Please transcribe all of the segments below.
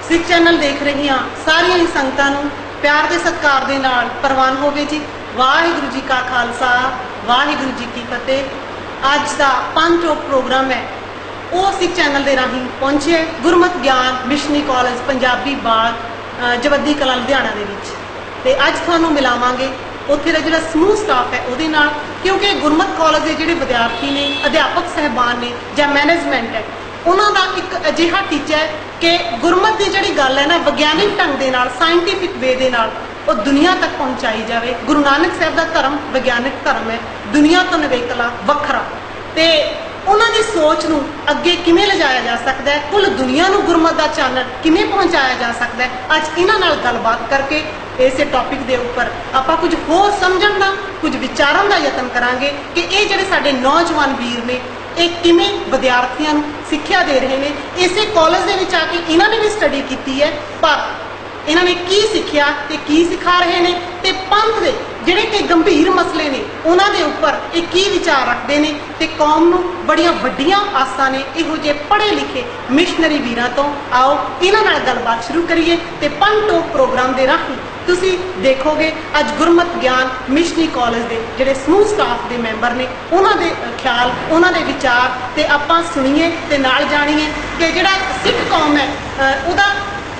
Sikh channel देख रही सारिया ही संगतां नूं प्यार दे सत्कार दे नाल प्रवान होवे जी। वाहिगुरू जी का खालसा वाहिगुरू जी की फतेह। अज का पंज टॉप प्रोग्राम है वो सिख चैनल के राही पहुंचे गुरमत ज्ञान मिशनरी कॉलेज पंजाबी बाग जवद्दी कला लुधियाना दे विच। ते अज तुहानूं मिलावांगे उत्थे दा जिहड़ा समूह स्टाफ है उहदे नाल, क्योंकि गुरमत कॉलेज के जिहड़े विद्यार्थी ने अध्यापक साहबान ने जां मैनेजमेंट है उन्हां दा एक अजिहा टीचा है कि गुरमत की जिहड़ी गल है ना विग्यानिक ढंग दे नाल साइंटिफिक वे दे नाल वो दुनिया तक पहुँचाई जाए। गुरु नानक साहब का धर्म विग्यानिक धर्म है, दुनिया तो निवेकला वखरा। तो उन्होंने सोच नूं अगे किवें लिजाया जा सकता है, कुल दुनिया नूं गुरमत का चानन किवें पहुँचाया जा सकता है। अज इन्हां नाल गलबात करके इस टॉपिक के उपर आपां कुछ होर समझण दा कुछ विचारन का यतन करांगे कि ये जिहड़े साडे नौजवान वीर ने ये किवें विद्यार्थियों नूं सिक्ख्या दे रहे हैं। इसे कॉलेज दे विच आके इन्हां ने भी स्टडी की है, पर इन्होंने की सीखिया ते की सिखा रहे हैं ते पंथ दे जिहड़े कि गंभीर मसले ने उन्होंने उपर ये की विचार रखते हैं ते कौम नूं बड़ियां वड्डियां आसां ने इहो जे पढ़े लिखे मिशनरी वीरां तो। आओ इन्हां नाल गलबात शुरू करिए ते पंज टॉप प्रोग्राम दे राही तुसी देखोगे अज गुरमत ज्ञान मिशनरी कॉलेज के जिहड़े समूह स्टाफ के मैंबर ने उन्होंने ख्याल उन्होंने विचार ते आपां सुणीए ते नाल जाणीए कि जिहड़ा सिख कौम है उहदा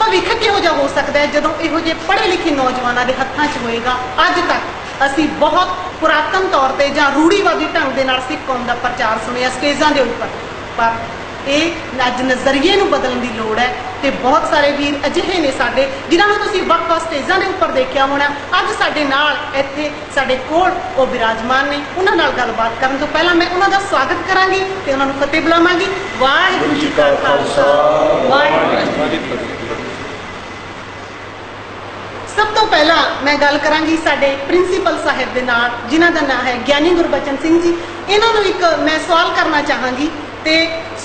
भविख किहो जिहा हो सकता है जदों इहो जे पढ़े लिखे नौजवानों के हत्थां 'च होएगा। अज तक असी बहुत पुरातन तौर पर जां रूढ़ीवादी ढंग दे नाल सिख कौम का प्रचार सुनिया स्टेजां के उपर, पर यह अज नज़रिए नूं बदलण की लोड़ है। तो बहुत सारे वीर अजिहे ने साडे जिन्हां नूं तुसीं वख-वख स्टेजां के उपर देखिया होना। अज साडे नाल इत्थे साडे कोल वो विराजमान ने। उन्हां नाल गलबात करन तो पहलां मैं उन्हां दा स्वागत करांगी ते उन्हां नूं फतेह बुलावांगी। वाहिगुरू जी का खालसा वाहिगुरू जी की फतेह। सब तो पहला मैं गल करांगी साडे प्रिंसीपल साहिब दे नाल जिन्हां दा नाम है ज्ञानी गुरबचन सिंह जी। इन्हां नूं एक मैं सवाल करना चाहांगी ते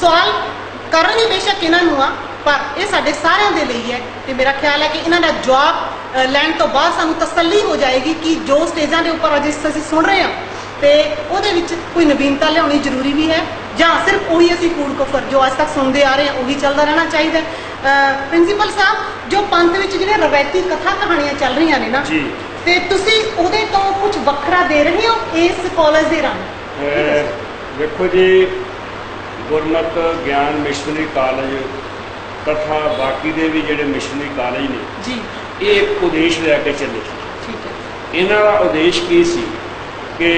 सवाल करनी बेशक इन्हां नूं आ, पर यह साडे सारिਆਂ दे लई है। तो मेरा ख्याल है कि इन्हां दा जवाब लैण तो बाद सानूं तसल्ली हो जाएगी कि जो स्टेजां दे उपर अज असीं सुन रहे हैं तो उहदे विच कोई नवीनता लियाउणी जरूरी भी है जां सिर्फ उही असीं कूड़ कुफर जो अज तक सुनते आ रहे हैं उही चलता रहना चाहिए। प्रिंसीपल साहब जो पंथ विच जिहड़े रवायती कथा कहानियां चल रही ने ना ते तुसीं उहदे तो कुछ वखरा दे रहे हो इस कॉलेज दे राहीं? देखो जी, गुरमत ज्ञान मिशनरी कॉलेज तथा बाकी दे भी जिहड़े मिशनरी कॉलेज ने जी ये एक उद्देश लैके चले। ठीक है, इन्हां दा उद्देश की सी कि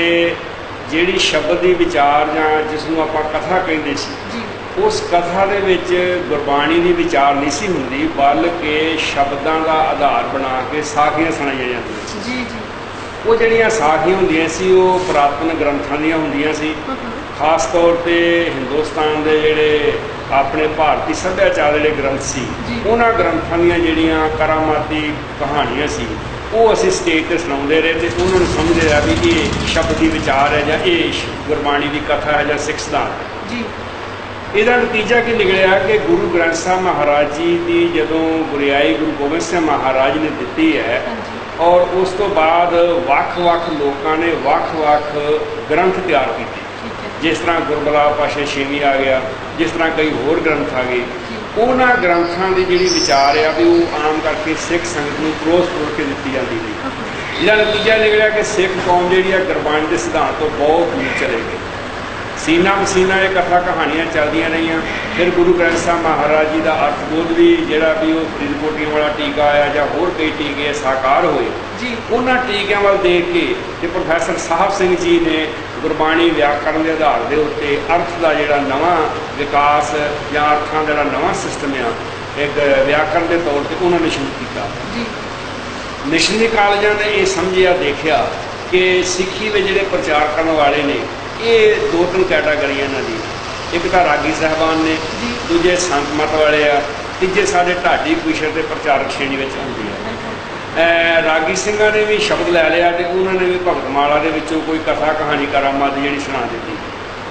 जिहड़ी शब्द दी विचार जां जिसनूं आपां कथा कहिंदे सी जी उस कथा दे विच गुरबाणी दी विचार नहीं सी हुंदी, बल्कि शब्दां दा आधार बना के साखियां सुणाईਆਂ ਜਾਂਦੀਆਂ ਸੀ जी जी। वो जिहड़ियां साखियां हुंदियां सी वो पुरातन ग्रंथां ਦੀਆਂ ਹੁੰਦੀਆਂ ਸੀ। खास तौर पर हिंदुस्तान के जिहड़े अपने भारतीय सभ्याचार जिहड़े ग्रंथ सी उन्हां ग्रंथां ਦੀਆਂ ਜਿਹੜੀਆਂ करामाती कहानियां सी वो असीं स्टेज ते सुणाउंदे रहे ते उन्हां नूं समझदे रहे भी ये शब्द की विचार है जां ये गुरबाणी की कथा है जां सिख सिद्धांत जी। इसका नतीजा की निकलिया कि गुरु ग्रंथ साहब महाराज जी की जदों गुरियाई गुरु गोबिंद सिंह महाराज ने दी है और उस तो बाद वख-वख लोगों ने वख-वख ग्रंथ तैयार किए। जिस तरह गुरबला पाशा छेवीं आ गया, जिस तरह कई होर ग्रंथ आ गए, उन्होंने ग्रंथों की जी विचार आ भी वो आम करके सिख संगत को परोस के दी जाती रही। जिसका नतीजा निकलिया कि सिख कौम जी गुरबाणी के सिद्धांत तो बहुत दूर चले गए। सीना पसीना ये कथा कहानियां चलदियां रही। फिर गुरु ग्रंथ साहब महाराज जी का अर्थबोध भी जोड़ा भी वो फरीदकोटियों वाला टीका आया जां होर कई टीके साकार हुए जी। उन्होंने टीकों वाल देख के प्रोफैसर साहब सिंह जी ने गुरबाणी व्याकरण के आधार के उत्ते अर्थ का जोड़ा नवा विकास या अर्थों का जोड़ा नवा सिस्टम आ एक व्याकरण के तौर पर उन्होंने शुरू किया जी। मिशनरी कॉलेजों ने यह समझिया देखा कि सिक्खी में जोड़े प्रचार करने वाले ने ये दो तीन कैटागरी इन्हों की, एक तो रागी साहबान ने, दूजे संत मत वाले आ, तीजे साढ़े ढाडी कुशल के प्रचारक श्रेणी में आती है। रागी सिंह ने भी शब्द लै लिया तो उन्होंने भी भगतमाला के कोई कथा कहानी करामात जी सुना दी।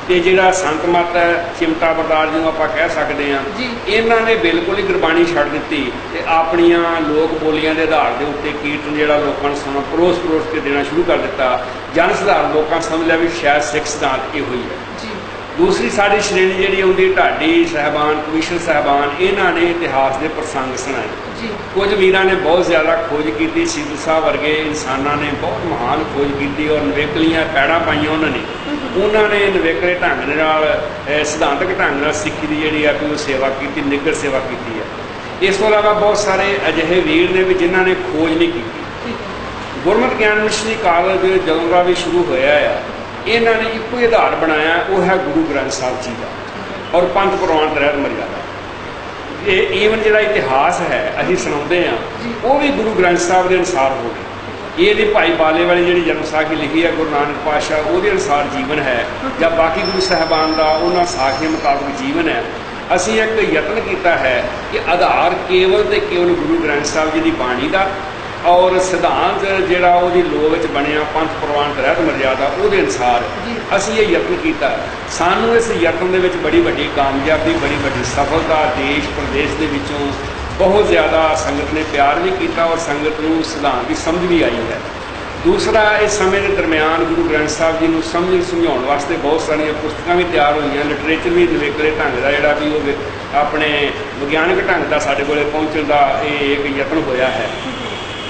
तो जोड़ा संत मत है चिमटा बरदार जिन्हों आप कह सकते हैं इन्होंने बिल्कुल ही गुरबाणी छड़ दी तो अपनिया लोक बोलियां के आधार के उत्ते कीर्तन जोड़ा लोगों को सुना परोस के देना शुरू कर दिता। जन साधारण लोगों समझ लिया भी शायद सिख सिद्धांत ये हुई है। दूसरी साड़ी श्रेणी जी आती ढाडी साहबान कमीशन साहबान इन्हों ने इतिहास के प्रसंग सुनाए। कुछ वीर ने बहुत ज़्यादा खोज की, सिद्धू साहब वर्गे इंसानों ने बहुत महान खोज की और नवेकलियां पैड़ा पाई उन्होंने नवेकले ढंग के नाल सिद्धांतक ढंग नाल सिक्खी की जी वो सेवा की, निग्गर सेवा की है। इस तो इलावा बहुत सारे अजिहे वीर ने भी जिन्हों ने खोज नहीं की। गुरमत ज्ञान मिशनरी कॉलेज जदों का भी शुरू होया है, इन्होंने एको ही आधार बनाया, वो है गुरु ग्रंथ साहब जी का और पंथ प्रवान रहत मर्यादा। ये ईवन जो इतिहास है असीं सुणाते हैं वो भी गुरु ग्रंथ साहब के अनुसार हो गया। ये भाई बाले वाली जी जन्म साखी लिखी है गुरु नानक पातशाह वो अनुसार जीवन है, या बाकी गुरु साहबान का उन्होंने साखियों मुताबिक जीवन है। असीं एक यत्न किया है कि आधार केवल तो केवल गुरु ग्रंथ साहब जी की बाणी का और सिद्धांत जोड़ा वो लोग बनया पंथ प्रवान रहत मर्यादा वो अनुसार असीं ये यत्न किया। सानू इस यत्न के बड़ी वड्डी कामयाबी, बड़ी वड्डी सफलता देश प्रदेश के विचों बहुत ज़्यादा संगत ने प्यार भी किया और संगत को सिद्धांत की समझ भी आई है। दूसरा इस समय के दरम्यान गुरु ग्रंथ साहब जी को समझ समझाने वास्ते बहुत सारिया पुस्तकां भी तैयार हुई, लिटरेचर भी नवेकले ढंग का जोड़ा भी वो अपने विज्ञानक ढंग का साढ़े को पहुँचने का एक यत्न होया है।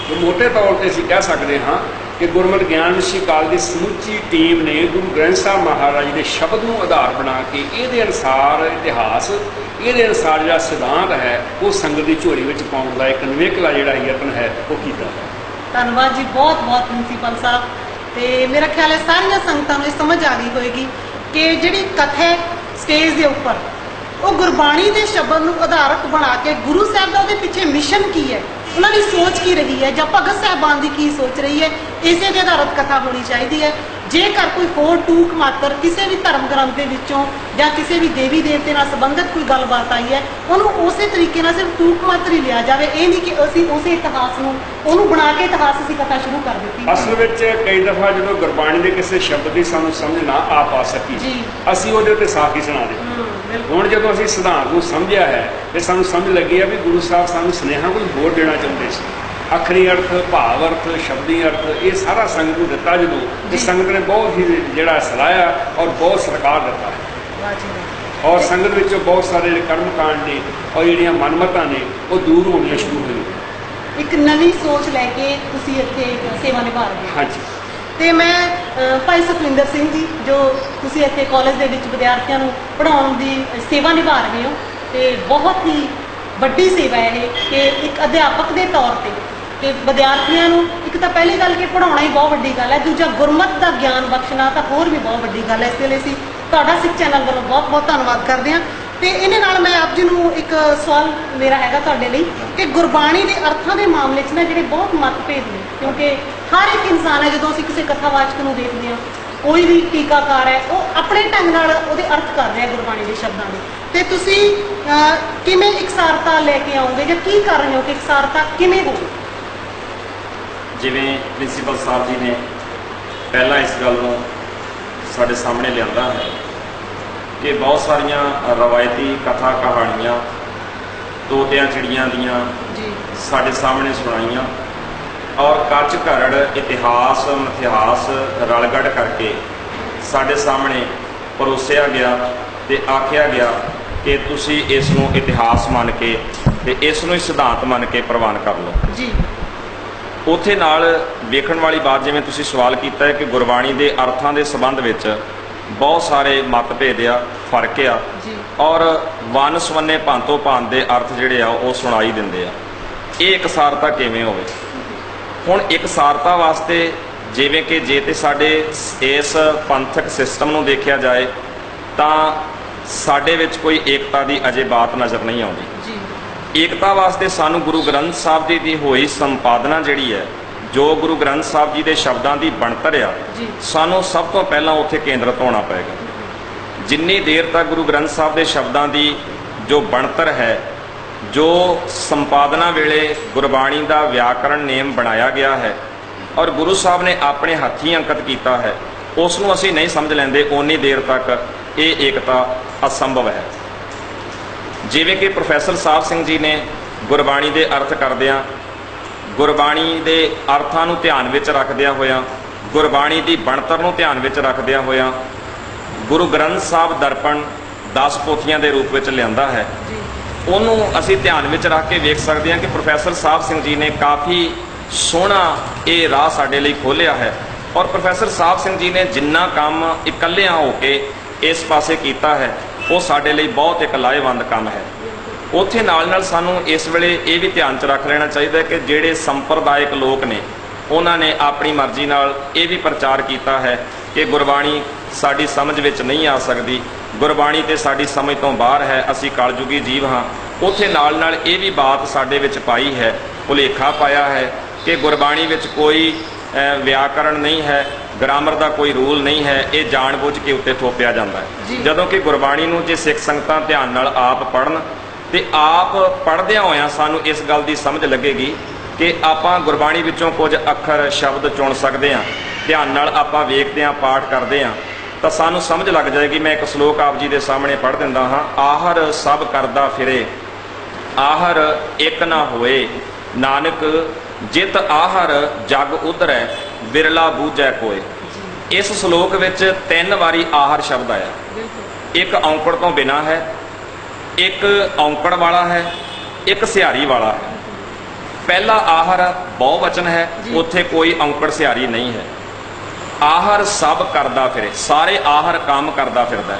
तो मोटे तौर पर असीं कह सकते हाँ कि गुरमत ज्ञान मिशनरी कॉलेज की समूची टीम ने गुरु ग्रंथ साहब महाराज के शब्द को आधार बना के ये अनुसार इतिहास ये अनुसार जो सिद्धांत है वो संगत की झोली में पाने का एक नवेकला जोड़ा यत्न है वो किया। धन्यवाद जी, बहुत बहुत प्रिंसीपल साहब। तो मेरा ख्याल है सारिया संगतां नूं समझ आ गई होएगी कि जिहड़ी कथा स्टेज के उपर वो गुरबाणी के शब्द को आधारक बना के गुरु साहब का उहदे पिछे मिशन की है, उन्होंने सोच की रही है, या भगत साहबान की की सोच रही है, इसे के आधारित कथा होनी चाहिए है। जेकर कोई होर टूक मात्र किसी भी धर्म ग्रंथ के विचों या किसी भी देवी देवते नाल संबंधित कोई गलबात आई है उन्होंने उस तरीके नाल सिर्फ टूक मात्र ही लिया जाए, ये नहीं कि असीं उस इतिहास नूं उहनूं बना के इतिहास असीं कथा शुरू कर दी। असल में कई दफा जो गुरबाणी के किसी शब्द की सानूं समझ ना आ पा सकी असीं उहदे उत्ते साखी सुणा दे। हुण जदों असीं सिद्धांत नूं समझिया है ते सानूं समझ लगी है भी गुरु साहब सानूं सुनेहा कोई होर देना चाहुंदे सी। अखरी अर्थ, भाव अर्थ, शब्दी अर्थ ये सारा संगत को दिता जो तो संगत ने बहुत ही जोड़ा सराहया और बहुत सत्कार दिता है। और संगत विचों बहुत सारे कर्म कांड ने और जिहड़ियां मनमतां ने वो दूर होनी शुरू हुई। एक नवी सोच लैके तुसीं इत्थे सेवा निभा रहे हो। हाँ जी। तो मैं भाई सुखविंदर सिंह जी जो तुसीं इत्थे कॉलेज दे विच विद्यार्थियों को पढ़ाउण दी सेवा निभा रहे हो, तो बहुत ही वड्डी सेवा है कि एक अध्यापक के तौर पर कि विद्यार्थियों को एक तो पहली गल कि पढ़ाना ही बहुत वड्डी गल है, दूजा गुरमत का ज्ञान बख्शना तो होर भी बहुत वड्डी गल है। इस लिए असीं तुहाडा सिख चैनल वालों बहुत बहुत धन्नवाद करते हैं। तो इहदे नाल मैं आप जी को एक सवाल मेरा हैगा तुहाडे लई कि गुरबाणी के अर्थों के मामले च ना जिहड़े बहुत मतभेद ने, क्योंकि हर एक इंसान है जो असीं किसी कथावाचक को देखते हैं कोई भी टीकाकार है वो अपने ढंग नाल उहदे अर्थ कर रहा है गुरबाणी के शब्दों के, तो तुसीं किवें इकसारता लैके आओगे या की कर रहे हो कि इकसारता किवें हो? जिवें प्रिंसीपल साहब जी ने पहला इस गल को साढ़े सामने लिया है कि बहुत सारिया रवायती कथा कहानियाँ तोतियां चिड़ियाँ दियाँ साढ़े सामने सुनाइयाँ और कच घरड़ इतिहास मिथिहास रलगढ़ करके साढ़े सामने परोसिया गया तो आख्या गया कि तुसी इसनूं इतिहास मान के ते इसनूं सिद्धांत मान के प्रवान कर लो जी। उत्थे नाल वेखण वाली बात जिवें तुसीं सवाल किया है कि गुरबाणी के अर्थां के संबंध में बहुत सारे मतभेद आ फर्क आ और वन सवन्ने भांतो भांत के अर्थ जिहड़े आ वो सुणाई दिंदे आ। ये इकसारता किवें होवे? हुण इकसारता वास्ते जिवें कि जे ते साडे इस पंथक सिस्टम नूं देखिया जाए तां साडे विच कोई एकता की अजे बात नज़र नहीं आउंदी। एकता वास्ते सानू गुरु ग्रंथ साहब जी की होई संपादना जिहड़ी है जो गुरु ग्रंथ साहब जी के शब्दों की बनतर आ सानू सब तो पहला उत्थे केंद्रित होना पएगा। जिन्नी देर तक गुरु ग्रंथ साहब के शब्दों की जो बनतर है जो संपादना वेले गुरबाणी का व्याकरण नेम बनाया गया है और गुरु साहब ने अपने हथी अंकित किया है उसनों असीं नहीं समझ लेंदे उन्नी देर तक ये एकता असंभव है। जिवें कि प्रोफैसर साहब सिंह जी ने गुरबाणी के अर्थ करदियां गुरबाणी के अर्थां नूं ध्यान विच रखदियां होया गुरबाणी की बनतर नूं ध्यान विच रखदियां होया ਗੁਰੂ ਗ੍ਰੰਥ ਸਾਹਿਬ ਦਰਪਣ 10 ਪੋਥੀਆਂ ਦੇ ਰੂਪ ਵਿੱਚ ਲਿਆਂਦਾ ਹੈ, ਉਹਨੂੰ ਅਸੀਂ ਧਿਆਨ ਵਿੱਚ ਰੱਖ ਕੇ ਵੇਖ ਸਕਦੇ ਹਾਂ ਕਿ ਪ੍ਰੋਫੈਸਰ ਸਾਹਿਬ ਸਿੰਘ ਜੀ ਨੇ ਕਾਫੀ ਸੋਹਣਾ ਇਹ ਰਾਹ ਸਾਡੇ ਲਈ ਖੋਲ੍ਹਿਆ ਹੈ। ਔਰ ਪ੍ਰੋਫੈਸਰ ਸਾਹਿਬ ਸਿੰਘ ਜੀ ਨੇ ਜਿੰਨਾ ਕੰਮ ਇਕੱਲਿਆਂ ਹੋ ਕੇ ਇਸ ਪਾਸੇ ਕੀਤਾ ਹੈ ਉਹ ਸਾਡੇ ਲਈ ਬਹੁਤ ਇੱਕ ਲਾਹੇਵੰਦ ਕੰਮ ਹੈ। ਉੱਥੇ ਨਾਲ ਨਾਲ ਸਾਨੂੰ ਇਸ ਵੇਲੇ ਇਹ ਵੀ ਧਿਆਨ 'ਚ ਰੱਖ ਲੈਣਾ ਚਾਹੀਦਾ ਕਿ ਜਿਹੜੇ ਸੰਪਰਦਾਇਕ ਲੋਕ ਨੇ ਉਹਨਾਂ ਨੇ ਆਪਣੀ ਮਰਜ਼ੀ ਨਾਲ ਇਹ ਵੀ ਪ੍ਰਚਾਰ ਕੀਤਾ ਹੈ ਕਿ ਗੁਰਬਾਣੀ ਸਾਡੀ ਸਮਝ ਵਿੱਚ ਨਹੀਂ ਆ ਸਕਦੀ, ਗੁਰਬਾਣੀ ਤੇ ਸਾਡੀ ਸਮਝ ਤੋਂ ਬਾਹਰ ਹੈ, ਅਸੀਂ ਕਲਯੁਗੀ ਜੀਵ ਹਾਂ। ਉੱਥੇ ਨਾਲ ਨਾਲ ਇਹ ਵੀ ਬਾਤ ਸਾਡੇ ਵਿੱਚ ਪਾਈ ਹੈ, ਭੁਲੇਖਾ ਪਾਇਆ ਹੈ ਕਿ ਗੁਰਬਾਣੀ ਵਿੱਚ ਕੋਈ ਵਿਆਕਰਣ ਨਹੀਂ ਹੈ, ਗ੍ਰਾਮਰ ਦਾ ਕੋਈ ਰੂਲ ਨਹੀਂ ਹੈ, ਇਹ ਜਾਣਬੁੱਝ ਕੇ ਉੱਤੇ ਥੋਪਿਆ ਜਾਂਦਾ ਹੈ। ਜਦੋਂ ਕਿ ਗੁਰਬਾਣੀ ਨੂੰ ਜੇ ਸਿੱਖ ਸੰਗਤਾਂ ਧਿਆਨ ਨਾਲ ਆਪ ਪੜ੍ਹਨ ਤੇ ਆਪ ਪੜ੍ਹਦਿਆਂ ਹੋਇਆਂ ਸਾਨੂੰ ਇਸ ਗੱਲ ਦੀ ਸਮਝ ਲੱਗੇਗੀ ਕਿ ਆਪਾਂ ਗੁਰਬਾਣੀ ਵਿੱਚੋਂ ਕੁਝ ਅੱਖਰ ਸ਼ਬਦ ਚੁਣ ਸਕਦੇ ਹਾਂ, ਧਿਆਨ ਨਾਲ ਆਪਾਂ ਵੇਖਦੇ ਹਾਂ, ਪਾਠ ਕਰਦੇ ਹਾਂ, ਤਾਂ ਸਾਨੂੰ ਸਮਝ ਲੱਗ ਜਾਏਗੀ। ਮੈਂ ਇੱਕ ਸ਼ਲੋਕ ਆਪ ਜੀ ਦੇ ਸਾਹਮਣੇ ਪੜ੍ਹ ਦਿੰਦਾ ਹਾਂ। ਆਹਰ ਸਭ ਕਰਦਾ ਫਿਰੇ, ਆਹਰ ਇੱਕ ਨਾ ਹੋਏ, ਨਾਨਕ ਜਿਤ ਆਹਰ ਜਗ ਉਧਰੈ, ਬਿਰਲਾ ਬੂਝੈ ਕੋਏ। ਇਸ ਸ਼ਲੋਕ ਵਿੱਚ 3 ਵਾਰੀ ਆਹਰ ਸ਼ਬਦ ਆਇਆ। ਇੱਕ ਔਂਕੜ ਤੋਂ ਬਿਨਾਂ ਹੈ, ਇੱਕ ਔਂਕੜ ਵਾਲਾ ਹੈ, ਇੱਕ ਸਿਹਾਰੀ ਵਾਲਾ ਹੈ। ਪਹਿਲਾ ਆਹਰ ਬਹੁਵਚਨ ਹੈ, ਉੱਥੇ ਕੋਈ ਔਂਕੜ ਸਿਹਾਰੀ ਨਹੀਂ ਹੈ। ਆਹਰ ਸਭ ਕਰਦਾ ਫਿਰੇ, ਸਾਰੇ ਆਹਰ ਕੰਮ ਕਰਦਾ ਫਿਰਦਾ।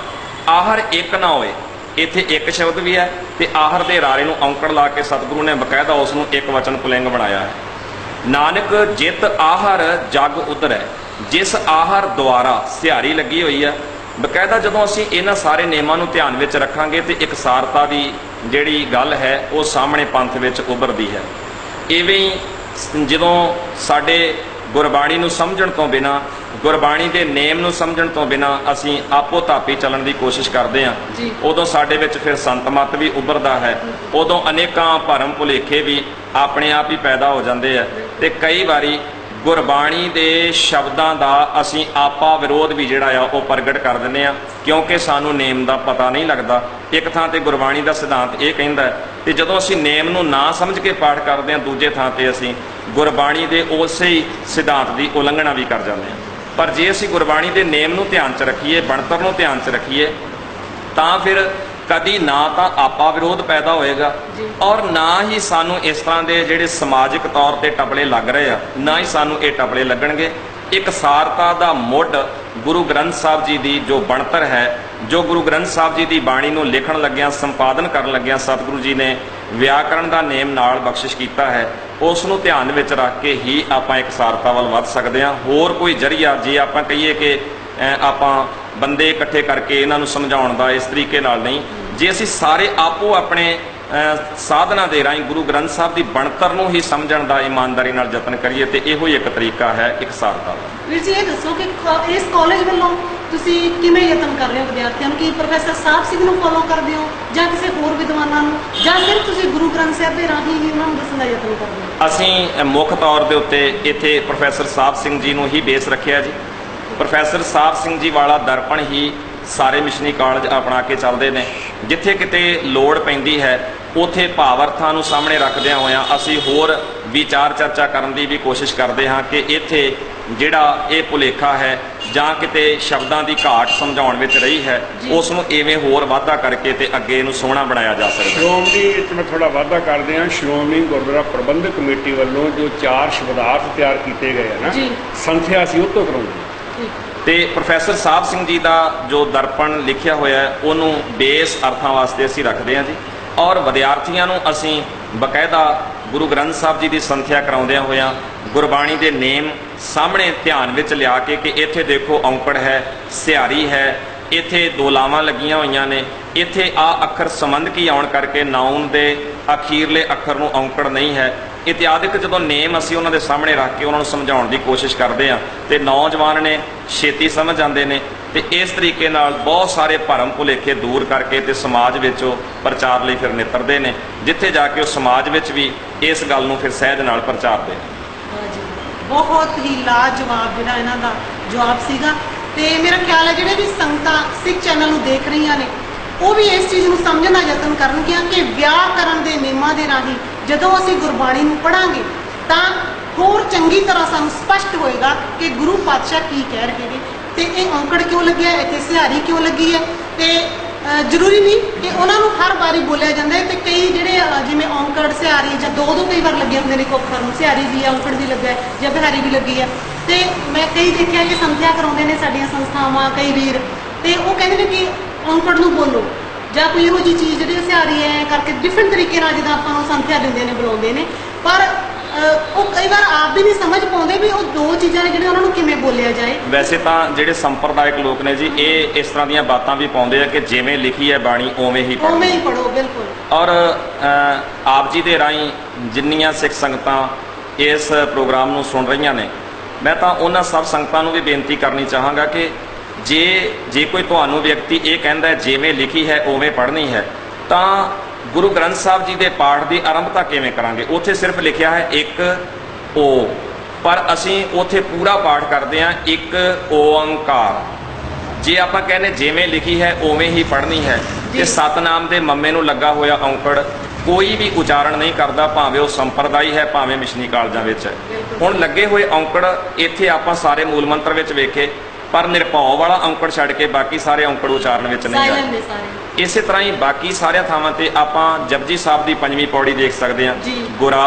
ਆਹਰ ਇੱਕ ਨਾ ਹੋਏ, ਇੱਥੇ ਇੱਕ ਸ਼ਬਦ ਵੀ ਹੈ ਤੇ ਆਹਰ ਦੇ ਰਾਰੇ ਨੂੰ ਔਂਕੜ ਲਾ ਕੇ ਸਤਿਗੁਰੂ ਨੇ ਬਕਾਇਦਾ ਉਸ ਨੂੰ ਇੱਕ ਵਚਨ ਪੁਲਿੰਗ ਬਣਾਇਆ ਹੈ। ਨਾਨਕ ਜਿਤ ਆਹਰ ਜਗ ਉਧਰੈ, ਜਿਸ ਆਹਰ ਦੁਆਰਾ ਸਿਹਾਰੀ ਲੱਗੀ ਹੋਈ ਹੈ। ਬਕਾਇਦਾ ਜਦੋਂ ਅਸੀਂ ਇਹਨਾਂ ਸਾਰੇ ਨਿਯਮਾਂ ਨੂੰ ਧਿਆਨ ਵਿੱਚ ਰੱਖਾਂਗੇ ਤੇ ਇਕਸਾਰਤਾ ਦੀ ਜਿਹੜੀ ਗੱਲ ਹੈ ਉਹ ਸਾਹਮਣੇ ਪੰਥ ਵਿੱਚ ਉੱਭਰਦੀ ਹੈ। ਇਵੇਂ ਹੀ ਜਦੋਂ ਸਾਡੇ ਗੁਰਬਾਣੀ ਨੂੰ ਸਮਝਣ ਤੋਂ ਬਿਨਾਂ, ਗੁਰਬਾਣੀ ਦੇ ਨੇਮ ਨੂੰ ਸਮਝਣ ਤੋਂ ਬਿਨਾਂ ਅਸੀਂ ਆਪੋ ਧਾਪੀ ਚੱਲਣ ਦੀ ਕੋਸ਼ਿਸ਼ ਕਰਦੇ ਹਾਂ, ਉਦੋਂ ਸਾਡੇ ਵਿੱਚ ਫਿਰ ਸੰਤ ਮਤ ਵੀ ਉੱਭਰਦਾ ਹੈ। ਉਦੋਂ ਅਨੇਕਾਂ ਭਰਮ ਭੁਲੇਖੇ ਵੀ ਆਪਣੇ ਆਪ ਹੀ ਪੈਦਾ ਹੋ ਜਾਂਦੇ ਆ ਤੇ ਕਈ ਵਾਰੀ ਗੁਰਬਾਣੀ ਦੇ ਸ਼ਬਦਾਂ ਦਾ ਅਸੀਂ ਆਪਾ ਵਿਰੋਧ ਵੀ ਜਿਹੜਾ ਆ ਉਹ ਪ੍ਰਗਟ ਕਰ ਦਿੰਦੇ ਆ, ਕਿਉਂਕਿ ਸਾਨੂੰ ਨੇਮ ਦਾ ਪਤਾ ਨਹੀਂ ਲੱਗਦਾ। ਇੱਕ ਥਾਂ ਤੇ ਗੁਰਬਾਣੀ ਦਾ ਸਿਧਾਂਤ ਇਹ ਕਹਿੰਦਾ ਤੇ ਜਦੋਂ ਅਸੀਂ ਨੇਮ ਨੂੰ ਨਾ ਸਮਝ ਕੇ ਪਾਠ ਕਰਦੇ ਹਾਂ, ਦੂਜੇ ਥਾਂ ਤੇ ਅਸੀਂ ਗੁਰਬਾਣੀ ਦੇ ਉਸੇ ਹੀ ਸਿਧਾਂਤ ਦੀ ਉਲੰਘਣਾ ਵੀ ਕਰ ਜਾਂਦੇ ਹਾਂ। ਪਰ ਜੇ ਅਸੀਂ ਗੁਰਬਾਣੀ ਦੇ ਨੇਮ ਨੂੰ ਧਿਆਨ 'ਚ ਰੱਖੀਏ, ਬਣਤਰ ਨੂੰ ਧਿਆਨ 'ਚ ਰੱਖੀਏ, ਤਾਂ ਫਿਰ ਕਦੀ ਨਾ ਤਾਂ ਆਪਾ ਵਿਰੋਧ ਪੈਦਾ ਹੋਏਗਾ ਔਰ ਨਾ ਹੀ ਸਾਨੂੰ ਇਸ ਤਰ੍ਹਾਂ ਦੇ ਜਿਹੜੇ ਸਮਾਜਿਕ ਤੌਰ ਤੇ ਟਪਲੇ ਲੱਗ ਰਹੇ ਆ, ਨਾ ਹੀ ਸਾਨੂੰ ਇਹ ਟਪਲੇ ਲੱਗਣਗੇ। ਇੱਕ ਸਾਰਤਾ ਦਾ ਮੁੱਢ ਗੁਰੂ ਗ੍ਰੰਥ ਸਾਹਿਬ ਜੀ ਦੀ ਜੋ ਬਣਤਰ ਹੈ, ਜੋ ਗੁਰੂ ਗ੍ਰੰਥ ਸਾਹਿਬ ਜੀ ਦੀ ਬਾਣੀ ਨੂੰ ਲਿਖਣ ਲੱਗਿਆਂ, ਸੰਪਾਦਨ ਕਰਨ ਲੱਗਿਆਂ ਸਤਿਗੁਰੂ ਜੀ ਨੇ ਵਿਆਕਰਣ ਦਾ ਨੇਮ ਨਾਲ ਬਖਸ਼ਿਸ਼ ਕੀਤਾ ਹੈ, ਉਸ ਨੂੰ ਧਿਆਨ ਵਿੱਚ ਰੱਖ ਕੇ ਹੀ ਆਪਾਂ ਇੱਕ ਸਾਰਤਾ ਵੱਲ ਵੱਧ ਸਕਦੇ ਹਾਂ। ਹੋਰ ਕੋਈ ਜ਼ਰੀਆ ਜੇ ਆਪਾਂ ਕਹੀਏ ਕਿ ਆਪਾਂ ਬੰਦੇ ਇਕੱਠੇ ਕਰਕੇ ਇਹਨਾਂ ਨੂੰ ਸਮਝਾਉਣ ਦਾ, ਇਸ ਤਰੀਕੇ ਨਾਲ ਨਹੀਂ। ਜੇ ਅਸੀਂ ਸਾਰੇ ਆਪੋ ਆਪਣੇ ਸਾਧਨਾ ਦੇ ਰਾਹੀਂ ਗੁਰੂ ਗ੍ਰੰਥ ਸਾਹਿਬ ਦੀ ਬਣਤਰ ਨੂੰ ਹੀ ਸਮਝਣ ਦਾ ਇਮਾਨਦਾਰੀ ਨਾਲ ਯਤਨ ਕਰੀਏ ਤੇ ਇਹੋ ਹੀ ਇੱਕ ਤਰੀਕਾ ਹੈ ਇਕਸਾਰਤਾ ਦਾ। ਵੀਰ ਜੀ ਇਹ ਦੱਸੋ ਕਿ ਇਸ ਕਾਲਜ ਵੱਲੋਂ ਤੁਸੀਂ ਕਿਵੇਂ ਯਤਨ ਕਰ ਰਹੇ ਹੋ ਵਿਦਿਆਰਥੀਆਂ ਨੂੰ? ਕਿ ਪ੍ਰੋਫੈਸਰ ਸਾਹਿਬ ਸਿੰਘ ਨੂੰ ਫੋਲੋ ਕਰਦੇ ਹੋ ਜਾਂ ਕਿਸੇ ਹੋਰ ਵਿਦਵਾਨਾਂ ਨੂੰ, ਜਾਂ ਸਿਰਫ ਤੁਸੀਂ ਗੁਰੂ ਗ੍ਰੰਥ ਸਾਹਿਬ ਦੇ ਰਾਹੀਂ ਹੀ ਉਹਨਾਂ ਨੂੰ ਦੱਸਣ ਦਾ ਯਤਨ ਕਰਦੇ ਹੋ? ਅਸੀਂ ਮੁੱਖ ਤੌਰ ਦੇ ਉੱਤੇ ਇੱਥੇ ਪ੍ਰੋਫੈਸਰ ਸਾਹਿਬ ਸਿੰਘ ਜੀ ਨੂੰ ਹੀ ਬੇਸ ਰੱਖਿਆ ਜੀ। ਪ੍ਰੋਫੈਸਰ ਸਾਹਿਬ ਸਿੰਘ ਜੀ ਵਾਲਾ ਦਰਪਣ ਹੀ ਸਾਰੇ ਮਿਸ਼ਨਰੀ ਕਾਲਜ ਅਪਣਾ ਕੇ ਚੱਲਦੇ ਨੇ। ਜਿੱਥੇ ਕਿਤੇ ਲੋੜ ਪੈਂਦੀ ਹੈ ਉੱਥੇ ਭਾਵ-ਅਰਥਾਂ ਨੂੰ ਸਾਹਮਣੇ ਰੱਖਦਿਆਂ ਹੋਇਆਂ ਅਸੀਂ ਹੋਰ ਵਿਚਾਰ ਚਰਚਾ ਕਰਨ ਦੀ ਵੀ ਕੋਸ਼ਿਸ਼ ਕਰਦੇ ਹਾਂ ਕਿ ਇੱਥੇ ਜਿਹੜਾ ਇਹ ਭੁਲੇਖਾ ਹੈ ਜਾਂ ਕਿਤੇ ਸ਼ਬਦਾਂ ਦੀ ਘਾਟ ਸਮਝਾਉਣ ਵਿੱਚ ਰਹੀ ਹੈ, ਉਸ ਨੂੰ ਇਵੇਂ ਹੋਰ ਵਾਧਾ ਕਰਕੇ ਤੇ ਅੱਗੇ ਇਹਨੂੰ ਸੋਹਣਾ ਬਣਾਇਆ ਜਾ ਸਕਦਾ। ਸ਼੍ਰੋਮਣੀ ਵਿੱਚ ਮੈਂ ਥੋੜਾ ਵਾਧਾ ਕਰਦੇ ਹਾਂ। ਸ਼੍ਰੋਮਣੀ ਗੁਰਦੁਆਰਾ ਪ੍ਰਬੰਧਕ ਕਮੇਟੀ ਵੱਲੋਂ ਜੋ 4 ਸ਼ਬਦਾਰਥ ਤਿਆਰ ਕੀਤੇ ਗਏ ਆ ਨਾ, ਸੰਥਿਆ ਅਸੀਂ ਉਹ ਤੋਂ ਕਰਾਉਂਦੇ ਤੇ ਪ੍ਰੋਫੈਸਰ ਸਾਹਿਬ ਸਿੰਘ ਜੀ ਦਾ ਜੋ ਦਰਪਣ ਲਿਖਿਆ ਹੋਇਆ ਹੈ ਉਹਨੂੰ ਬੇਸ ਅਰਥਾਂ ਵਾਸਤੇ ਅਸੀਂ ਰੱਖਦੇ ਹਾਂ ਜੀ। ਔਰ ਵਿਦਿਆਰਥੀਆਂ ਨੂੰ ਅਸੀਂ ਬਕਾਇਦਾ ਗੁਰੂ ਗ੍ਰੰਥ ਸਾਹਿਬ ਜੀ ਦੀ ਸੰਥਿਆ ਕਰਾਉਂਦਿਆਂ ਹੋਇਆਂ ਗੁਰਬਾਣੀ ਦੇ ਨੇਮ ਸਾਹਮਣੇ ਧਿਆਨ ਵਿੱਚ ਲਿਆ ਕੇ ਕਿ ਇੱਥੇ ਦੇਖੋ ਔਂਕੜ ਹੈ, ਸਿਹਾਰੀ ਹੈ, ਇੱਥੇ ਦੋਲਾਵਾਂ ਲੱਗੀਆਂ ਹੋਈਆਂ ਨੇ, ਇੱਥੇ ਆ ਅੱਖਰ ਸੰਬੰਧਕੀ ਆਉਣ ਕਰਕੇ ਨਾਉਨ ਦੇ ਅਖੀਰਲੇ ਅੱਖਰ ਨੂੰ ਔਂਕੜ ਨਹੀਂ ਹੈ, ਇਤਿਆਦਿਕ ਜਦੋਂ ਨੇਮ ਅਸੀਂ ਉਹਨਾਂ ਦੇ ਸਾਹਮਣੇ ਰੱਖ ਕੇ ਉਹਨਾਂ ਨੂੰ ਸਮਝਾਉਣ ਦੀ ਕੋਸ਼ਿਸ਼ ਕਰਦੇ ਹਾਂ ਤੇ ਨੌਜਵਾਨ ਨੇ ਛੇਤੀ ਸਮਝ ਜਾਂਦੇ ਨੇ ਤੇ ਇਸ ਤਰੀਕੇ ਨਾਲ ਬਹੁਤ ਸਾਰੇ ਭਰਮ ਭੁਲੇਖੇ ਦੂਰ ਕਰਕੇ ਤੇ ਸਮਾਜ ਵਿੱਚ ਉਹ ਪ੍ਰਚਾਰ ਲਈ ਫਿਰ ਨਿਤਰਦੇ ਨੇ, ਜਿੱਥੇ ਜਾ ਕੇ ਉਹ ਸਮਾਜ ਵਿੱਚ ਵੀ ਇਸ ਗੱਲ ਨੂੰ ਫਿਰ ਸਹਿਜ ਨਾਲ ਪ੍ਰਚਾਰਦੇ ਨੇ। ਬਹੁਤ ਹੀ ਲਾਜਵਾਬ ਜਿਹੜਾ ਇਹਨਾਂ ਦਾ ਜਵਾਬ ਸੀਗਾ ਤੇ ਮੇਰਾ ਖਿਆਲ ਹੈ ਜਿਹੜੇ ਵੀ ਸੰਗਤਾਂ ਸਿੱਖ ਚੈਨਲ ਨੂੰ ਦੇਖ ਰਹੀਆਂ ਨੇ ਉਹ ਵੀ ਇਸ ਚੀਜ਼ ਨੂੰ ਸਮਝਣ ਦਾ ਯਤਨ ਕਰਨਗੀਆਂ ਕਿ ਵਿਆਕਰਨ ਦੇ ਨਿਯਮਾਂ ਦੇ ਰਾਹੀਂ ਜਦੋਂ ਅਸੀਂ ਗੁਰਬਾਣੀ ਨੂੰ ਪੜ੍ਹਾਂਗੇ ਤਾਂ ਹੋਰ ਚੰਗੀ ਤਰ੍ਹਾਂ ਸਾਨੂੰ ਸਪਸ਼ਟ ਹੋਏਗਾ ਕਿ ਗੁਰੂ ਪਾਤਸ਼ਾਹ ਕੀ ਕਹਿ ਰਹੇ ਨੇ ਤੇ ਇਹ ਔਂਕੜ ਕਿਉਂ ਲੱਗਿਆ, ਇੱਥੇ ਸਿਹਾਰੀ ਕਿਉਂ ਲੱਗੀ ਹੈ। ਤੇ ਜ਼ਰੂਰੀ ਨਹੀਂ ਕਿ ਉਹਨਾਂ ਨੂੰ ਹਰ ਵਾਰੀ ਬੋਲਿਆ ਜਾਂਦਾ ਹੈ, ਤੇ ਕਈ ਜਿਹੜੇ ਜਿਵੇਂ ਔਂਕੜ ਸਿਹਾਰੀ ਜਾਂ ਦੋ ਕਈ ਵਾਰ ਲੱਗੇ ਹੁੰਦੇ ਨੇ ਇੱਕ ਅੱਖਰ ਨੂੰ, ਸਿਹਾਰੀ ਵੀ ਹੈ, ਔਂਕੜ ਵੀ ਲੱਗਾ ਹੈ ਜਾਂ ਬਿਹਾਰੀ ਵੀ ਲੱਗੀ ਹੈ। ਤੇ ਮੈਂ ਕਈ ਦੇਖਿਆ ਕਿ ਸੰਥਿਆ ਕਰਾਉਂਦੇ ਨੇ ਸਾਡੀਆਂ ਸੰਸਥਾਵਾਂ ਕਈ ਵੀਰ, ਤੇ ਉਹ ਕਹਿੰਦੇ ਨੇ ਕਿ ਔਂਕੜ ਨੂੰ ਬੋਲੋ ਜਾਂ ਕੋਈ ਇਹੋ ਜਿਹੀ ਚੀਜ਼ ਜਿਹੜੀ ਸਿਹਾਰੀ ਹੈ ਕਰਕੇ ਡਿਫਰੈਂਟ ਤਰੀਕੇ ਨਾਲ ਜਿੱਦਾਂ ਆਪਾਂ ਨੂੰ ਸੰਥਿਆ ਦਿੰਦੇ ਨੇ ਬੁਲਾਉਂਦੇ ਨੇ, ਪਰ ਉਹ ਕਈ ਵਾਰ ਆਪ ਵੀ ਨਹੀਂ ਸਮਝ ਪਾਉਂਦੇ ਵੀ ਉਹ ਦੋ ਚੀਜ਼ਾਂ ਨੇ ਜਿਹੜੀਆਂ ਉਹਨਾਂ ਨੂੰ ਕਿਵੇਂ ਬੋਲਿਆ ਜਾਏ। ਵੈਸੇ ਤਾਂ ਜਿਹੜੇ ਸੰਪਰਦਾਇਕ ਲੋਕ ਨੇ ਜੀ ਇਹ ਇਸ ਤਰ੍ਹਾਂ ਦੀਆਂ ਬਾਤਾਂ ਵੀ ਪਾਉਂਦੇ ਆ ਕਿ ਜਿਵੇਂ ਲਿਖੀ ਹੈ ਬਾਣੀ ਉਵੇਂ ਹੀ ਪੜ੍ਹੋ, ਉਵੇਂ ਹੀ ਪੜ੍ਹੋ, ਬਿਲਕੁਲ। ਔਰ ਆਪ ਜੀ ਦੇ ਰਾਹੀਂ ਜਿੰਨੀਆਂ ਸਿੱਖ ਸੰਗਤਾਂ ਇਸ ਪ੍ਰੋਗਰਾਮ ਨੂੰ ਸੁਣ ਰਹੀਆਂ ਨੇ, ਮੈਂ ਤਾਂ ਉਹਨਾਂ ਸਭ ਸੰਗਤਾਂ ਨੂੰ ਵੀ ਬੇਨਤੀ ਕਰਨੀ ਚਾਹਾਂਗਾ ਕਿ ਜੇ ਕੋਈ ਤੁਹਾਨੂੰ ਵਿਅਕਤੀ ਇਹ ਕਹਿੰਦਾ ਹੈ ਜਿਵੇਂ ਲਿਖੀ ਹੈ ਉਵੇਂ ਪੜ੍ਹਨੀ ਹੈ, ਤਾਂ ਗੁਰੂ ਗ੍ਰੰਥ ਸਾਹਿਬ ਜੀ ਦੇ ਪਾਠ ਦੀ ਆਰੰਭਤਾ ਕਿਵੇਂ ਕਰਾਂਗੇ? ਉੱਥੇ ਸਿਰਫ ਲਿਖਿਆ ਹੈ ਇੱਕ ਓ, ਪਰ ਅਸੀਂ ਉੱਥੇ ਪੂਰਾ ਪਾਠ ਕਰਦੇ ਹਾਂ ਇੱਕ ਓੰਕਾਰ। ਜੇ ਆਪਾਂ ਕਹਿੰਦੇ ਜਿਵੇਂ ਲਿਖੀ ਹੈ ਉਵੇਂ ਹੀ ਪੜ੍ਹਨੀ ਹੈ, ਤੇ ਸਤਨਾਮ ਦੇ ਮੰਮੇ ਨੂੰ ਲੱਗਾ ਹੋਇਆ ਔਂਕੜ ਕੋਈ ਵੀ ਉਚਾਰਨ ਨਹੀਂ ਕਰਦਾ, ਭਾਵੇਂ ਉਹ ਸੰਪਰਦਾਈ ਹੈ ਭਾਵੇਂ ਮਿਸ਼ਨੀ ਕਾਲਜਾਂ ਵਿੱਚ ਹੈ। ਹੁਣ ਲੱਗੇ ਹੋਏ ਔਂਕੜ ਇੱਥੇ ਆਪਾਂ ਸਾਰੇ ਮੂਲ ਮੰਤਰ ਵਿੱਚ ਵੇਖੇ, ਪਰ ਨਿਰਭਉ ਵਾਲਾ ਔਂਕੜ ਛੱਡ ਕੇ ਬਾਕੀ ਸਾਰੇ ਔਂਕੜ ਉਚਾਰਨ ਵਿੱਚ ਨਹੀਂ ਆਏ। ਇਸੇ ਤਰ੍ਹਾਂ ਹੀ ਬਾਕੀ ਸਾਰਿਆਂ ਥਾਵਾਂ ਤੇ ਆਪਾਂ ਜਪਜੀ ਸਾਹਿਬ ਦੀ 5ਵੀਂ ਪੌੜੀ ਦੇਖ ਸਕਦੇ ਹਾਂ, ਗੁਰਾ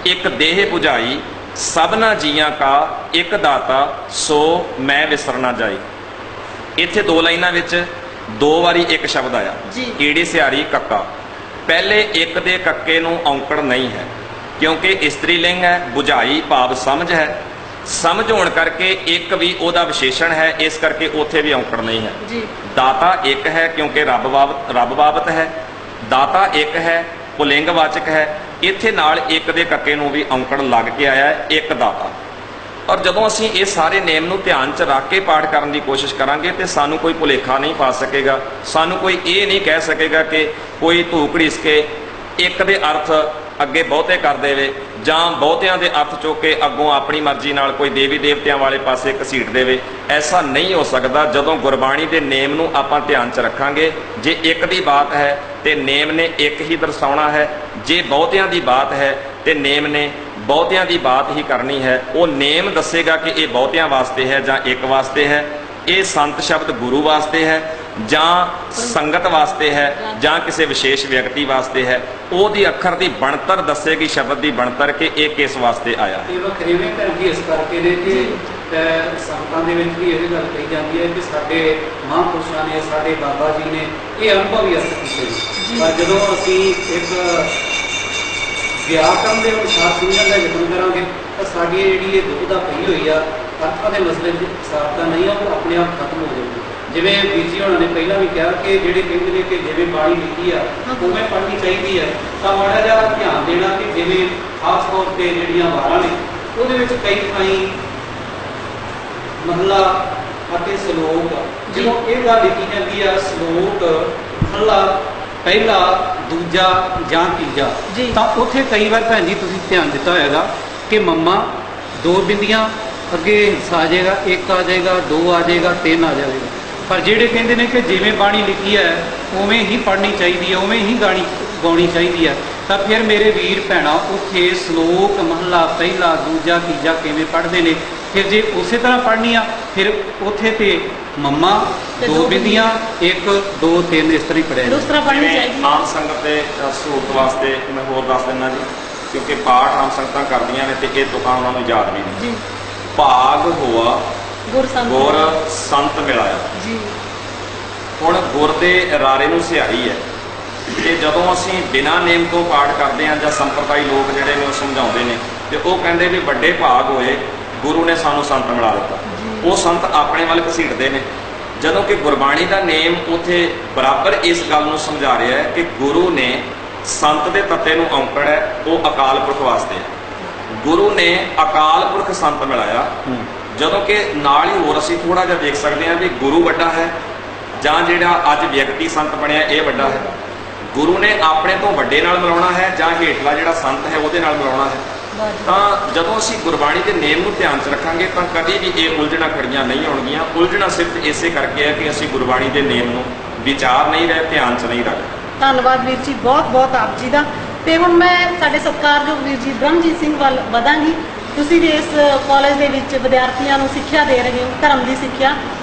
ਇੱਕ ਦੇਹ 부ਝਾਈ ਸਭਨਾ ਜੀਆਂ ਕਾ ਇੱਕ ਦਾਤਾ ਸੋ ਮੈਂ ਵਿਸਰ ਨਾ ਜਾਈ। ਇੱਥੇ ਦੋ ਲਾਈਨਾਂ ਵਿੱਚ ਦੋ ਵਾਰੀ ਇੱਕ ਸ਼ਬਦ ਆਇਆ, ਈੜੀ ਸਿਹਾਰੀ ਕੱਕਾ। ਪਹਿਲੇ ਇੱਕ ਦੇ ਕੱਕੇ ਨੂੰ ਔਂਕੜ ਨਹੀਂ ਹੈ ਕਿਉਂਕਿ ਇਸਤਰੀ ਲਿੰਗ ਹੈ, 부ਝਾਈ ਭਾਵ ਸਮਝ ਹੈ, ਸਮਝ ਹੋਣ ਕਰਕੇ ਇੱਕ ਵੀ ਉਹਦਾ ਵਿਸ਼ੇਸ਼ਣ ਹੈ, ਇਸ ਕਰਕੇ ਉੱਥੇ ਵੀ ਔਂਕੜ ਨਹੀਂ ਹੈ। ਦਾਤਾ ਇੱਕ ਹੈ ਕਿਉਂਕਿ ਰੱਬ ਬਾਬਤ ਹੈ, ਦਾਤਾ ਇੱਕ ਹੈ, ਪੁਲਿੰਗ ਵਾਚਕ ਹੈ, ਇੱਥੇ ਨਾਲ ਇੱਕ ਦੇ ਕੱਕੇ ਨੂੰ ਵੀ ਔਂਕੜ ਲੱਗ ਕੇ ਆਇਆ ਹੈ, ਇੱਕ ਦਾਤਾ। ਔਰ ਜਦੋਂ ਅਸੀਂ ਇਹ ਸਾਰੇ ਨੇਮ ਨੂੰ ਧਿਆਨ 'ਚ ਰੱਖ ਕੇ ਪਾਠ ਕਰਨ ਦੀ ਕੋਸ਼ਿਸ਼ ਕਰਾਂਗੇ ਤੇ ਸਾਨੂੰ ਕੋਈ ਭੁਲੇਖਾ ਨਹੀਂ ਪਾ ਸਕੇਗਾ, ਸਾਨੂੰ ਕੋਈ ਇਹ ਨਹੀਂ ਕਹਿ ਸਕੇਗਾ ਕਿ ਕੋਈ ਧੂ ਘੜੀਸ ਕੇ ਇੱਕ ਦੇ ਅਰਥ ਅੱਗੇ ਬਹੁਤੇ ਕਰ ਦੇਵੇ ਜਾਂ ਬਹੁਤਿਆਂ ਦੇ ਅਰਥ ਚੁੱਕ ਕੇ ਅੱਗੋਂ ਆਪਣੀ ਮਰਜ਼ੀ ਨਾਲ ਕੋਈ ਦੇਵੀ ਦੇਵਤਿਆਂ ਵਾਲੇ ਪਾਸੇ ਘਸੀਟ ਦੇਵੇ। ਐਸਾ ਨਹੀਂ ਹੋ ਸਕਦਾ। ਜਦੋਂ ਗੁਰਬਾਣੀ ਦੇ ਨੇਮ ਨੂੰ ਆਪਾਂ ਧਿਆਨ 'ਚ ਰੱਖਾਂਗੇ, ਜੇ ਇੱਕ ਦੀ ਬਾਤ ਹੈ ਤੇ ਨੇਮ ਨੇ ਇੱਕ ਹੀ ਦਰਸਾਉਣਾ ਹੈ, ਜੇ ਬਹੁਤਿਆਂ ਦੀ ਬਾਤ ਹੈ ਤੇ ਨੇਮ ਨੇ ਬਹੁਤਿਆਂ ਦੀ ਬਾਤ ਹੀ ਕਰਨੀ ਹੈ। ਉਹ ਨੇਮ ਦੱਸੇਗਾ ਕਿ ਇਹ ਬਹੁਤਿਆਂ ਵਾਸਤੇ ਹੈ ਜਾਂ ਇੱਕ ਵਾਸਤੇ ਹੈ, ਇਹ ਸੰਤ ਸ਼ਬਦ ਗੁਰੂ ਵਾਸਤੇ ਹੈ ਜਾਂ ਸੰਗਤ ਵਾਸਤੇ ਹੈ ਜਾਂ ਕਿਸੇ ਵਿਸ਼ੇਸ਼ ਵਿਅਕਤੀ ਵਾਸਤੇ ਹੈ। ਉਹਦੀ ਅੱਖਰ ਦੀ ਬਣਤਰ ਦੱਸੇਗੀ, ਸ਼ਬਦ ਦੀ ਬਣਤਰ, ਕਿ ਇਹ ਕਿਸ ਵਾਸਤੇ ਆਇਆ ਹੈ। ਇਹ ਵੱਖਰੇਵੇਂ ਭੈਣ ਜੀ ਇਸ ਕਰਕੇ ਨੇ ਕਿ ਸੰਗਤਾਂ ਦੇ ਵਿੱਚ ਵੀ ਇਹ ਗੱਲ ਕਹੀ ਜਾਂਦੀ ਹੈ ਕਿ ਸਾਡੇ ਮਹਾਂਪੁਰਸ਼ਾਂ ਨੇ, ਸਾਡੇ ਬਾਬਾ ਜੀ ਨੇ ਇਹ ਅਨੁਭਵੀ ਅਰਥ ਕੀਤੇ, ਪਰ ਜਦੋਂ ਅਸੀਂ ਇੱਕ ਵਿਆਕਰਨ ਦੇ ਅਨੁਸਾਰ ਸਮਝਣ ਦਾ ਯਤਨ ਕਰਾਂਗੇ ਤਾਂ ਸਾਡੀ ਜਿਹੜੀ ਇਹ ਦੁਬਿਧਾ ਪਈ ਹੋਈ ਆ ਅਰਥਾਂ ਦੇ ਮਸਲੇ ਦੀ ਸਾਰਤਾ ਨਹੀਂ ਆ, ਉਹ ਆਪਣੇ ਆਪ ਖਤਮ ਹੋ ਜਾਊਗੀ। ਜਿਵੇਂ ਵੀਰ ਜੀ ਹੋਣਾ ਨੇ ਪਹਿਲਾਂ ਵੀ ਕਿਹਾ ਕਿ ਜਿਹੜੇ ਕਹਿੰਦੇ ਨੇ ਕਿ ਜਿਵੇਂ ਬਾਣੀ ਲਿਖੀ ਆ ਉਵੇਂ ਪੜ੍ਹਨੀ ਚਾਹੀਦੀ ਹੈ, ਤਾਂ ਮਾੜਾ ਜਿਹਾ ਧਿਆਨ ਦੇਣਾ ਕਿ ਜਿਵੇਂ ਖਾਸ ਤੌਰ ਤੇ ਜਿਹੜੀਆਂ ਵਾਰਾਂ ਨੇ ਉਹਦੇ ਵਿੱਚ ਕਈ ਥਾਈਂ ਮਹਲਾ ਅਤੇ ਸ਼ਲੋਕ, ਜਦੋਂ ਇਹ ਗੱਲ ਲਿਖੀ ਜਾਂਦੀ ਆ ਸ਼ਲੋਕ ਮਹਲਾ ਪਹਿਲਾ ਦੂਜਾ ਜਾਂ ਤੀਜਾ, ਤਾਂ ਉੱਥੇ ਕਈ ਵਾਰ ਭੈਣ ਜੀ ਤੁਸੀਂ ਧਿਆਨ ਦਿੱਤਾ ਹੋਏਗਾ ਕਿ ਮੰਮਾ ਦੋ ਬਿੰਦੀਆਂ ਅੱਗੇ ਹਿੱਸਾ ਆ ਜਾਏਗਾ, ਇੱਕ ਆ ਜਾਏਗਾ, ਦੋ ਆ ਜਾਏਗਾ, ਤਿੰਨ ਆ ਜਾਏਗਾ। ਪਰ ਜਿਹੜੇ ਕਹਿੰਦੇ ਨੇ ਕਿ ਜਿਵੇਂ ਬਾਣੀ ਲਿਖੀ ਹੈ ਉਵੇਂ ਹੀ ਪੜ੍ਹਨੀ ਚਾਹੀਦੀ ਹੈ, ਉਵੇਂ ਹੀ ਗਾਉਣੀ ਚਾਹੀਦੀ ਹੈ, ਤਾਂ ਫਿਰ ਮੇਰੇ ਵੀਰ ਭੈਣਾਂ ਉੱਥੇ ਸ਼ਲੋਕ ਮਹਲਾ ਪਹਿਲਾ ਦੂਜਾ ਤੀਜਾ ਕਿਵੇਂ ਪੜ੍ਹਦੇ ਨੇ? ਫਿਰ ਜੇ ਉਸੇ ਤਰ੍ਹਾਂ ਪੜ੍ਹਨੀ ਆ ਫਿਰ ਉੱਥੇ ਤੇ ਮੰਮਾ ਦੋ ਬਿੰਦੀਆਂ ਇੱਕ ਦੋ ਤਿੰਨ ਇਸ ਤਰ੍ਹਾਂ ਹੀ ਪੜ੍ਹਿਆ ਉਸ ਤਰ੍ਹਾਂ ਪੜ੍ਹਨੀ ਚਾਹੀਦੀ ਹੈ। ਆਮ ਸੰਗਤ ਦੇ ਸਹੂਲਤ ਵਾਸਤੇ ਮੈਂ ਹੋਰ ਦੱਸ ਦਿੰਦਾ ਜੀ, ਕਿਉਂਕਿ ਪਾਠ ਆਮ ਸੰਗਤਾਂ ਕਰਦੀਆਂ ਨੇ ਤੇ ਇਹ ਤੁਕਾਂ ਉਹਨਾਂ ਨੂੰ ਯਾਦ ਵੀ ਨਹੀਂ। ਭਾਗ ਹੋਆ ਗੁਰ ਸੰਤ ਮਿਲਾਇਆ। ਹੁਣ ਗੁਰ ਦੇ ਰਾਰੇ ਨੂੰ ਸਿਹਾਰੀ ਹੈ, ਤੇ ਜਦੋਂ ਅਸੀਂ ਬਿਨਾਂ ਨੇਮ ਤੋਂ ਪਾਠ ਕਰਦੇ ਹਾਂ ਜਾਂ ਸੰਪਰਦਾਈ ਲੋਕ ਜਿਹੜੇ ਨੇ ਉਹ ਸਮਝਾਉਂਦੇ ਨੇ ਤੇ ਉਹ ਕਹਿੰਦੇ ਵੀ ਵੱਡੇ ਭਾਗ ਹੋਏ ਗੁਰੂ ਨੇ ਸਾਨੂੰ ਸੰਤ ਮਿਲਾ ਦਿੱਤਾ। ਉਹ ਸੰਤ ਆਪਣੇ ਵੱਲ ਘਸੀਟਦੇ ਨੇ, ਜਦੋਂ ਕਿ ਗੁਰਬਾਣੀ ਦਾ ਨੇਮ ਉੱਥੇ ਬਰਾਬਰ ਇਸ ਗੱਲ ਨੂੰ ਸਮਝਾ ਰਿਹਾ ਹੈ ਕਿ ਗੁਰੂ ਨੇ ਸੰਤ ਦੇ ਤੱਤੇ ਨੂੰ ਔਂਕੜ ਹੈ, ਉਹ ਅਕਾਲ ਪੁਰਖ ਵਾਸਤੇ ਹੈ। ਗੁਰੂ ਨੇ ਅਕਾਲ ਪੁਰਖ ਸੰਤ ਮਿਲਾਇਆ, ਜਦੋਂ ਕਿ ਨਾਲ ਹੀ ਹੋਰ ਅਸੀਂ ਥੋੜਾ ਜਿਹਾ ਦੇਖ ਸਕਦੇ ਹਾਂ ਵੀ ਗੁਰੂ ਵੱਡਾ ਹੈ ਜਾਂ ਜਿਹੜਾ ਅੱਜ ਵਿਅਕਤੀ ਸੰਤ ਬਣਿਆ ਇਹ ਵੱਡਾ ਹੈ। ਗੁਰੂ ਨੇ ਆਪਣੇ ਤੋਂ ਵੱਡੇ ਨਾਲ ਮਿਲਾਉਣਾ ਹੈ ਜਾਂ ਹੇਠਲਾ ਜਿਹੜਾ ਸੰਤ ਹੈ ਉਹਦੇ ਨਾਲ ਮਿਲਾਉਣਾ ਹੈ। ਤਾਂ ਜਦੋਂ ਅਸੀਂ ਗੁਰਬਾਣੀ ਦੇ ਨੇਮ ਨੂੰ ਧਿਆਨ 'ਚ ਰੱਖਾਂਗੇ ਤਾਂ ਕਦੀ ਵੀ ਇਹ ਉਲਝਣਾ ਖੜੀਆਂ ਨਹੀਂ ਹੋਣਗੀਆਂ। ਉਲਝਣਾ ਸਿਰਫ ਇਸੇ ਕਰਕੇ ਹੈ ਕਿ ਅਸੀਂ ਗੁਰਬਾਣੀ ਦੇ ਨੇਮ ਨੂੰ ਵਿਚਾਰ ਨਹੀਂ ਰਹੇ, ਧਿਆਨ 'ਚ ਨਹੀਂ ਰੱਖਦੇ। ਧੰਨਵਾਦ ਵੀਰ ਜੀ, ਬਹੁਤ ਬਹੁਤ ਆਪ ਜੀ ਦਾ। ਤੇ ਹੁਣ ਮੈਂ ਸਾਡੇ ਸਤਿਕਾਰਯੋਗ ਵੀਰ ਜੀ ਬ੍ਰਹਮਜੀਤ ਸਿੰਘ ਵੱਲ ਵਧਾਂਗੀ। ਤੁਸੀਂ ਵੀ ਇਸ ਕਾਲਜ ਦੇ ਵਿੱਚ ਵਿਦਿਆਰਥੀਆਂ ਨੂੰ ਸਿੱਖਿਆ ਦੇ ਰਹੇ ਹੋ, ਧਰਮ ਦੀ ਸਿੱਖਿਆ,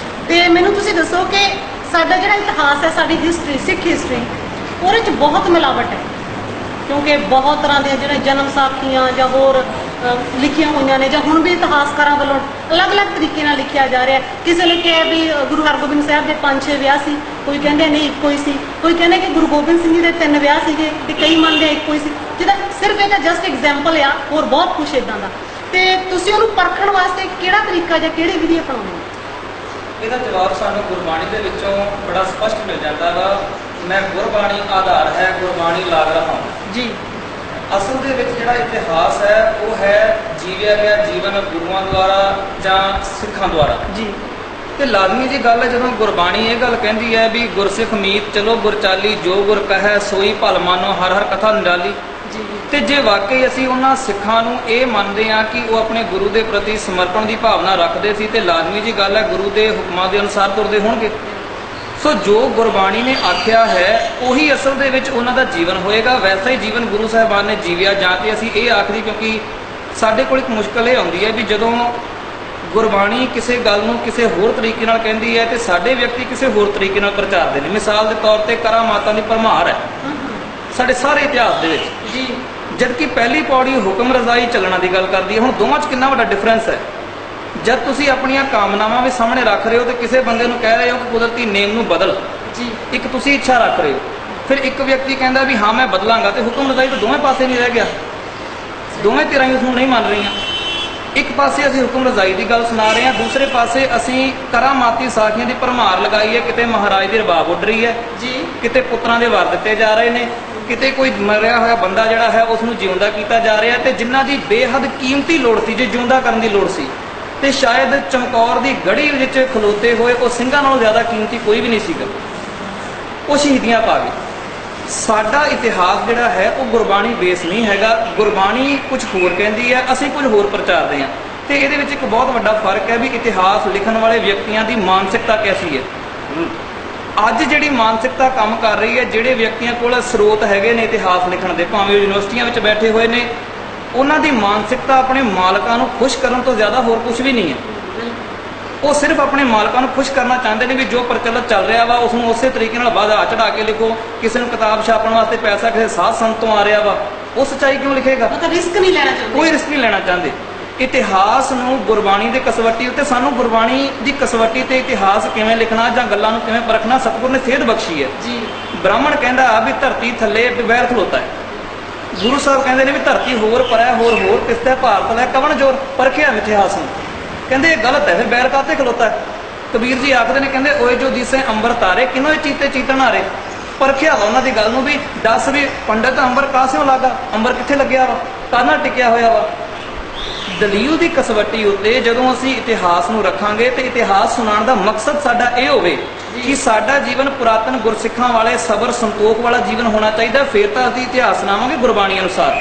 ਤੇ ਮੈਨੂੰ ਤੁਸੀਂ ਦੱਸੋ ਕਿ ਸਾਡਾ ਜਿਹੜਾ ਇਤਿਹਾਸ ਹੈ, ਸਾਡੀ ਹਿਸਟਰੀ, ਸਿੱਖ ਹਿਸਟਰੀ, ਉਹਦੇ 'ਚ ਬਹੁਤ ਮਿਲਾਵਟ ਹੈ, ਕਿਉਂਕਿ ਬਹੁਤ ਤਰ੍ਹਾਂ ਦੀਆਂ ਜਿਹੜੇ ਜਨਮ ਸਾਖੀਆਂ ਜਾਂ ਹੋਰ ਲਿਖੀਆਂ ਹੋਈਆਂ ਨੇ, ਜਾਂ ਹੁਣ ਵੀ ਇਤਿਹਾਸਕਾਰਾਂ ਵੱਲੋਂ ਅਲੱਗ-ਅਲੱਗ ਤਰੀਕੇ ਨਾਲ ਲਿਖਿਆ ਜਾ ਰਿਹਾ। ਕਿਸੇ ਨੇ ਕਿਹਾ ਵੀ ਗੁਰੂ ਹਰਗੋਬਿੰਦ ਸਾਹਿਬ ਦੇ 5-6 ਵਿਆਹ ਸੀ, ਕੋਈ ਕਹਿੰਦੇ ਨਹੀਂ ਇੱਕੋ ਹੀ ਸੀ, ਕੋਈ ਕਹਿੰਦੇ ਕਿ ਗੁਰੂ ਗੋਬਿੰਦ ਸਿੰਘ ਜੀ ਦੇ 3 ਵਿਆਹ ਸੀਗੇ, ਤੇ ਕਈ ਮੰਨਦੇ ਇੱਕੋ ਹੀ ਸੀ। ਜਿਹਦਾ ਸਿਰਫ ਇਹਦਾ ਜਸਟ ਐਗਜ਼ਾਮਪਲ ਆ, ਹੋਰ ਬਹੁਤ ਕੁਛ ਇਦਾਂ ਦਾ। ਤੇ ਤੁਸੀਂ ਉਹਨੂੰ ਪਰਖਣ ਵਾਸਤੇ ਕਿਹੜਾ ਤਰੀਕਾ ਜਾਂ ਕਿਹੜੀ ਵਿਧੀ ਅਪਣਾਉਂਦੇ ਹੋ? ਇਹਦਾ ਜਵਾਬ ਸਾਨੂੰ ਗੁਰਬਾਣੀ ਦੇ ਵਿੱਚੋਂ ਬੜਾ ਸਪਸ਼ਟ ਮਿਲ ਜਾਂਦਾ ਵਾ। ਮੈਂ ਗੁਰਬਾਣੀ ਆਧਾਰ ਹੈ, ਗੁਰਬਾਣੀ ਲਾਗ ਰਹਾ ਹਾਂ ਜੀ। ਅਸਲ ਦੇ ਵਿੱਚ ਜਿਹੜਾ ਇਤਿਹਾਸ ਹੈ ਉਹ ਹੈ ਜੀਵਿਆ ਗਿਆ ਜੀਵਨ ਗੁਰੂਆਂ ਦੁਆਰਾ ਜਾਂ ਸਿੱਖਾਂ ਦੁਆਰਾ ਜੀ। ਤੇ ਲਾਜ਼ਮੀ ਜੀ ਗੱਲ ਹੈ, ਜਦੋਂ ਗੁਰਬਾਣੀ ਇਹ ਗੱਲ ਕਹਿੰਦੀ ਹੈ ਵੀ ਗੁਰਸਿੱਖ ਮੀਤ ਚਲੋ ਗੁਰ ਚਾਲੀ, ਜੋ ਗੁਰ ਕਹੈ ਸੋਈ ਭਲ ਮਾਨੋ, ਹਰ ਹਰ ਕਥਾ ਨਿਰਾਲੀ। ਤੇ ਜੇ ਵਾਕਈ ਅਸੀਂ ਉਹਨਾਂ ਸਿੱਖਾਂ ਨੂੰ ਇਹ ਮੰਨਦੇ ਹਾਂ ਕਿ ਉਹ ਆਪਣੇ ਗੁਰੂ ਦੇ ਪ੍ਰਤੀ ਸਮਰਪਣ ਦੀ ਭਾਵਨਾ ਰੱਖਦੇ ਸੀ, ਤੇ ਲਾਜ਼ਮੀ ਜੀ ਗੱਲ ਹੈ ਗੁਰੂ ਦੇ ਹੁਕਮਾਂ ਦੇ ਅਨੁਸਾਰ ਤੁਰਦੇ ਹੋਣਗੇ। ਸੋ ਜੋ ਗੁਰਬਾਣੀ ਨੇ ਆਖਿਆ ਹੈ ਉਹੀ ਅਸਲ ਦੇ ਵਿੱਚ ਉਹਨਾਂ ਦਾ ਜੀਵਨ ਹੋਏਗਾ। ਵੈਸਾ ਹੀ ਜੀਵਨ ਗੁਰੂ ਸਾਹਿਬਾਨ ਨੇ ਜੀਵਿਆ। ਜਾਂ ਤੇ ਅਸੀਂ ਇਹ ਆਖਦੀ, ਕਿਉਂਕਿ ਸਾਡੇ ਕੋਲ ਇੱਕ ਮੁਸ਼ਕਲ ਇਹ ਆਉਂਦੀ ਹੈ ਵੀ ਜਦੋਂ ਗੁਰਬਾਣੀ ਕਿਸੇ ਗੱਲ ਨੂੰ ਕਿਸੇ ਹੋਰ ਤਰੀਕੇ ਨਾਲ ਕਹਿੰਦੀ ਹੈ ਤੇ ਸਾਡੇ ਵਿਅਕਤੀ ਕਿਸੇ ਹੋਰ ਤਰੀਕੇ ਨਾਲ ਪ੍ਰਚਾਰਦੇ ਨੇ। ਮਿਸਾਲ ਦੇ ਤੌਰ ਤੇ ਕਰਾਮਾਤਾਂ ਦੀ ਭਰਮਾਰ ਹੈ ਸਾਡੇ ਸਾਰੇ ਇਤਿਹਾਸ ਦੇ ਵਿੱਚ ਜੀ, ਜਦਕਿ ਪਹਿਲੀ ਪੌੜੀ ਹੁਕਮ ਰਜ਼ਾਈ ਚੱਲਣਾ ਦੀ ਗੱਲ ਕਰਦੀ ਹੈ। ਹੁਣ ਦੋਵਾਂ 'ਚ ਕਿੰਨਾ ਵੱਡਾ ਡਿਫਰੈਂਸ ਹੈ। ਜਦ ਤੁਸੀਂ ਆਪਣੀਆਂ ਕਾਮਨਾਵਾਂ ਵੀ ਸਾਹਮਣੇ ਰੱਖ ਰਹੇ ਹੋ ਤੇ ਕਿਸੇ ਬੰਦੇ ਨੂੰ ਕਹਿ ਰਹੇ ਹੋ ਕਿ ਕੁਦਰਤੀ ਨੇਮ ਨੂੰ ਬਦਲ ਜੀ, ਇੱਕ ਤੁਸੀਂ ਇੱਛਾ ਰੱਖ ਰਹੇ ਹੋ, ਫਿਰ ਇੱਕ ਵਿਅਕਤੀ ਕਹਿੰਦਾ ਵੀ ਹਾਂ ਮੈਂ ਬਦਲਾਂਗਾ, ਤੇ ਹੁਕਮ ਰਜ਼ਾਈ ਤਾਂ ਦੋਵੇਂ ਪਾਸੇ ਨਹੀਂ ਰਹਿ ਗਿਆ। ਦੋਵੇਂ ਧਿਰਾਂ ਉਸ ਨੂੰ ਨਹੀਂ ਮੰਨ ਰਹੀਆਂ। ਇੱਕ ਪਾਸੇ ਅਸੀਂ ਹੁਕਮ ਰਜ਼ਾਈ ਦੀ ਗੱਲ ਸੁਣਾ ਰਹੇ ਹਾਂ, ਦੂਸਰੇ ਪਾਸੇ ਅਸੀਂ ਕਰਾਮਾਤੀ ਸਾਖੀਆਂ ਦੀ ਭਰਮਾਰ ਲਗਾਈ ਹੈ। ਕਿਤੇ ਮਹਾਰਾਜ ਦੀ ਰਬਾਬ ਉੱਡ ਰਹੀ ਹੈ ਜੀ, ਕਿਤੇ ਪੁੱਤਰਾਂ ਦੇ ਵਰ ਦਿੱਤੇ ਜਾ ਰਹੇ ਨੇ, ਕਿਤੇ ਕੋਈ ਮਰਿਆ ਹੋਇਆ ਬੰਦਾ ਜਿਹੜਾ ਹੈ ਉਸ ਨੂੰ ਜਿਉਂਦਾ ਕੀਤਾ ਜਾ ਰਿਹਾ। ਤੇ ਜਿਨ੍ਹਾਂ ਦੀ ਬੇਹੱਦ ਕੀਮਤੀ ਲੋੜ ਸੀ, ਜੇ ਜਿਉਂਦਾ ਕਰਨ ਦੀ ਲੋੜ ਸੀ, ਤੇ ਸ਼ਾਇਦ ਚਮਕੌਰ ਦੀ ਗੜੀ ਵਿੱਚ ਖਲੋਤੇ ਹੋਏ ਉਹ ਸਿੰਘਾਂ ਨਾਲੋਂ ਜ਼ਿਆਦਾ ਕੀਮਤੀ ਕੋਈ ਵੀ ਨਹੀਂ ਸੀਗਾ, ਉਹ ਸ਼ਹੀਦੀਆਂ ਪਾ ਗਏ। ਸਾਡਾ ਇਤਿਹਾਸ ਜਿਹੜਾ ਹੈ ਉਹ ਗੁਰਬਾਣੀ ਬੇਸ ਨਹੀਂ ਹੈਗਾ। ਗੁਰਬਾਣੀ ਕੁਝ ਹੋਰ ਕਹਿੰਦੀ ਹੈ, ਅਸੀਂ ਕੁਝ ਹੋਰ ਪ੍ਰਚਾਰਦੇ ਹਾਂ। ਤੇ ਇਹਦੇ ਵਿੱਚ ਇੱਕ ਬਹੁਤ ਵੱਡਾ ਫਰਕ ਹੈ ਵੀ ਇਤਿਹਾਸ ਲਿਖਣ ਵਾਲੇ ਵਿਅਕਤੀਆਂ ਦੀ ਮਾਨਸਿਕਤਾ ਕੈਸੀ ਹੈ। ਅੱਜ ਜਿਹੜੀ ਮਾਨਸਿਕਤਾ ਕੰਮ ਕਰ ਰਹੀ ਹੈ, ਜਿਹੜੇ ਵਿਅਕਤੀਆਂ ਕੋਲ ਸਰੋਤ ਹੈਗੇ ਨੇ ਇਤਿਹਾਸ ਲਿਖਣ ਦੇ, ਭਾਵੇਂ ਉਹ ਯੂਨੀਵਰਸਿਟੀਆਂ ਵਿੱਚ ਬੈਠੇ ਹੋਏ ਨੇ, ਉਹਨਾਂ ਦੀ ਮਾਨਸਿਕਤਾ ਆਪਣੇ ਮਾਲਕਾਂ ਨੂੰ ਖੁਸ਼ ਕਰਨ ਤੋਂ ਜ਼ਿਆਦਾ ਹੋਰ ਕੁਝ ਵੀ ਨਹੀਂ ਹੈ। ਉਹ ਸਿਰਫ ਆਪਣੇ ਮਾਲਕਾਂ ਨੂੰ ਖੁਸ਼ ਕਰਨਾ ਚਾਹੁੰਦੇ ਨੇ ਵੀ ਜੋ ਪ੍ਰਚਲਿਤ ਚੱਲ ਰਿਹਾ ਵਾ ਉਸ ਨੂੰ ਉਸੇ ਤਰੀਕੇ ਨਾਲ ਵਧਾ ਚੜਾ ਕੇ ਲਿਖੋ। ਕਿਸੇ ਨੂੰ ਕਿਤਾਬ ਛਾਪਣ ਵਾਸਤੇ ਪੈਸਾ ਕਿਸੇ ਸਾਧ ਸੰਤ ਤੋਂ ਆ ਰਿਹਾ ਵਾ, ਉਹ ਸੱਚਾਈ ਕਿਉਂ ਲਿਖੇਗਾ? ਮਤਲਬ ਰਿਸਕ ਨਹੀਂ ਲੈਣਾ ਚਾਹੁੰਦੇ, ਕੋਈ ਰਿਸਕ ਨਹੀਂ ਲੈਣਾ ਚਾਹੁੰਦੇ। ਇਤਿਹਾਸ ਨੂੰ ਗੁਰਬਾਣੀ ਦੇ ਕਸਵੱਟੀ ਉੱਤੇ, ਸਾਨੂੰ ਗੁਰਬਾਣੀ ਦੀ ਕਸਵੱਟੀ ਤੇ ਇਤਿਹਾਸ ਕਿਵੇਂ ਲਿਖਣਾ ਜਾਂ ਗੱਲਾਂ ਨੂੰ ਕਿਵੇਂ ਪਰਖਣਾ ਸਤਿਗੁਰ ਨੇ ਸੇਧ ਬਖਸ਼ੀ ਹੈ ਜੀ। ਬ੍ਰਾਹਮਣ ਕਹਿੰਦਾ ਵੀ ਧਰਤੀ ਥੱਲੇ ਬੈਰ ਖਲੋਤਾ ਹੈ, ਗੁਰੂ ਸਾਹਿਬ ਕਹਿੰਦੇ ਨੇ ਵੀ ਧਰਤੀ ਹੋਰ ਪਰੈ ਹੋਰ ਤਿਸਤੇ ਭਾਰਤ ਲੈ ਕਵਣ ਜੋਰ ਪਰਖਿਆ ਇਤਿਹਾਸ ਨੂੰ। ਕਹਿੰਦੇ ਇਹ ਗਲਤ ਹੈ, ਫਿਰ ਬੈਰ ਕਾਤੇ ਖਲੋਤਾ ਹੈ? ਕਬੀਰ ਜੀ ਆਖਦੇ ਨੇ, ਕਹਿੰਦੇ ਓਏ ਜੋ ਦਿਸੇ ਅੰਬਰ ਤਾਰੇ ਕਿਨੋਂ ਚੀਤੇ ਚੀਤਣ ਹਾਰੇ। ਪਰਖਿਆ ਵਾ ਉਹਨਾਂ ਦੀ ਗੱਲ ਨੂੰ ਵੀ ਦੱਸ ਵੀ ਪੰਡਤ ਅੰਬਰ ਕਾਸਿਓਂ ਲੱਗਾ, ਅੰਬਰ ਕਿੱਥੇ ਲੱਗਿਆ ਵਾ, ਕਾਹਨਾਂ ਟਿਕਿਆ ਹੋਇਆ ਵਾ। ਦਲੀਲ ਦੀ ਕਸਵੱਟੀ ਉੱਤੇ ਜਦੋਂ ਅਸੀਂ ਇਤਿਹਾਸ ਨੂੰ ਰੱਖਾਂਗੇ ਤੇ ਇਤਿਹਾਸ ਸੁਣਾਉਣ ਦਾ ਮਕਸਦ ਸਾਡਾ ਇਹ ਹੋਵੇ ਕਿ ਸਾਡਾ ਜੀਵਨ ਪੁਰਾਤਨ ਗੁਰਸਿੱਖਾਂ ਵਾਲੇ ਸਬਰ ਸੰਤੋਖ ਵਾਲਾ ਜੀਵਨ ਹੋਣਾ ਚਾਹੀਦਾ। ਫਿਰ ਤਾਂ ਅਸੀਂ ਇਤਿਹਾਸ ਸੁਣਾਵਾਂਗੇ ਗੁਰਬਾਣੀ ਅਨੁਸਾਰ।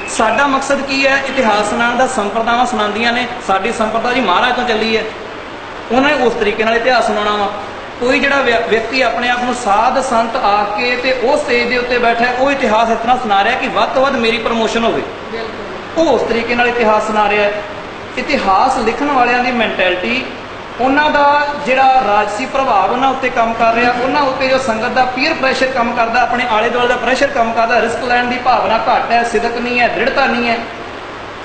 ਸਾਡਾ ਮਕਸਦ ਕੀ ਹੈ? ਇਤਿਹਾਸ ਸੁਣਾਉਣ ਦਾ ਸੰਪਰਦਾਵਾਂ ਸੁਣਾਉਂਦੀਆਂ ਨੇ, ਸਾਡੀ ਸੰਪਰਦਾ ਜੀ ਮਹਾਰਾਜ ਤੋਂ ਚੱਲੀ ਹੈ, ਉਹਨਾਂ ਨੇ ਉਸ ਤਰੀਕੇ ਨਾਲ ਇਤਿਹਾਸ ਸੁਣਾਉਣਾ ਵਾ। ਕੋਈ ਜਿਹੜਾ ਵਿਅਕਤੀ ਆਪਣੇ ਆਪ ਨੂੰ ਸਾਧ ਸੰਤ ਆ ਕੇ ਤੇ ਉਹ ਸਟੇਜ ਦੇ ਉੱਤੇ ਬੈਠਾ, ਉਹ ਇਤਿਹਾਸ ਇਸ ਤਰ੍ਹਾਂ ਸੁਣਾ ਰਿਹਾ ਕਿ ਵੱਧ ਤੋਂ ਵੱਧ ਮੇਰੀ ਪ੍ਰਮੋਸ਼ਨ ਹੋਵੇ, ਉਹ ਉਸ ਤਰੀਕੇ ਨਾਲ ਇਤਿਹਾਸ ਸੁਣਾ ਰਿਹਾ ਹੈ। ਇਤਿਹਾਸ ਲਿਖਣ ਵਾਲਿਆਂ ਦੀ ਮੈਂਟੈਲਿਟੀ, ਉਹਨਾਂ ਦਾ ਜਿਹੜਾ ਰਾਜਸੀ ਪ੍ਰਭਾਵ ਉਹਨਾਂ ਉੱਤੇ ਕੰਮ ਕਰ ਰਿਹਾ, ਉਹਨਾਂ ਉੱਤੇ ਜੋ ਸੰਗਤ ਦਾ ਪੀਅਰ ਪ੍ਰੈਸ਼ਰ ਕੰਮ ਕਰਦਾ, ਆਪਣੇ ਆਲੇ ਦੁਆਲੇ ਦਾ ਪ੍ਰੈਸ਼ਰ ਕੰਮ ਕਰਦਾ, ਰਿਸਕ ਲੈਣ ਦੀ ਭਾਵਨਾ ਘੱਟ ਹੈ, ਸਿਦਕ ਨਹੀਂ ਹੈ, ਦ੍ਰਿੜਤਾ ਨਹੀਂ ਹੈ,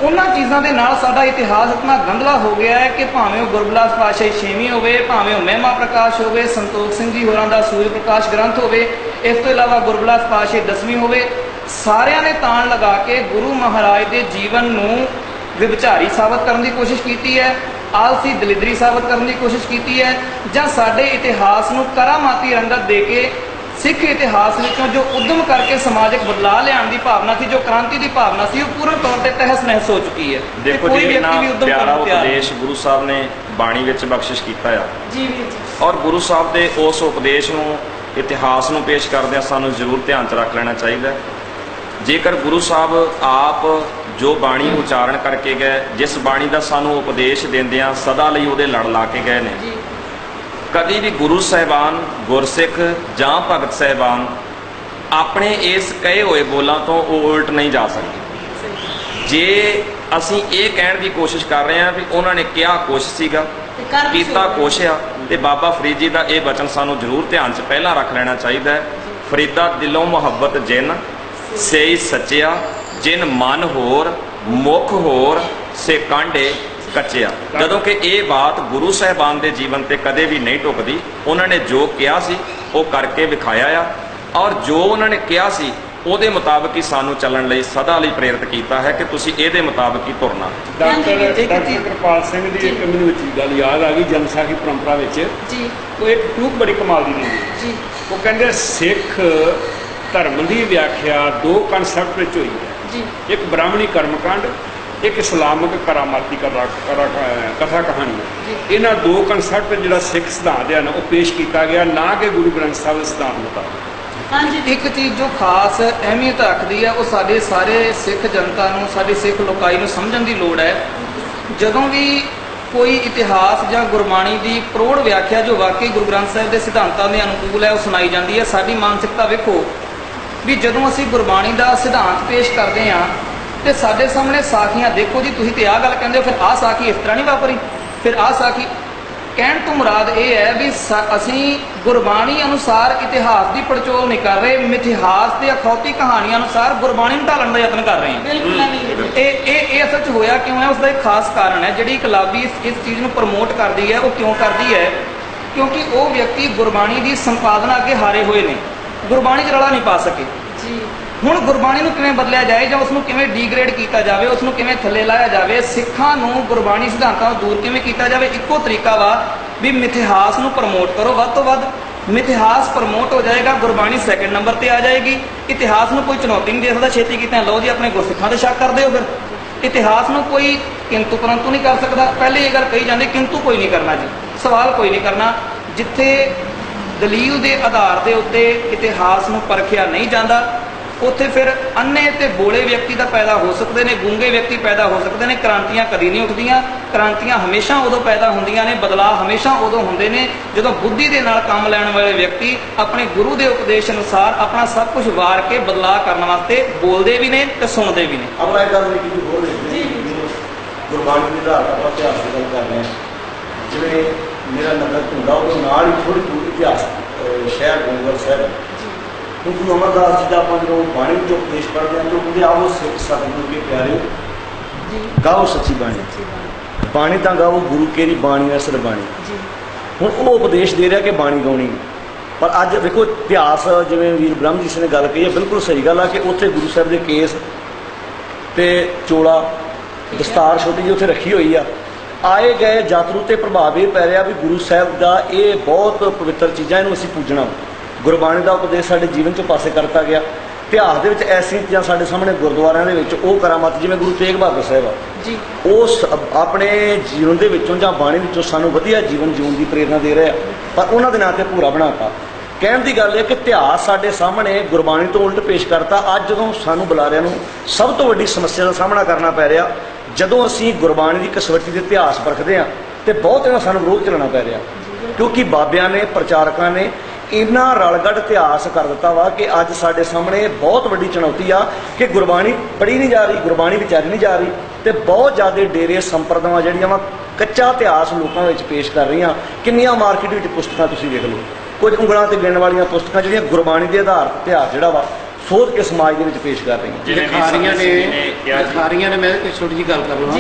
ਉਹਨਾਂ ਚੀਜ਼ਾਂ ਦੇ ਨਾਲ ਸਾਡਾ ਇਤਿਹਾਸ ਇਤਨਾ ਗੰਧਲਾ ਹੋ ਗਿਆ ਹੈ ਕਿ ਭਾਵੇਂ ਉਹ ਗੁਰਬਿਲਾਸ ਪਾਤਸ਼ਾਹੀ 6ਵੀਂ ਹੋਵੇ, ਭਾਵੇਂ ਉਹ ਮਹਿਮਾ ਪ੍ਰਕਾਸ਼ ਹੋਵੇ, ਸੰਤੋਖ ਸਿੰਘ ਜੀ ਹੋਰਾਂ ਦਾ ਸੂਰਜ ਪ੍ਰਕਾਸ਼ ਗ੍ਰੰਥ ਹੋਵੇ, ਇਸ ਤੋਂ ਇਲਾਵਾ ਗੁਰਬਿਲਾਸ ਪਾਤਸ਼ਾਹੀ 10ਵੀਂ ਹੋਵੇ, ਸਾਰਿਆਂ ਨੇ ਤਾਣ ਲਗਾ ਕੇ ਗੁਰੂ ਮਹਾਰਾਜ ਦੇ ਜੀਵਨ ਨੂੰ ਵਿਭਚਾਰੀ ਸਾਬਤ ਕਰਨ ਦੀ ਕੋਸ਼ਿਸ਼ ਕੀਤੀ ਹੈ, ਆਲਸੀ ਦਲਿਦਰੀ ਸਾਬਤ ਕਰਨ ਦੀ ਕੋਸ਼ਿਸ਼ ਕੀਤੀ ਹੈ, ਜਾਂ ਸਾਡੇ ਇਤਿਹਾਸ ਨੂੰ ਕਰਾਮਾਤੀ ਰੰਗਤ ਦੇ ਕੇ ਸਿੱਖ ਇਤਿਹਾਸ ਵਿੱਚੋਂ ਜੋ ਉਦਮ ਕਰਕੇ ਸਮਾਜਿਕ ਬਦਲਾਅ ਲਿਆਉਣ ਦੀ ਭਾਵਨਾ ਸੀ, ਜੋ ਕ੍ਰਾਂਤੀ ਦੀ ਭਾਵਨਾ ਸੀ, ਉਹ ਪੂਰਨ ਤੌਰ ਤੇ ਤਹਿਸ ਨਹਿਸ ਹੋ ਚੁੱਕੀ ਹੈ। ਦੇਖੋ ਜੀ, ਇੰਨਾ ਪਿਆਰਾ ਉਪਦੇਸ਼ ਗੁਰੂ ਸਾਹਿਬ ਨੇ ਬਾਣੀ ਵਿੱਚ ਬਖਸ਼ਿਸ਼ ਕੀਤਾ ਆ ਜੀ। ਔਰ ਗੁਰੂ ਸਾਹਿਬ ਦੇ ਉਸ ਉਪਦੇਸ਼ ਨੂੰ, ਇਤਿਹਾਸ ਨੂੰ ਪੇਸ਼ ਕਰਦਿਆਂ ਸਾਨੂੰ ਜ਼ਰੂਰ ਧਿਆਨ 'ਚ ਰੱਖ ਲੈਣਾ ਚਾਹੀਦਾ। ਜੇਕਰ ਗੁਰੂ ਸਾਹਿਬ ਆਪ ਜੋ ਬਾਣੀ ਉਚਾਰਨ ਕਰਕੇ ਗਏ, ਜਿਸ ਬਾਣੀ ਦਾ ਸਾਨੂੰ ਉਪਦੇਸ਼ ਦਿੰਦਿਆਂ ਸਦਾ ਲਈ ਉਹਦੇ ਲੜ ਲਾ ਕੇ ਗਏ ਨੇ, ਕਦੀ ਵੀ ਗੁਰੂ ਸਾਹਿਬਾਨ, ਗੁਰਸਿੱਖ ਜਾਂ ਭਗਤ ਸਾਹਿਬਾਨ ਆਪਣੇ ਇਸ ਕਹੇ ਹੋਏ ਬੋਲਾਂ ਤੋਂ ਉਲਟ ਨਹੀਂ ਜਾ ਸਕਦੇ। ਜੇ ਅਸੀਂ ਇਹ ਕਹਿਣ ਦੀ ਕੋਸ਼ਿਸ਼ ਕਰ ਰਹੇ ਹਾਂ ਵੀ ਉਹਨਾਂ ਨੇ ਕਿਹਾ ਕੁਛ ਸੀਗਾ ਕੀਤਾ ਕੁਛ ਆ। ਤੇ ਬਾਬਾ ਫਰੀਦ ਜੀ ਦਾ ਇਹ ਬਚਨ ਸਾਨੂੰ ਜ਼ਰੂਰ ਧਿਆਨ 'ਚ ਪਹਿਲਾਂ ਰੱਖ ਲੈਣਾ ਚਾਹੀਦਾ ਹੈ। ਫਰੀਦਾ ਦਿਲੋਂ ਮੁਹੱਬਤ ਜਿਨ ਸੇਈ ਸੱਚਿਆ, ਜਿਨ ਮਨ ਹੋਰ ਮੁਖ ਹੋਰ ਸੇ ਕਾਂਢੇ ਕੱਚਿਆ। ਜਦੋਂ ਕਿ ਇਹ ਬਾਤ ਗੁਰੂ ਸਾਹਿਬਾਨ ਦੇ ਜੀਵਨ ਤੇ ਕਦੇ ਵੀ ਨਹੀਂ ਢੁਕਦੀ। ਉਹਨਾਂ ਨੇ ਜੋ ਕਿਹਾ ਸੀ ਉਹ ਕਰਕੇ ਵਿਖਾਇਆ ਆ, ਔਰ ਜੋ ਉਹਨਾਂ ਨੇ ਕਿਹਾ ਸੀ ਉਹਦੇ ਮੁਤਾਬਕ ਹੀ ਸਾਨੂੰ ਚੱਲਣ ਲਈ ਸਦਾ ਲਈ ਪ੍ਰੇਰਿਤ ਕੀਤਾ ਹੈ ਕਿ ਤੁਸੀਂ ਇਹਦੇ ਮੁਤਾਬਕ ਹੀ ਤੁਰਨਾ। ਡਾਕਟਰ ਕਿਰਪਾਲ ਸਿੰਘ ਦੀ ਇੱਕ ਮੈਨੂੰ ਗੱਲ ਯਾਦ ਆ ਗਈ ਜਨਸਾਖੀ ਪਰੰਪਰਾ ਵਿੱਚ ਜੀ, ਉਹ ਇੱਕ ਟੂਕ ਬੜੀ ਕਮਾਲ ਦੀ ਦਿੰਦੀ ਜੀ। ਉਹ ਕਹਿੰਦੇ ਸਿੱਖ ਧਰਮ ਦੀ ਵਿਆਖਿਆ ਦੋ ਕਨਸੈਪਟ ਵਿੱਚ ਹੋਈ ਹੈ ਜੀ। ਇੱਕ ਬ੍ਰਾਹਮਣੀ ਕਰਮਕਾਂਡ, ਇੱਕ ਇਸਲਾਮਿਕ ਕਰਾਮਾਤੀ ਕਥਾ ਕਹਾਣੀ। ਇਹਨਾਂ ਦੋ ਕਨਸੈਪਟ ਜਿਹੜਾ ਸਿੱਖ ਸਿਧਾਂਤ ਹੈ ਨਾ ਉਹ ਪੇਸ਼ ਕੀਤਾ ਗਿਆ, ਨਾ ਕਿ ਗੁਰੂ ਗ੍ਰੰਥ ਸਾਹਿਬ ਦੇ ਸਿਧਾਂਤ ਮੁਤਾਬਕ। ਹਾਂਜੀ, ਇੱਕ ਚੀਜ਼ ਜੋ ਖਾਸ ਅਹਿਮੀਅਤ ਰੱਖਦੀ ਹੈ ਉਹ ਸਾਡੇ ਸਾਰੇ ਸਿੱਖ ਜਨਤਾ ਨੂੰ, ਸਾਡੀ ਸਿੱਖ ਲੋਕਾਈ ਨੂੰ ਸਮਝਣ ਦੀ ਲੋੜ ਹੈ। ਜਦੋਂ ਵੀ ਕੋਈ ਇਤਿਹਾਸ ਜਾਂ ਗੁਰਬਾਣੀ ਦੀ ਪ੍ਰੋੜ ਵਿਆਖਿਆ ਜੋ ਵਾਕਈ ਗੁਰੂ ਗ੍ਰੰਥ ਸਾਹਿਬ ਦੇ ਸਿਧਾਂਤਾਂ ਦੇ ਅਨੁਕੂਲ ਹੈ ਉਹ ਸੁਣਾਈ ਜਾਂਦੀ ਹੈ। ਸਾਡੀ ਮਾਨਸਿਕਤਾ ਵੇਖੋ ਵੀ ਜਦੋਂ ਅਸੀਂ ਗੁਰਬਾਣੀ ਦਾ ਸਿਧਾਂਤ ਪੇਸ਼ ਕਰਦੇ ਹਾਂ ਤੇ ਸਾਡੇ ਸਾਹਮਣੇ ਸਾਖੀਆਂ ਦੇਖੋ ਜੀ, ਤੁਸੀਂ ਤੇ ਆਹ ਗੱਲ ਕਹਿੰਦੇ ਹੋ, ਫਿਰ ਆਹ ਸਾਖੀ ਇਸ ਤਰ੍ਹਾਂ ਨਹੀਂ ਵਾਪਰੀ, ਫਿਰ ਆਹ ਸਾਖੀ। ਕਹਿਣ ਤੋਂ ਮੁਰਾਦ ਇਹ ਹੈ ਵੀ ਅਸੀਂ ਗੁਰਬਾਣੀ ਅਨੁਸਾਰ ਇਤਿਹਾਸ ਦੀ ਪੜਚੋਲ ਨਹੀਂ ਕਰ ਰਹੇ, ਮਿਥਿਹਾਸ ਤੇ ਅਖੌਤੀ ਕਹਾਣੀਆਂ ਅਨੁਸਾਰ ਗੁਰਬਾਣੀ ਨੂੰ ਢਾਲਣ ਦਾ ਯਤਨ ਕਰ ਰਹੇ ਹਾਂ। ਬਿਲਕੁਲ ਨਹੀਂ। ਇਹ ਅਸਲ 'ਚ ਹੋਇਆ ਕਿਉਂ ਹੈ, ਉਸ ਦਾ ਇੱਕ ਖਾਸ ਕਾਰਨ ਹੈ। ਜਿਹੜੀ ਕਲਾਬੀ ਇਸ ਚੀਜ਼ ਨੂੰ ਪ੍ਰਮੋਟ ਕਰਦੀ ਹੈ ਉਹ ਕਿਉਂ ਕਰਦੀ ਹੈ? ਕਿਉਂਕਿ ਉਹ ਵਿਅਕਤੀ ਗੁਰਬਾਣੀ ਦੀ ਸੰਪਾਦਨਾ ਅੱਗੇ ਹਾਰੇ ਹੋਏ ਨੇ, ਗੁਰਬਾਣੀ 'ਚ ਰਲਾ ਨਹੀਂ ਪਾ ਸਕੇ। ਜੀ। ਹੁਣ ਗੁਰਬਾਣੀ ਨੂੰ ਕਿਵੇਂ ਬਦਲਿਆ ਜਾਏ ਜਾਂ ਉਸ ਨੂੰ ਕਿਵੇਂ ਡੀਗ੍ਰੇਡ ਕੀਤਾ ਜਾਵੇ, ਉਸ ਨੂੰ ਕਿਵੇਂ ਥੱਲੇ ਲਾਇਆ ਜਾਵੇ, ਸਿੱਖਾਂ ਨੂੰ ਗੁਰਬਾਣੀ ਸਿਧਾਂਤਾਂ ਤੋਂ ਦੂਰ ਕਿਵੇਂ ਕੀਤਾ ਜਾਵੇ? ਇੱਕੋ ਤਰੀਕਾ ਵਾ ਵੀ ਮਿਥਿਹਾਸ ਨੂੰ ਪ੍ਰਮੋਟ ਕਰੋ ਵੱਧ ਤੋਂ ਵੱਧ। ਮਿਥਿਹਾਸ ਪ੍ਰਮੋਟ ਹੋ ਜਾਏਗਾ, ਗੁਰਬਾਣੀ ਸੈਕਿੰਡ ਨੰਬਰ ਤੇ ਆ ਜਾਏਗੀ। ਇਤਿਹਾਸ ਨੂੰ ਕੋਈ ਚੁਣੌਤੀ ਨਹੀਂ ਦੇ ਸਕਦਾ ਛੇਤੀ ਕੀਤਾ, ਲਓ ਜੀ ਆਪਣੇ ਗੁਰਸਿੱਖਾਂ ਤੇ ਸ਼ੱਕ ਕਰਦੇ ਹੋ। ਫਿਰ ਇਤਿਹਾਸ ਨੂੰ ਕੋਈ ਕਿੰਤੂ ਪਰੰਤੂ ਨਹੀਂ ਕਰ ਸਕਦਾ। ਪਹਿਲੇ ਇਹ ਗੱਲ ਕਹੀ ਜਾਂਦੀ ਕਿੰਤੂ ਕੋਈ ਨਹੀਂ ਕਰਨਾ ਜੀ, ਸਵਾਲ ਕੋਈ ਨਹੀਂ ਕਰਨਾ। ਜਿੱਥੇ ਦਲੀਲ ਦੇ ਆਧਾਰ ਦੇ ਉੱਤੇ ਇਤਿਹਾਸ ਨੂੰ ਪਰਖਿਆ ਨਹੀਂ ਜਾਂਦਾ ਉੱਥੇ ਫਿਰ ਅੰਨੇ ਤੇ ਬੋਲੇ ਵਿਅਕਤੀ ਦਾ ਪੈਦਾ ਹੋ ਸਕਦੇ ਨੇ, ਗੂੰਗੇ ਵਿਅਕਤੀ ਪੈਦਾ ਹੋ ਸਕਦੇ ਨੇ। ਕ੍ਰਾਂਤੀਆਂ ਕਦੀ ਨਹੀਂ ਉੱਠਦੀਆਂ। ਕ੍ਰਾਂਤੀਆਂ ਹਮੇਸ਼ਾ ਉਦੋਂ ਪੈਦਾ ਹੁੰਦੀਆਂ ਨੇ, ਬਦਲਾਅ ਹਮੇਸ਼ਾ ਉਦੋਂ ਹੁੰਦੇ ਨੇ ਜਦੋਂ ਬੁੱਧੀ ਦੇ ਨਾਲ ਕੰਮ ਲੈਣ ਵਾਲੇ ਵਿਅਕਤੀ ਆਪਣੇ ਗੁਰੂ ਦੇ ਉਪਦੇਸ਼ ਅਨੁਸਾਰ ਆਪਣਾ ਸਭ ਕੁਝ ਵਾਰ ਕੇ ਬਦਲਾਅ ਕਰਨ ਵਾਸਤੇ ਬੋਲਦੇ ਵੀ ਨੇ ਤੇ ਸੁਣਦੇ ਵੀ ਨੇ। ਆਪਣਾ ਇੱਕ ਗੱਲ ਨਹੀਂ ਕਿ ਹੋਰ ਜੀ ਗੁਰਬਾਣੀ ਦੇ ਆਧਾਰ ਆਪਾਂ ਇਤਿਹਾਸ ਦੀ ਗੱਲ ਕਰ ਰਹੇ ਹਾਂ। ਜਿਵੇਂ ਮੇਰਾ ਨਗਰ ਧੁੰਦਾ ਉਹਦੇ ਨਾਲ ਹੀ ਥੋੜ੍ਹੀ ਦੂਰ ਇਤਿਹਾਸ ਸ਼ਹਿਰ ਗੋਬਿੰਦਗੜ੍ਹ ਸਾਹਿਬ। ਹੁਣ ਗੁਰੂ ਅਮਰਦਾਸ ਜੀ ਦਾ ਆਪਾਂ ਜਦੋਂ ਬਾਣੀ ਜੋ ਉਪਦੇਸ਼ ਪੜ੍ਹਦੇ ਹਾਂ ਤਾਂ ਉਹਦੇ ਆਓ ਸਿੱਖ ਸਤਿਗੁਰੂ ਕੇ ਪਿਆਰੇ ਗਾਓ ਸੱਚੀ ਬਾਣੀ, ਬਾਣੀ ਤਾਂ ਗਾਓ ਗੁਰੂ ਕੇਰੀ ਬਾਣੀ ਅਸਰ ਬਾਣੀ। ਹੁਣ ਉਹ ਉਪਦੇਸ਼ ਦੇ ਰਿਹਾ ਕਿ ਬਾਣੀ ਗਾਉਣੀ, ਪਰ ਅੱਜ ਦੇਖੋ ਇਤਿਹਾਸ ਜਿਵੇਂ ਵੀਰ ਬ੍ਰਹਮ ਜੀ ਨੇ ਗੱਲ ਕਹੀ ਹੈ ਬਿਲਕੁਲ ਸਹੀ ਗੱਲ ਆ ਕਿ ਉੱਥੇ ਗੁਰੂ ਸਾਹਿਬ ਦੇ ਕੇਸ ਤੇ ਚੋਲਾ ਦਸਤਾਰ ਛੋਟੀ ਜਿਹੀ ਉੱਥੇ ਰੱਖੀ ਹੋਈ ਆ। ਆਏ ਗਏ ਯਾਤਰੂ ਤੇ ਪ੍ਰਭਾਵ ਇਹ ਪੈ ਰਿਹਾ ਵੀ ਗੁਰੂ ਸਾਹਿਬ ਦਾ ਇਹ ਬਹੁਤ ਪਵਿੱਤਰ ਚੀਜ਼ਾਂ, ਇਹਨੂੰ ਅਸੀਂ ਪੂਜਣਾ। ਗੁਰਬਾਣੀ ਦਾ ਉਪਦੇਸ਼ ਸਾਡੇ ਜੀਵਨ 'ਚੋਂ ਪਾਸੇ ਕਰਤਾ ਗਿਆ। ਇਤਿਹਾਸ ਦੇ ਵਿੱਚ ਐਸੀਆਂ ਚੀਜ਼ਾਂ ਸਾਡੇ ਸਾਹਮਣੇ ਗੁਰਦੁਆਰਿਆਂ ਦੇ ਵਿੱਚ ਉਹ ਕਰਾਮਾਤ ਜਿਵੇਂ ਗੁਰੂ ਤੇਗ ਬਹਾਦਰ ਸਾਹਿਬ ਆ ਜੀ, ਉਸ ਆਪਣੇ ਜੀਵਨ ਦੇ ਵਿੱਚੋਂ ਜਾਂ ਬਾਣੀ ਵਿੱਚੋਂ ਸਾਨੂੰ ਵਧੀਆ ਜੀਵਨ ਜਿਉਣ ਦੀ ਪ੍ਰੇਰਨਾ ਦੇ ਰਹੇ ਆ, ਪਰ ਉਹਨਾਂ ਦੇ ਨਾਂ ਤੇ ਭੂਰਾ ਬਣਾਤਾ। ਕਹਿਣ ਦੀ ਗੱਲ ਹੈ ਕਿ ਇਤਿਹਾਸ ਸਾਡੇ ਸਾਹਮਣੇ ਗੁਰਬਾਣੀ ਤੋਂ ਉਲਟ ਪੇਸ਼ ਕਰਤਾ। ਅੱਜ ਜਦੋਂ ਸਾਨੂੰ ਬੁਲਾਰਿਆਂ ਨੂੰ ਸਭ ਤੋਂ ਵੱਡੀ ਸਮੱਸਿਆ ਦਾ ਸਾਹਮਣਾ ਕਰਨਾ ਪੈ ਰਿਹਾ, ਜਦੋਂ ਅਸੀਂ ਗੁਰਬਾਣੀ ਦੀ ਕਸਵੱਟੀ ਦੇ ਇਤਿਹਾਸ ਪਰਖਦੇ ਹਾਂ ਤੇ ਬਹੁਤ ਇਹਨਾਂ ਸਾਨੂੰ ਵਿਰੋਧ ਚੱਲਣਾ ਪੈ ਰਿਹਾ, ਕਿਉਂਕਿ ਬਾਬਿਆਂ ਨੇ ਪ੍ਰਚਾਰਕਾਂ ਨੇ ਇੰਨਾ ਰਲਗੜ ਇਤਿਹਾਸ ਕਰ ਦਿੱਤਾ ਵਾ ਕਿ ਅੱਜ ਸਾਡੇ ਸਾਹਮਣੇ ਬਹੁਤ ਵੱਡੀ ਚੁਣੌਤੀ ਆ ਕਿ ਗੁਰਬਾਣੀ ਪੜ੍ਹੀ ਨਹੀਂ ਜਾ ਰਹੀ, ਗੁਰਬਾਣੀ ਵਿਚਾਰੀ ਨਹੀਂ ਜਾ ਰਹੀ, ਤੇ ਬਹੁਤ ਜ਼ਿਆਦਾ ਡੇਰੇ ਸੰਪਰਦਾਵਾਂ ਜਿਹੜੀਆਂ ਵਾ ਕੱਚਾ ਇਤਿਹਾਸ ਲੋਕਾਂ ਵਿੱਚ ਪੇਸ਼ ਕਰ ਰਹੀਆਂ। ਕਿੰਨੀਆਂ ਮਾਰਕੀਟ ਵਿੱਚ ਪੁਸਤਕਾਂ ਤੁਸੀਂ ਦੇਖ ਲਓ, ਕੁਝ ਉਂਗਲਾਂ ਤੇ ਗਿਣਨ ਵਾਲੀਆਂ ਪੁਸਤਕਾਂ ਜਿਹੜੀਆਂ ਗੁਰਬਾਣੀ ਦੇ ਆਧਾਰ ਇਤਿਹਾਸ ਜਿਹੜਾ ਵਾ ਸੋਧ ਕੇ ਸਮਾਜ ਦੇ ਵਿੱਚ ਪੇਸ਼ ਕਰ ਰਹੀਆਂ। ਲਿਖਾਰੀਆਂ ਨੇ ਮੈਂ ਇੱਕ ਛੋਟੀ ਜਿਹੀ ਗੱਲ ਕਰ ਲਵਾਂ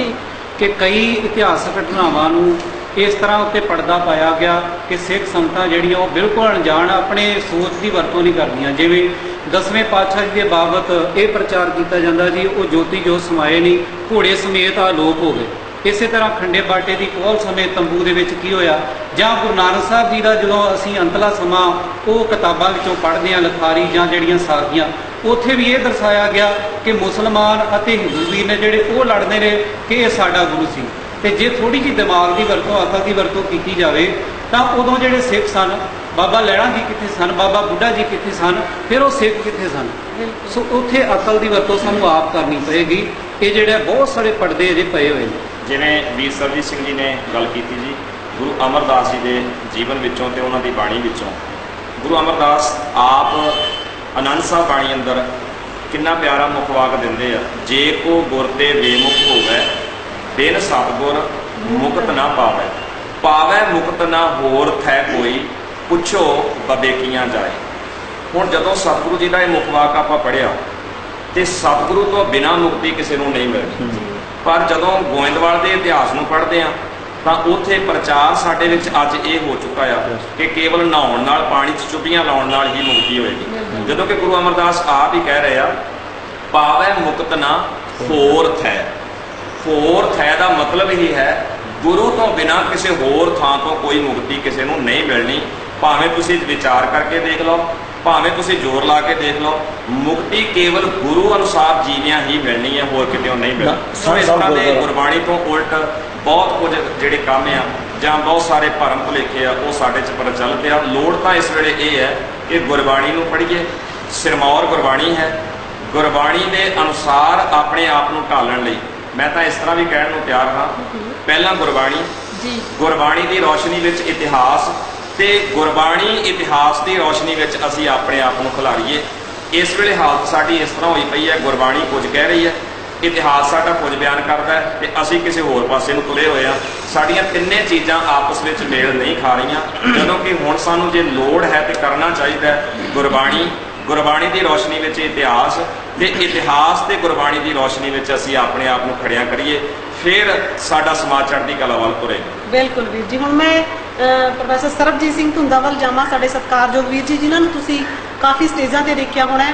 ਕਿ ਕਈ ਇਤਿਹਾਸਕ ਘਟਨਾਵਾਂ ਨੂੰ ਇਸ ਤਰ੍ਹਾਂ ਉੱਤੇ ਪਰਦਾ ਪਾਇਆ ਗਿਆ ਕਿ ਸਿੱਖ ਸੰਗਤਾਂ ਜਿਹੜੀਆਂ ਉਹ ਬਿਲਕੁਲ ਅਣਜਾਣ ਆਪਣੇ ਸੋਚ ਦੀ ਵਰਤੋਂ ਨਹੀਂ ਕਰਦੀਆਂ। ਜਿਵੇਂ 10ਵੇਂ ਪਾਤਸ਼ਾਹ ਜੀ ਦੇ ਬਾਬਤ ਇਹ ਪ੍ਰਚਾਰ ਕੀਤਾ ਜਾਂਦਾ ਜੀ ਉਹ ਜੋਤੀ ਜੋਤ ਸਮਾਏ ਨਹੀਂ, ਘੋੜੇ ਸਮੇਤ ਆਲੋਪ ਹੋ ਗਏ। ਇਸੇ ਤਰ੍ਹਾਂ ਖੰਡੇ ਬਾਟੇ ਦੀ ਕੋਲ ਸਮੇਤ ਤੰਬੂ ਦੇ ਵਿੱਚ ਕੀ ਹੋਇਆ, ਜਾਂ ਗੁਰੂ ਨਾਨਕ ਸਾਹਿਬ ਜੀ ਦਾ ਜਦੋਂ ਅਸੀਂ ਅੰਤਲਾ ਸਮਾਂ ਉਹ ਕਿਤਾਬਾਂ ਵਿੱਚੋਂ ਪੜ੍ਹਦੇ ਹਾਂ ਲਿਖਾਰੀ ਜਾਂ ਜਿਹੜੀਆਂ ਸਾਖੀਆਂ, ਉੱਥੇ ਵੀ ਇਹ ਦਰਸਾਇਆ ਗਿਆ ਕਿ ਮੁਸਲਮਾਨ ਅਤੇ ਹਿੰਦੂ ਵੀ ਨੇ ਜਿਹੜੇ ਉਹ ਲੜਦੇ ਨੇ ਕਿ ਇਹ ਸਾਡਾ ਗੁਰੂ ਸੀ। ਤੇ ਜੇ ਥੋੜੀ ਜਿਹੀ ਦਿਮਾਗ ਦੀ ਵਰਤੋਂ, ਅਕਲ ਦੀ ਵਰਤੋਂ ਕੀਤੀ ਜਾਵੇ ਤਾਂ ਉਦੋਂ ਜਿਹੜੇ ਸਿੱਖ ਸਨ, ਬਾਬਾ ਲਹਿਣਾ ਜੀ ਕਿੱਥੇ ਸਨ, ਬਾਬਾ ਬੁੱਢਾ ਜੀ ਕਿੱਥੇ ਸਨ, ਫਿਰ ਉਹ ਸਿੱਖ ਕਿੱਥੇ ਸਨ? ਸੋ ਉੱਥੇ ਅਕਲ ਦੀ ਵਰਤੋਂ ਸਾਨੂੰ ਆਪ ਕਰਨੀ ਪਏਗੀ। ਇਹ ਜਿਹੜੇ ਬਹੁਤ ਸਾਰੇ ਪਰਦੇ ਅਜੇ ਪਏ ਹੋਏ ਨੇ। ਜਿਵੇਂ ਵੀਰ ਸਰਜੀਤ ਸਿੰਘ ਜੀ ਨੇ ਗੱਲ ਕੀਤੀ ਜੀ ਗੁਰੂ ਅਮਰਦਾਸ ਜੀ ਦੇ ਜੀਵਨ ਵਿੱਚੋਂ ਤੇ ਉਹਨਾਂ ਦੀ ਬਾਣੀ ਵਿੱਚੋਂ। ਗੁਰੂ ਅਮਰਦਾਸ ਆਪ ਆਨੰਦ ਸਾਹਿਬ ਬਾਣੀ ਅੰਦਰ ਕਿੰਨਾ ਪਿਆਰਾ ਮੁਖਵਾਕ ਦਿੰਦੇ ਆ, ਜੇ ਕੋ ਗੁਰ ਤੇ ਬੇਮੁਖ ਹੋਵੇ ਬਿਨ ਸਤਿਗੁਰ ਮੁਕਤ ਨਾ ਪਾਵੇ। ਪਾਵੈ ਮੁਕਤ ਨਾ ਹੋਰ ਥੈ ਕੋਈ, ਪੁੱਛੋ ਬਵੇਕੀਆਂ ਜਾਏ। ਹੁਣ ਜਦੋਂ ਸਤਿਗੁਰੂ ਜੀ ਦਾ ਇਹ ਮੁੱਖ ਵਾਕ ਆਪਾਂ ਪੜ੍ਹਿਆ ਤੇ ਸਤਿਗੁਰੂ ਤੋਂ ਬਿਨਾਂ ਮੁਕਤੀ ਕਿਸੇ ਨੂੰ ਨਹੀਂ ਮਿਲਦੀ। ਪਰ ਜਦੋਂ ਗੋਇੰਦਵਾਲ ਦੇ ਇਤਿਹਾਸ ਨੂੰ ਪੜ੍ਹਦੇ ਆ ਤਾਂ ਉੱਥੇ ਪ੍ਰਚਾਰ ਸਾਡੇ ਵਿੱਚ ਅੱਜ ਇਹ ਹੋ ਚੁੱਕਾ ਆ ਕਿ ਕੇਵਲ ਨਹਾਉਣ ਨਾਲ, ਪਾਣੀ 'ਚ ਚੁੱਭੀਆਂ ਲਾਉਣ ਨਾਲ ਹੀ ਮੁਕਤੀ ਹੋਏਗੀ। ਜਦੋਂ ਕਿ ਗੁਰੂ ਅਮਰਦਾਸ ਆਪ ਹੀ ਕਹਿ ਰਹੇ ਆ, ਪਾਵੈ ਮੁਕਤ ਨਾ ਹੋਰ ਥੈ। ਹੋਰ ਥੈ ਦਾ ਮਤਲਬ ਹੀ ਹੈ ਗੁਰੂ ਤੋਂ ਬਿਨਾਂ ਕਿਸੇ ਹੋਰ ਥਾਂ ਤੋਂ ਕੋਈ ਮੁਕਤੀ ਕਿਸੇ ਨੂੰ ਨਹੀਂ ਮਿਲਣੀ। ਭਾਵੇਂ ਤੁਸੀਂ ਵਿਚਾਰ ਕਰਕੇ ਦੇਖ ਲਓ, ਭਾਵੇਂ ਤੁਸੀਂ ਜ਼ੋਰ ਲਾ ਕੇ ਦੇਖ ਲਓ, ਮੁਕਤੀ ਕੇਵਲ ਗੁਰੂ ਅਨੁਸਾਰ ਜੀਵਿਆਂ ਹੀ ਮਿਲਣੀ ਹੈ, ਹੋਰ ਕਿਤੇ ਨਹੀਂ ਮਿਲਣੀ। ਸੋ ਇਸ ਤਰ੍ਹਾਂ ਦੇ ਗੁਰਬਾਣੀ ਤੋਂ ਉਲਟ ਬਹੁਤ ਕੁਝ ਜਿਹੜੇ ਕੰਮ ਆ ਜਾਂ ਬਹੁਤ ਸਾਰੇ ਭਰਮ ਭੁਲੇਖੇ ਆ ਉਹ ਸਾਡੇ 'ਚ ਪ੍ਰਚਲਿਤ ਆ। ਲੋੜ ਤਾਂ ਇਸ ਵੇਲੇ ਇਹ ਹੈ ਕਿ ਗੁਰਬਾਣੀ ਨੂੰ ਪੜ੍ਹੀਏ। ਸਿਰਮੌਰ ਗੁਰਬਾਣੀ ਹੈ, ਗੁਰਬਾਣੀ ਦੇ ਅਨੁਸਾਰ ਆਪਣੇ ਆਪ ਨੂੰ ਢਾਲਣ ਲਈ ਮੈਂ ਤਾਂ ਇਸ ਤਰ੍ਹਾਂ ਵੀ ਕਹਿਣ ਨੂੰ ਤਿਆਰ ਹਾਂ, ਪਹਿਲਾਂ ਗੁਰਬਾਣੀ, ਗੁਰਬਾਣੀ ਦੀ ਰੌਸ਼ਨੀ ਵਿੱਚ ਇਤਿਹਾਸ, ਤੇ ਗੁਰਬਾਣੀ ਇਤਿਹਾਸ ਦੀ ਰੌਸ਼ਨੀ ਵਿੱਚ ਅਸੀਂ ਆਪਣੇ ਆਪ ਨੂੰ ਖਿਲਾਰੀਏ। ਇਸ ਵੇਲੇ ਹਾਲਤ ਸਾਡੀ ਇਸ ਤਰ੍ਹਾਂ ਹੋਈ ਪਈ ਹੈ, ਗੁਰਬਾਣੀ ਕੁਝ ਕਹਿ ਰਹੀ ਹੈ, ਇਤਿਹਾਸ ਸਾਡਾ ਕੁਝ ਬਿਆਨ ਕਰਦਾ ਹੈ ਤੇ ਅਸੀਂ ਕਿਸੇ ਹੋਰ ਪਾਸੇ ਨੂੰ ਤੁਰੇ ਹੋਏ ਹਾਂ। ਸਾਡੀਆਂ ਤਿੰਨੇ ਚੀਜ਼ਾਂ ਆਪਸ ਵਿੱਚ ਮੇਲ ਨਹੀਂ ਖਾ ਰਹੀਆਂ। ਜਦੋਂ ਕਿ ਹੁਣ ਸਾਨੂੰ ਜੇ ਲੋੜ ਹੈ ਤੇ ਕਰਨਾ ਚਾਹੀਦਾ ਹੈ ਗੁਰਬਾਣੀ, ਗੁਰਬਾਣੀ ਦੀ ਰੌਸ਼ਨੀ ਵਿੱਚ ਇਤਿਹਾਸ, ਤੇ ਇਤਿਹਾਸ ਤੇ ਗੁਰਬਾਣੀ ਦੀ ਰੌਸ਼ਨੀ ਵਿੱਚ ਅਸੀਂ ਆਪਣੇ ਆਪ ਨੂੰ ਖੜਿਆ ਕਰੀਏ, ਫਿਰ ਸਾਡਾ ਸਮਾਜ ਚੜ੍ਹਦੀ ਕਲਾ ਵੱਲ ਤੁਰੇਗਾ। ਬਿਲਕੁਲ ਵੀਰ ਜੀ। ਹੁਣ ਮੈਂ ਪ੍ਰੋਫੈਸਰ ਸਰਬਜੀਤ ਸਿੰਘ ਧੁੰਦਾ ਵੱਲ ਜਾਵਾਂ, ਸਾਡੇ ਸਤਿਕਾਰਯੋਗ ਵੀਰ ਜੀ ਜਿਨ੍ਹਾਂ ਨੂੰ ਤੁਸੀਂ ਕਾਫੀ ਸਟੇਜਾਂ ਤੇ ਦੇਖਿਆ ਹੋਣਾ,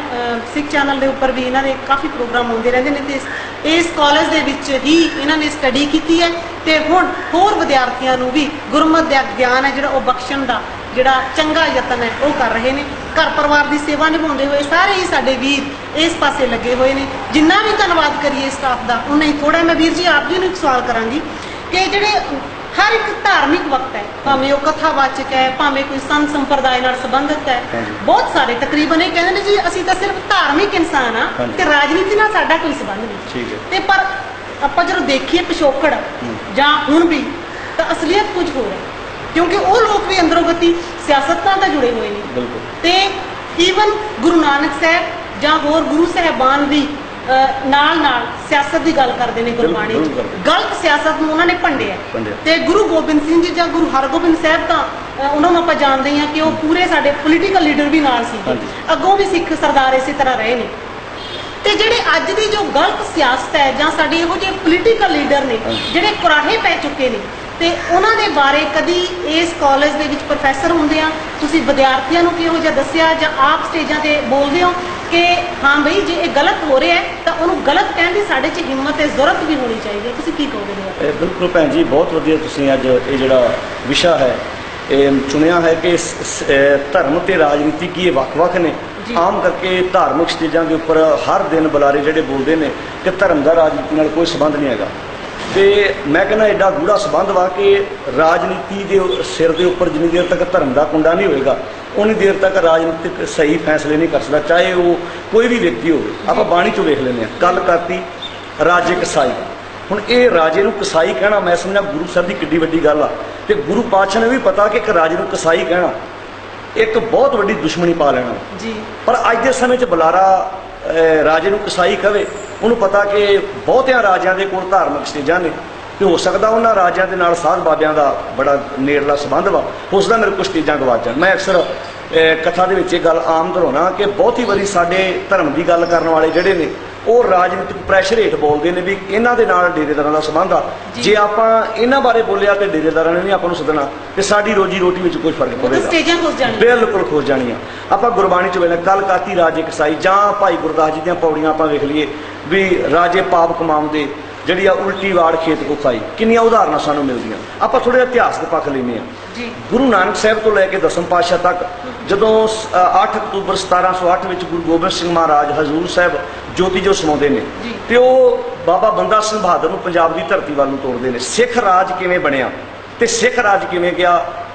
ਸਿੱਖ ਚੈਨਲ ਦੇ ਉੱਪਰ ਵੀ ਇਹਨਾਂ ਦੇ ਕਾਫੀ ਪ੍ਰੋਗਰਾਮ ਹੁੰਦੇ ਰਹਿੰਦੇ ਨੇ ਤੇ ਇਸ ਕਾਲਜ ਦੇ ਵਿੱਚ ਹੀ ਇਹਨਾਂ ਨੇ ਸਟੱਡੀ ਕੀਤੀ ਹੈ ਤੇ ਹੁਣ ਹੋਰ ਵਿਦਿਆਰਥੀਆਂ ਨੂੰ ਵੀ ਗੁਰਮਤਿ ਦਾ ਗਿਆਨ ਹੈ ਜਿਹੜਾ ਉਹ ਬਖਸ਼ਣ ਦਾ ਜਿਹੜਾ ਚੰਗਾ ਯਤਨ ਹੈ ਉਹ ਕਰ ਰਹੇ ਨੇ। ਘਰ ਪਰਿਵਾਰ ਦੀ ਸੇਵਾ ਨਿਭਾਉਂਦੇ ਹੋਏ ਸਾਰੇ ਹੀ ਸਾਡੇ ਵੀਰ ਇਸ ਪਾਸੇ ਲੱਗੇ ਹੋਏ ਨੇ। ਜਿੰਨਾ ਵੀ ਧੰਨਵਾਦ ਕਰੀਏ ਸਟਾਫ ਦਾ ਉਨਾ ਹੀ ਥੋੜਾ। ਮੈਂ ਵੀਰ ਜੀ ਆਪ ਜੀ ਨੂੰ ਇੱਕ ਸਵਾਲ ਕਰਾਂਗੀ ਕਿ ਜਿਹੜੇ ਹਰ ਇੱਕ ਧਾਰਮਿਕ ਵਕਤ ਹੈ, ਭਾਵੇਂ ਉਹ ਕਥਾਵਾਚਕ ਹੈ, ਭਾਵੇਂ ਕੋਈ ਸੰਤ ਸੰਪਰਦਾਇ ਨਾਲ ਸੰਬੰਧਿਤ ਹੈ, ਬਹੁਤ ਸਾਰੇ ਤਕਰੀਬਨ ਇਹ ਕਹਿੰਦੇ ਨੇ ਜੀ ਅਸੀਂ ਤਾਂ ਸਿਰਫ ਧਾਰਮਿਕ ਇਨਸਾਨ ਆ ਤੇ ਰਾਜਨੀਤੀ ਨਾਲ ਸਾਡਾ ਕੋਈ ਸੰਬੰਧ ਨਹੀਂ। ਤੇ ਪਰ ਆਪਾਂ ਜਦੋਂ ਦੇਖੀਏ ਪਿਛੋਕੜ ਜਾਂ ਹੁਣ ਵੀ ਤਾਂ ਅਸਲੀਅਤ ਕੁਝ ਹੋਰ ਹੈ, ਕਿਉਂਕਿ ਉਹ ਲੋਕ ਵੀ ਅੰਦਰੋਂ ਗਤੀ ਸਿਆਸਤ ਨਾਲ ਤਾਂ ਜੁੜੇ ਹੋਏ ਨੇ ਤੇ ਈਵਨ ਗੁਰੂ ਨਾਨਕ ਸਾਹਿਬ ਜਾਂ ਹੋਰ ਗੁਰੂ ਸਾਹਿਬਾਨ ਵੀ ਨਾਲ ਸਿਆਸਤ ਦੀ ਗੱਲ ਕਰਦੇ ਨੇ ਗੁਰਬਾਣੀ 'ਚ। ਗਲਤ ਸਿਆਸਤ ਨੂੰ ਉਹਨਾਂ ਨੇ ਭੰਡਿਆ ਤੇ ਗੁਰੂ ਗੋਬਿੰਦ ਸਿੰਘ ਜੀ ਜਾਂ ਗੁਰੂ ਹਰਗੋਬਿੰਦ ਸਾਹਿਬ ਤਾਂ ਉਹਨਾਂ ਨੂੰ ਆਪਾਂ ਜਾਣਦੇ ਹਾਂ ਕਿ ਉਹ ਪੂਰੇ ਸਾਡੇ ਪੋਲੀਟੀਕਲ ਲੀਡਰ ਵੀ ਨਾਲ ਸੀ, ਅੱਗੋਂ ਵੀ ਸਿੱਖ ਸਰਦਾਰ ਇਸੇ ਤਰ੍ਹਾਂ ਰਹੇ ਨੇ। ਤੇ ਜਿਹੜੇ ਅੱਜ ਦੀ ਜੋ ਗਲਤ ਸਿਆਸਤ ਹੈ ਜਾਂ ਸਾਡੇ ਇਹੋ ਜਿਹੇ ਪੋਲੀਟੀਕਲ ਲੀਡਰ ਨੇ ਜਿਹੜੇ ਕੁਰਾਹੇ ਪੈ ਚੁੱਕੇ ਨੇ ਤੇ ਉਹਨਾਂ ਦੇ ਬਾਰੇ ਕਦੀ ਇਸ ਕਾਲਜ ਦੇ ਵਿੱਚ ਪ੍ਰੋਫੈਸਰ ਹੁੰਦੇ ਆ ਤੁਸੀਂ ਵਿਦਿਆਰਥੀਆਂ ਨੂੰ ਕਿਹੋ ਜਿਹਾ ਦੱਸਿਆ ਜਾਂ ਆਪ ਸਟੇਜਾਂ ਤੇ ਬੋਲਦੇ ਹੋ ਕਿ ਹਾਂ ਬਈ ਜੇ ਇਹ ਗਲਤ ਹੋ ਰਿਹਾ ਹੈ ਤਾਂ ਉਹਨੂੰ ਗਲਤ ਕਹਿਣ ਦੀ ਸਾਡੇ 'ਚ ਹਿੰਮਤ ਤੇ ਜ਼ਰੂਰਤ ਵੀ ਹੋਣੀ ਚਾਹੀਦੀ ਹੈ? ਤੁਸੀਂ ਕੀ ਕਹੋਗੇ? ਬਿਲਕੁਲ ਭੈਣ ਜੀ, ਬਹੁਤ ਵਧੀਆ ਤੁਸੀਂ ਅੱਜ ਇਹ ਜਿਹੜਾ ਵਿਸ਼ਾ ਹੈ ਇਹ ਚੁਣਿਆ ਹੈ ਕਿ ਧਰਮ ਤੇ ਰਾਜਨੀਤੀ ਕੀ ਇਹ ਵੱਖ-ਵੱਖ ਨੇ। ਆਮ ਕਰਕੇ ਧਾਰਮਿਕ ਸਟੇਜਾਂ ਦੇ ਉੱਪਰ ਹਰ ਦਿਨ ਬੁਲਾਰੇ ਜਿਹੜੇ ਬੋਲਦੇ ਨੇ ਕਿ ਧਰਮ ਦਾ ਰਾਜਨੀਤੀ ਨਾਲ ਕੋਈ ਸੰਬੰਧ ਨਹੀਂ ਹੈਗਾ ਤੇ ਮੈਂ ਕਹਿੰਦਾ ਐਡਾ ਗੂੜਾ ਸੰਬੰਧ ਵਾ ਕਿ ਰਾਜਨੀਤੀ ਦੇ ਸਿਰ ਦੇ ਉੱਪਰ ਜਿੰਨੀ ਦੇਰ ਤੱਕ ਧਰਮ ਦਾ ਕੁੰਡਾ ਨਹੀਂ ਹੋਏਗਾ ਉਨੀ ਦੇਰ ਤੱਕ ਰਾਜਨੀਤਿਕ ਸਹੀ ਫੈਸਲੇ ਨਹੀਂ ਕਰ ਸਕਦਾ, ਚਾਹੇ ਉਹ ਕੋਈ ਵੀ ਵਿਅਕਤੀ ਹੋਵੇ। ਆਪਾਂ ਬਾਣੀ 'ਚੋਂ ਵੇਖ ਲੈਂਦੇ ਹਾਂ, ਕੱਲ ਕਰਤੀ ਰਾਜੇ ਕਸਾਈ। ਹੁਣ ਇਹ ਰਾਜੇ ਨੂੰ ਕਸਾਈ ਕਹਿਣਾ ਮੈਂ ਸਮਝਾਂ ਗੁਰੂ ਸਾਹਿਬ ਦੀ ਕਿੱਡੀ ਵੱਡੀ ਗੱਲ ਆ ਤੇ ਗੁਰੂ ਪਾਤਸ਼ਾਹ ਨੇ ਵੀ ਪਤਾ ਕਿ ਇੱਕ ਰਾਜੇ ਨੂੰ ਕਸਾਈ ਕਹਿਣਾ ਇੱਕ ਬਹੁਤ ਵੱਡੀ ਦੁਸ਼ਮਣੀ ਪਾ ਲੈਣਾ ਜੀ। ਪਰ ਅੱਜ ਦੇ ਸਮੇਂ 'ਚ ਬੁਲਾਰਾ ਰਾਜੇ ਨੂੰ ਕਸਾਈ ਕਵੇ, ਉਹਨੂੰ ਪਤਾ ਕਿ ਬਹੁਤਿਆਂ ਰਾਜਿਆਂ ਦੇ ਕੋਲ ਧਾਰਮਿਕ ਸਟੇਜਾਂ ਨੇ ਤੇ ਹੋ ਸਕਦਾ ਉਹਨਾਂ ਰਾਜਿਆਂ ਦੇ ਨਾਲ ਸਾਧ ਬਾਬਿਆਂ ਦਾ ਬੜਾ ਨੇੜਲਾ ਸੰਬੰਧ ਵਾ, ਹੋ ਸਕਦਾ ਮੇਰੇ ਕੋਲ ਸਟੇਜਾਂ ਗਵਾਚ ਜਾਣ। ਮੈਂ ਅਕਸਰ ਕਥਾ ਦੇ ਵਿੱਚ ਇਹ ਗੱਲ ਆਮ ਦਰਾਉਣਾ ਕਿ ਬਹੁਤੀ ਵਾਰੀ ਸਾਡੇ ਧਰਮ ਦੀ ਗੱਲ ਕਰਨ ਵਾਲੇ ਜਿਹੜੇ ਨੇ ਉਹ ਰਾਜਨੀਤਿਕ ਪ੍ਰੈਸ਼ਰ ਹੇਠ ਬੋਲਦੇ ਨੇ ਵੀ ਇਹਨਾਂ ਦੇ ਨਾਲ ਡੇਰੇਦਾਰਾਂ ਦਾ ਸੰਬੰਧ ਆ। ਜੇ ਆਪਾਂ ਇਹਨਾਂ ਬਾਰੇ ਬੋਲਿਆ ਤੇ ਡੇਰੇਦਾਰਾਂ ਨੇ ਨਹੀਂ ਆਪਾਂ ਨੂੰ ਸੱਦਣਾ ਤੇ ਸਾਡੀ ਰੋਜੀ ਰੋਟੀ ਵਿੱਚ ਕੋਈ ਫਰਕ ਪਵੇਗਾ, ਬਿਲਕੁਲ ਖੁੱਸ ਜਾਣੀਆਂ। ਆਪਾਂ ਗੁਰਬਾਣੀ 'ਚ ਵੇਲੇ ਕੱਲ ਕਾਤੀ ਰਾਜੇ ਕਸਾਈ ਜਾਂ ਭਾਈ ਗੁਰਦਾਸ ਜੀ ਦੀਆਂ ਪੌੜੀਆਂ ਆਪਾਂ ਵੇਖ ਲਈਏ ਵੀ ਰਾਜੇ ਪਾਪ ਕਮਾਉਂਦੇ ਜਿਹੜੀ ਆ ਉਲਟੀ ਵਾੜ ਖੇਤ ਕੋ ਖਾਈ, ਕਿੰਨੀਆਂ ਉਦਾਹਰਨਾਂ ਸਾਨੂੰ ਮਿਲਦੀਆਂ। ਆਪਾਂ ਥੋੜ੍ਹਾ ਇਤਿਹਾਸਕ ਪੱਖ ਲੈਂਦੇ ਹਾਂ। ਗੁਰੂ ਨਾਨਕ ਸਾਹਿਬ ਤੋਂ ਲੈ ਕੇ ਦਸਮ ਪਾਤਸ਼ਾਹ ਤੱਕ ਜਦੋਂ 8 ਅਕਤੂਬਰ 1708 ਵਿੱਚ ਗੁਰੂ ਗੋਬਿੰਦ ਸਿੰਘ ਮਹਾਰਾਜ ਹਜ਼ੂਰ ਸਾਹਿਬ ਜੋਤੀ ਜੋ ਸਮਾਉਂਦੇ ਨੇ ਤੇ ਉਹ ਬਾਬਾ ਬੰਦਾ ਸਿੰਘ ਬਹਾਦਰ ਨੂੰ ਪੰਜਾਬ ਦੀ ਧਰਤੀ ਵੱਲ ਨੂੰ ਤੋਰਦੇ ਨੇ। ਸਿੱਖ ਰਾਜ ਕਿਵੇਂ ਬਣਿਆ ਤੇ ਸਿੱਖ ਰਾਜ ਕਿਵੇਂ ਗਿਆ,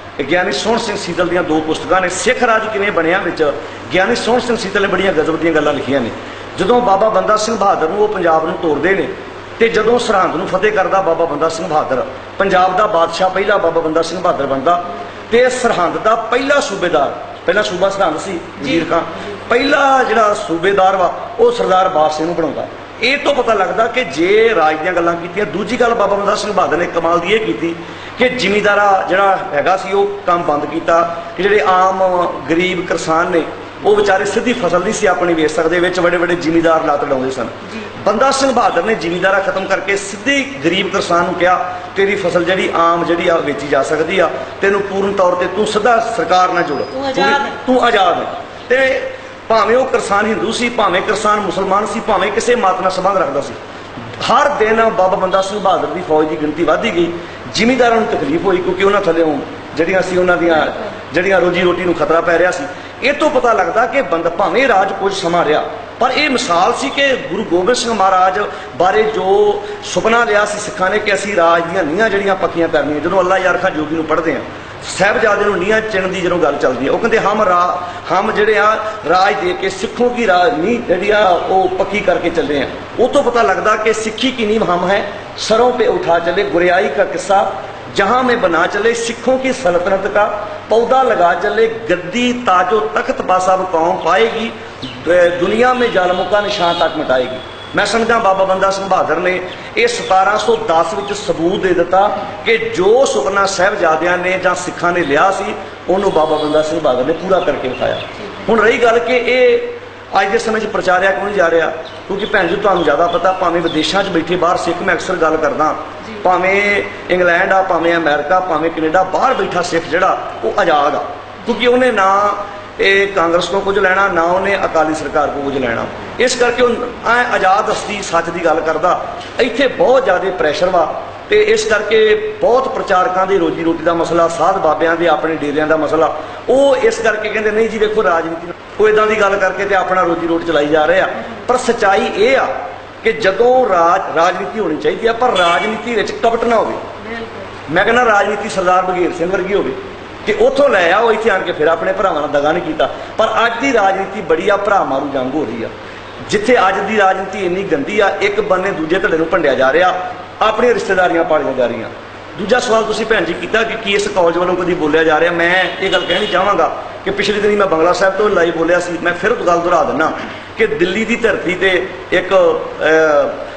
ਗਿਆਨੀ ਸੋਹਣ ਸਿੰਘ ਸੀਤਲ ਦੀਆਂ 2 ਪੁਸਤਕਾਂ ਨੇ। ਸਿੱਖ ਰਾਜ ਕਿਵੇਂ ਬਣਿਆ ਵਿੱਚ ਗਿਆਨੀ ਸੋਹਣ ਸਿੰਘ ਸੀਤਲ ਨੇ ਬੜੀਆਂ ਗਜ਼ਬ ਦੀਆਂ ਗੱਲਾਂ ਲਿਖੀਆਂ ਨੇ। ਜਦੋਂ ਬਾਬਾ ਬੰਦਾ ਸਿੰਘ ਬਹਾਦਰ ਨੂੰ ਉਹ ਪੰਜਾਬ ਨੂੰ ਤੋਰਦੇ ਨੇ ਤੇ ਜਦੋਂ ਸਰਹੰਦ ਨੂੰ ਫਤਿਹ ਕਰਦਾ ਬਾਬਾ ਬੰਦਾ ਸਿੰਘ ਬਹਾਦਰ, ਪੰਜਾਬ ਦਾ ਬਾਦਸ਼ਾਹ ਪਹਿਲਾ ਬਾਬਾ ਬੰਦਾ ਸਿੰਘ ਬਹਾਦਰ ਬਣਦਾ ਤੇ ਸਰਹੰਦ ਦਾ ਪਹਿਲਾ ਸੂਬੇਦਾਰ, ਪਹਿਲਾ ਸੂਬਾ ਸਰਹੰਦ ਸੀ ਵਜ਼ੀਰ ਖਾਂ, ਪਹਿਲਾ ਜਿਹੜਾ ਸੂਬੇਦਾਰ ਵਾ ਉਹ ਸਰਦਾਰ ਬਾਜ ਸਿੰਘ ਨੂੰ ਬਣਾਉਂਦਾ। ਇਹ ਤੋਂ ਪਤਾ ਲੱਗਦਾ ਕਿ ਜੇ ਰਾਜ ਦੀਆਂ ਗੱਲਾਂ ਕੀਤੀਆਂ। ਦੂਜੀ ਗੱਲ ਬਾਬਾ ਬੰਦਾ ਸਿੰਘ ਬਹਾਦਰ ਨੇ ਕਮਾਲ ਦੀ ਇਹ ਕੀਤੀ कि ਜ਼ਿਮੀਂਦਾਰਾ ਜਿਹੜਾ ਹੈਗਾ ਸੀ ਉਹ ਕੰਮ ਬੰਦ ਕੀਤਾ ਕਿ ਜਿਹੜੇ ਆਮ ਗਰੀਬ ਕਿਸਾਨ ਨੇ ਉਹ ਵਿਚਾਰੇ ਸਿੱਧੀ ਫਸਲ ਨਹੀਂ ਸੀ ਆਪਣੀ ਵੇਚ ਸਕਦੇ, ਵਿੱਚ ਵੱਡੇ ਵੱਡੇ ਜ਼ਿਮੀਂਦਾਰ ਲਾ ਤੜਾਉਂਦੇ ਸਨ। ਬੰਦਾ ਸਿੰਘ ਬਹਾਦਰ ਨੇ ਜ਼ਿਮੀਂਦਾਰਾ ਖਤਮ ਕਰਕੇ ਸਿੱਧੀ ਗਰੀਬ ਕਿਸਾਨ ਨੂੰ ਕਿਹਾ ਤੇਰੀ ਫਸਲ ਜਿਹੜੀ ਆਮ ਜਿਹੜੀ ਆ ਵੇਚੀ ਜਾ ਸਕਦੀ ਆ, ਤੈਨੂੰ ਪੂਰਨ ਤੌਰ ਤੇ ਤੂੰ ਸਿੱਧਾ ਸਰਕਾਰ ਨਾਲ ਜੁੜ, ਤੂੰ ਆਜ਼ਾਦ ਹੈ। ਤੇ ਭਾਵੇਂ ਉਹ ਕਿਸਾਨ ਹਿੰਦੂ ਸੀ, ਭਾਵੇਂ ਕਿਸਾਨ ਮੁਸਲਮਾਨ ਸੀ, ਭਾਵੇਂ ਕਿਸੇ ਮਤ ਨਾਲ ਸੰਬੰਧ ਰੱਖਦਾ ਸੀ, ਹਰ ਦਿਨ ਬਾਬਾ ਬੰਦਾ ਸਿੰਘ ਬਹਾਦਰ ਦੀ ਫੌਜ ਦੀ ਗਿਣਤੀ ਵੱਧਦੀ ਗਈ। ਜ਼ਿਮੀਂਦਾਰਾਂ ਨੂੰ ਤਕਲੀਫ ਹੋਈ ਕਿਉਂਕਿ ਉਹਨਾਂ ਥੱਲੇੋਂ ਜਿਹੜੀਆਂ ਸੀ ਉਹਨਾਂ ਦੀਆਂ ਜਿਹੜੀਆਂ ਰੋਜੀ ਰੋਟੀ ਨੂੰ ਖਤਰਾ ਪੈ ਰਿਹਾ ਸੀ। ਇਹ ਤੋਂ ਪਤਾ ਲੱਗਦਾ ਕਿ ਬੰਦਾ ਭਾਵੇਂ ਰਾਜ ਕੁਝ ਸਮਾਂ ਰਿਹਾ, ਪਰ ਇਹ ਮਿਸਾਲ ਸੀ ਕਿ ਗੁਰੂ ਗੋਬਿੰਦ ਸਿੰਘ ਮਹਾਰਾਜ ਬਾਰੇ ਜੋ ਸੁਪਨਾ ਲਿਆ ਸੀ ਸਿੱਖਾਂ ਨੇ ਕਿ ਅਸੀਂ ਰਾਜ ਦੀਆਂ ਨੀਹਾਂ ਜਿਹੜੀਆਂ ਪੱਕੀਆਂ ਕਰਨੀਆਂ। ਜਦੋਂ ਅੱਲਾ ਯਾਰ ਖਾਂ ਜੋਗੀ ਨੂੰ ਪੜ੍ਹਦੇ ਹਾਂ, ਸਾਹਿਬਜ਼ਾਦੇ ਨੂੰ ਨੀਹਾਂ ਚਿਣ ਦੀ ਜਦੋਂ ਗੱਲ ਚੱਲਦੀ ਹੈ, ਉਹ ਕਹਿੰਦੇ ਹਮ ਜਿਹੜੇ ਆ ਰਾਜ ਦੇ ਕੇ ਸਿੱਖੋਂ ਕੀ ਰਾਜ ਨੀ ਜਿਹੜੀ ਆ ਉਹ ਪੱਕੀ ਕਰਕੇ ਚੱਲੇ ਆ। ਉਹ ਤੋਂ ਪਤਾ ਲੱਗਦਾ ਕਿ ਸਿੱਖੀ की नींव हम है, सरों पे उठा चले गुरियाई का किस्सा, जहां में बना चले सिखों की सल्तनत का पौधा लगा चले, गद्दी ताजो तख्त बासाब कौम पाएगी, दुनिया में जालमों का निशान तक मिटाएगी। मैं समझा बाबा बंदा सिंह बहादुर ने ये 1710 ਵਿੱਚ सबूत दे दिता कि जो सुपना साहिबजादियां ने ਜਾਂ ਸਿੱਖਾਂ ਨੇ ਲਿਆ ਸੀ ਉਹਨੂੰ ਬਾਬਾ ਬੰਦਾ ਸਿੰਘ ਬਹਾਦਰ ਨੇ ਪੂਰਾ ਕਰਕੇ ਵਿਖਾਇਆ। ਹੁਣ ਰਹੀ ਗੱਲ ਕਿ ਇਹ ਅੱਜ ਦੇ ਸਮੇਂ 'ਚ ਪ੍ਰਚਾਰਿਆ ਕਿਉਂ ਨਹੀਂ ਜਾ ਰਿਹਾ, ਕਿਉਂਕਿ ਭੈਣ ਜੀ ਤੁਹਾਨੂੰ ਜ਼ਿਆਦਾ ਪਤਾ, ਭਾਵੇਂ ਵਿਦੇਸ਼ਾਂ 'ਚ ਬੈਠੇ ਬਾਹਰ ਸਿੱਖ, ਮੈਂ ਅਕਸਰ ਗੱਲ ਕਰਦਾ, ਭਾਵੇਂ ਇੰਗਲੈਂਡ ਆ, ਭਾਵੇਂ ਅਮਰੀਕਾ, ਭਾਵੇਂ ਕੈਨੇਡਾ, ਬਾਹਰ ਬੈਠਾ ਸਿੱਖ ਜਿਹੜਾ ਉਹ ਆਜ਼ਾਦ ਆ, ਕਿਉਂਕਿ ਉਹਨੇ ਨਾ ਇਹ ਕਾਂਗਰਸ ਤੋਂ ਕੁਝ ਲੈਣਾ, ਨਾ ਉਹਨੇ ਅਕਾਲੀ ਸਰਕਾਰ ਤੋਂ ਕੁਝ ਲੈਣਾ। ਇਸ ਕਰਕੇ ਉਹ ਐ ਆਜ਼ਾਦ ਹਸਤੀ ਸੱਚ ਦੀ ਗੱਲ ਕਰਦਾ। ਇੱਥੇ ਬਹੁਤ ਜ਼ਿਆਦਾ ਪ੍ਰੈਸ਼ਰ ਵਾ ਤੇ ਇਸ ਕਰਕੇ ਬਹੁਤ ਪ੍ਰਚਾਰਕਾਂ ਦੀ ਰੋਜੀ ਰੋਟੀ ਦਾ ਮਸਲਾ, ਸਾਧ ਬਾਬਿਆਂ ਦੇ ਆਪਣੇ ਡੇਰਿਆਂ ਦਾ ਮਸਲਾ, ਉਹ ਇਸ ਕਰਕੇ ਕਹਿੰਦੇ ਨਹੀਂ ਜੀ ਵੇਖੋ ਰਾਜਨੀਤੀ, ਉਹ ਇਦਾਂ ਦੀ ਗੱਲ ਕਰਕੇ ਤੇ ਆਪਣਾ ਰੋਜੀ ਰੋਟੀ ਚਲਾਈ ਜਾ ਰਹੇ ਆ। ਪਰ ਸੱਚਾਈ ਇਹ ਆ ਕਿ ਜਦੋਂ ਰਾਜਨੀਤੀ ਹੋਣੀ ਚਾਹੀਦੀ ਆ, ਪਰ ਰਾਜਨੀਤੀ ਵਿੱਚ ਕਪਟ ਨਾ ਹੋਵੇ। ਮੈਂ ਕਹਿੰਦਾ ਰਾਜਨੀਤੀ ਸਰਦਾਰ ਬਘੇਲ ਸਿੰਘ ਵਰਗੀ ਹੋਵੇ ਕਿ ਉੱਥੋਂ ਲੈ ਆ ਉਹ ਇੱਥੇ ਆਣ ਕੇ ਫਿਰ ਆਪਣੇ ਭਰਾਵਾਂ ਨਾਲ ਦਗਾ ਨਹੀਂ ਕੀਤਾ। ਪਰ ਅੱਜ ਦੀ ਰਾਜਨੀਤੀ ਬੜੀ ਆ ਭਰਾ ਮਾਰੂ ਜੰਗ ਹੋ ਰਹੀ ਆ, ਜਿੱਥੇ ਅੱਜ ਦੀ ਰਾਜਨੀਤੀ ਇੰਨੀ ਗੰਦੀ ਆ, ਇੱਕ ਬੰਨੇ ਦੂਜੇ ਧੜੇ ਨੂੰ ਭੰਡਿਆ ਜਾ ਰਿਹਾ, ਆਪਣੀਆਂ ਰਿਸ਼ਤੇਦਾਰੀਆਂ ਪਾਲੀਆਂ ਜਾ ਰਹੀਆਂ। ਦੂਜਾ ਸਵਾਲ ਤੁਸੀਂ ਭੈਣ ਜੀ ਕੀਤਾ ਕਿ ਇਸ ਕਾਲਜ ਵੱਲੋਂ ਕਦੀ ਬੋਲਿਆ ਜਾ ਰਿਹਾ, ਮੈਂ ਇਹ ਗੱਲ ਕਹਿਣੀ ਚਾਹਾਂਗਾ ਕਿ ਪਿਛਲੇ ਦਿਨੀ ਮੈਂ ਬੰਗਲਾ ਸਾਹਿਬ ਤੋਂ ਲਾਈਵ ਬੋਲਿਆ ਸੀ। ਮੈਂ ਫਿਰ ਗੱਲ ਦੁਹਰਾ ਦਿੰਦਾ ਕਿ ਦਿੱਲੀ ਦੀ ਧਰਤੀ ਤੇ ਇੱਕ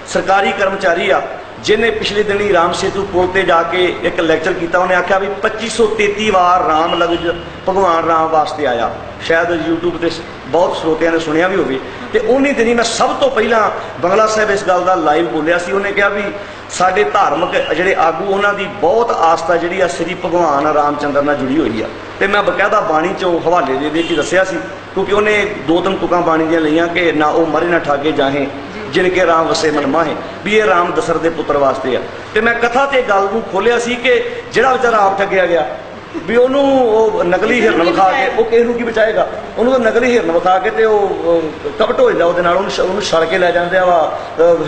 ਸਰਕਾਰੀ ਕਰਮਚਾਰੀ ਆ ਜਿਹਨੇ ਪਿਛਲੇ ਦਿਨੀ ਰਾਮ ਸੇਤੂ ਪੁਲ ਤੇ ਜਾ ਕੇ ਇੱਕ ਲੈਕਚਰ ਕੀਤਾ। ਉਹਨੇ ਆਖਿਆ ਵੀ 2533 ਵਾਰ ਰਾਮ ਲਫ਼ਜ਼ ਭਗਵਾਨ ਰਾਮ ਵਾਸਤੇ ਆਇਆ। ਸ਼ਾਇਦ YouTube ਤੇ ਬਹੁਤ ਸਰੋਤਿਆਂ ਨੇ ਸੁਣਿਆ ਵੀ ਹੋਵੇ। ਤੇ ਉਹਨੀ ਦਿਨੀ ਮੈਂ ਸਭ ਤੋਂ ਪਹਿਲਾਂ ਬੰਗਲਾ ਸਾਹਿਬ ਇਸ ਗੱਲ ਦਾ ਲਾਈਵ ਬੋਲਿਆ ਸੀ। ਉਹਨੇ ਕਿਹਾ ਵੀ ਸਾਡੇ ਧਾਰਮਿਕ ਜਿਹੜੇ ਆਗੂ ਉਹਨਾਂ ਦੀ ਬਹੁਤ ਆਸਥਾ ਜਿਹੜੀ ਆ ਸ੍ਰੀ ਭਗਵਾਨ ਰਾਮ ਚੰਦਰ ਨਾਲ ਜੁੜੀ ਹੋਈ ਆ। ਤੇ ਮੈਂ ਬਕਾਇਦਾ ਬਾਣੀ ਚੋਂ ਹਵਾਲੇ ਦੇ ਕੇ ਦੱਸਿਆ ਸੀ, ਕਿਉਂਕਿ ਉਹਨੇ 2-3 ਤੁਕਾਂ ਬਾਣੀ ਦੀਆਂ ਲਈਆਂ ਕਿ ਨਾ ਉਹ ਮਰੇ ਨਾ ਠਾਗੇ ਜਾਹੇ ਜਿਨਕੇ ਰਾਮ ਵਸੇ ਮਨ ਮਾਹੇ, ਵੀ ਇਹ ਰਾਮ ਦਸ਼ਰਥ ਦੇ ਪੁੱਤਰ ਵਾਸਤੇ ਆ। ਤੇ ਮੈਂ ਕਥਾ ਤੇ ਗੱਲ ਨੂੰ ਖੋਲਿਆ ਸੀ ਕਿ ਜਿਹੜਾ ਵਿਚਾਰਾ ਆਪ ਠੱਗਿਆ ਗਿਆ ਵੀ ਉਹਨੂੰ ਉਹ ਨਕਲੀ ਹਿਰਨ ਵਿਖਾ ਕੇ ਉਹ ਕਿਸੇ ਨੂੰ ਕੀ ਬਚਾਏਗਾ। ਉਹਨੂੰ ਤਾਂ ਨਕਲੀ ਹਿਰਨ ਵਿਖਾ ਕੇ ਤੇ ਉਹ ਕਪਟ ਹੋ ਜਾਂਦਾ ਉਹਦੇ ਨਾਲ, ਉਹਨੂੰ ਛਲ ਕੇ ਲੈ ਜਾਂਦੇ ਆ ਵਾ,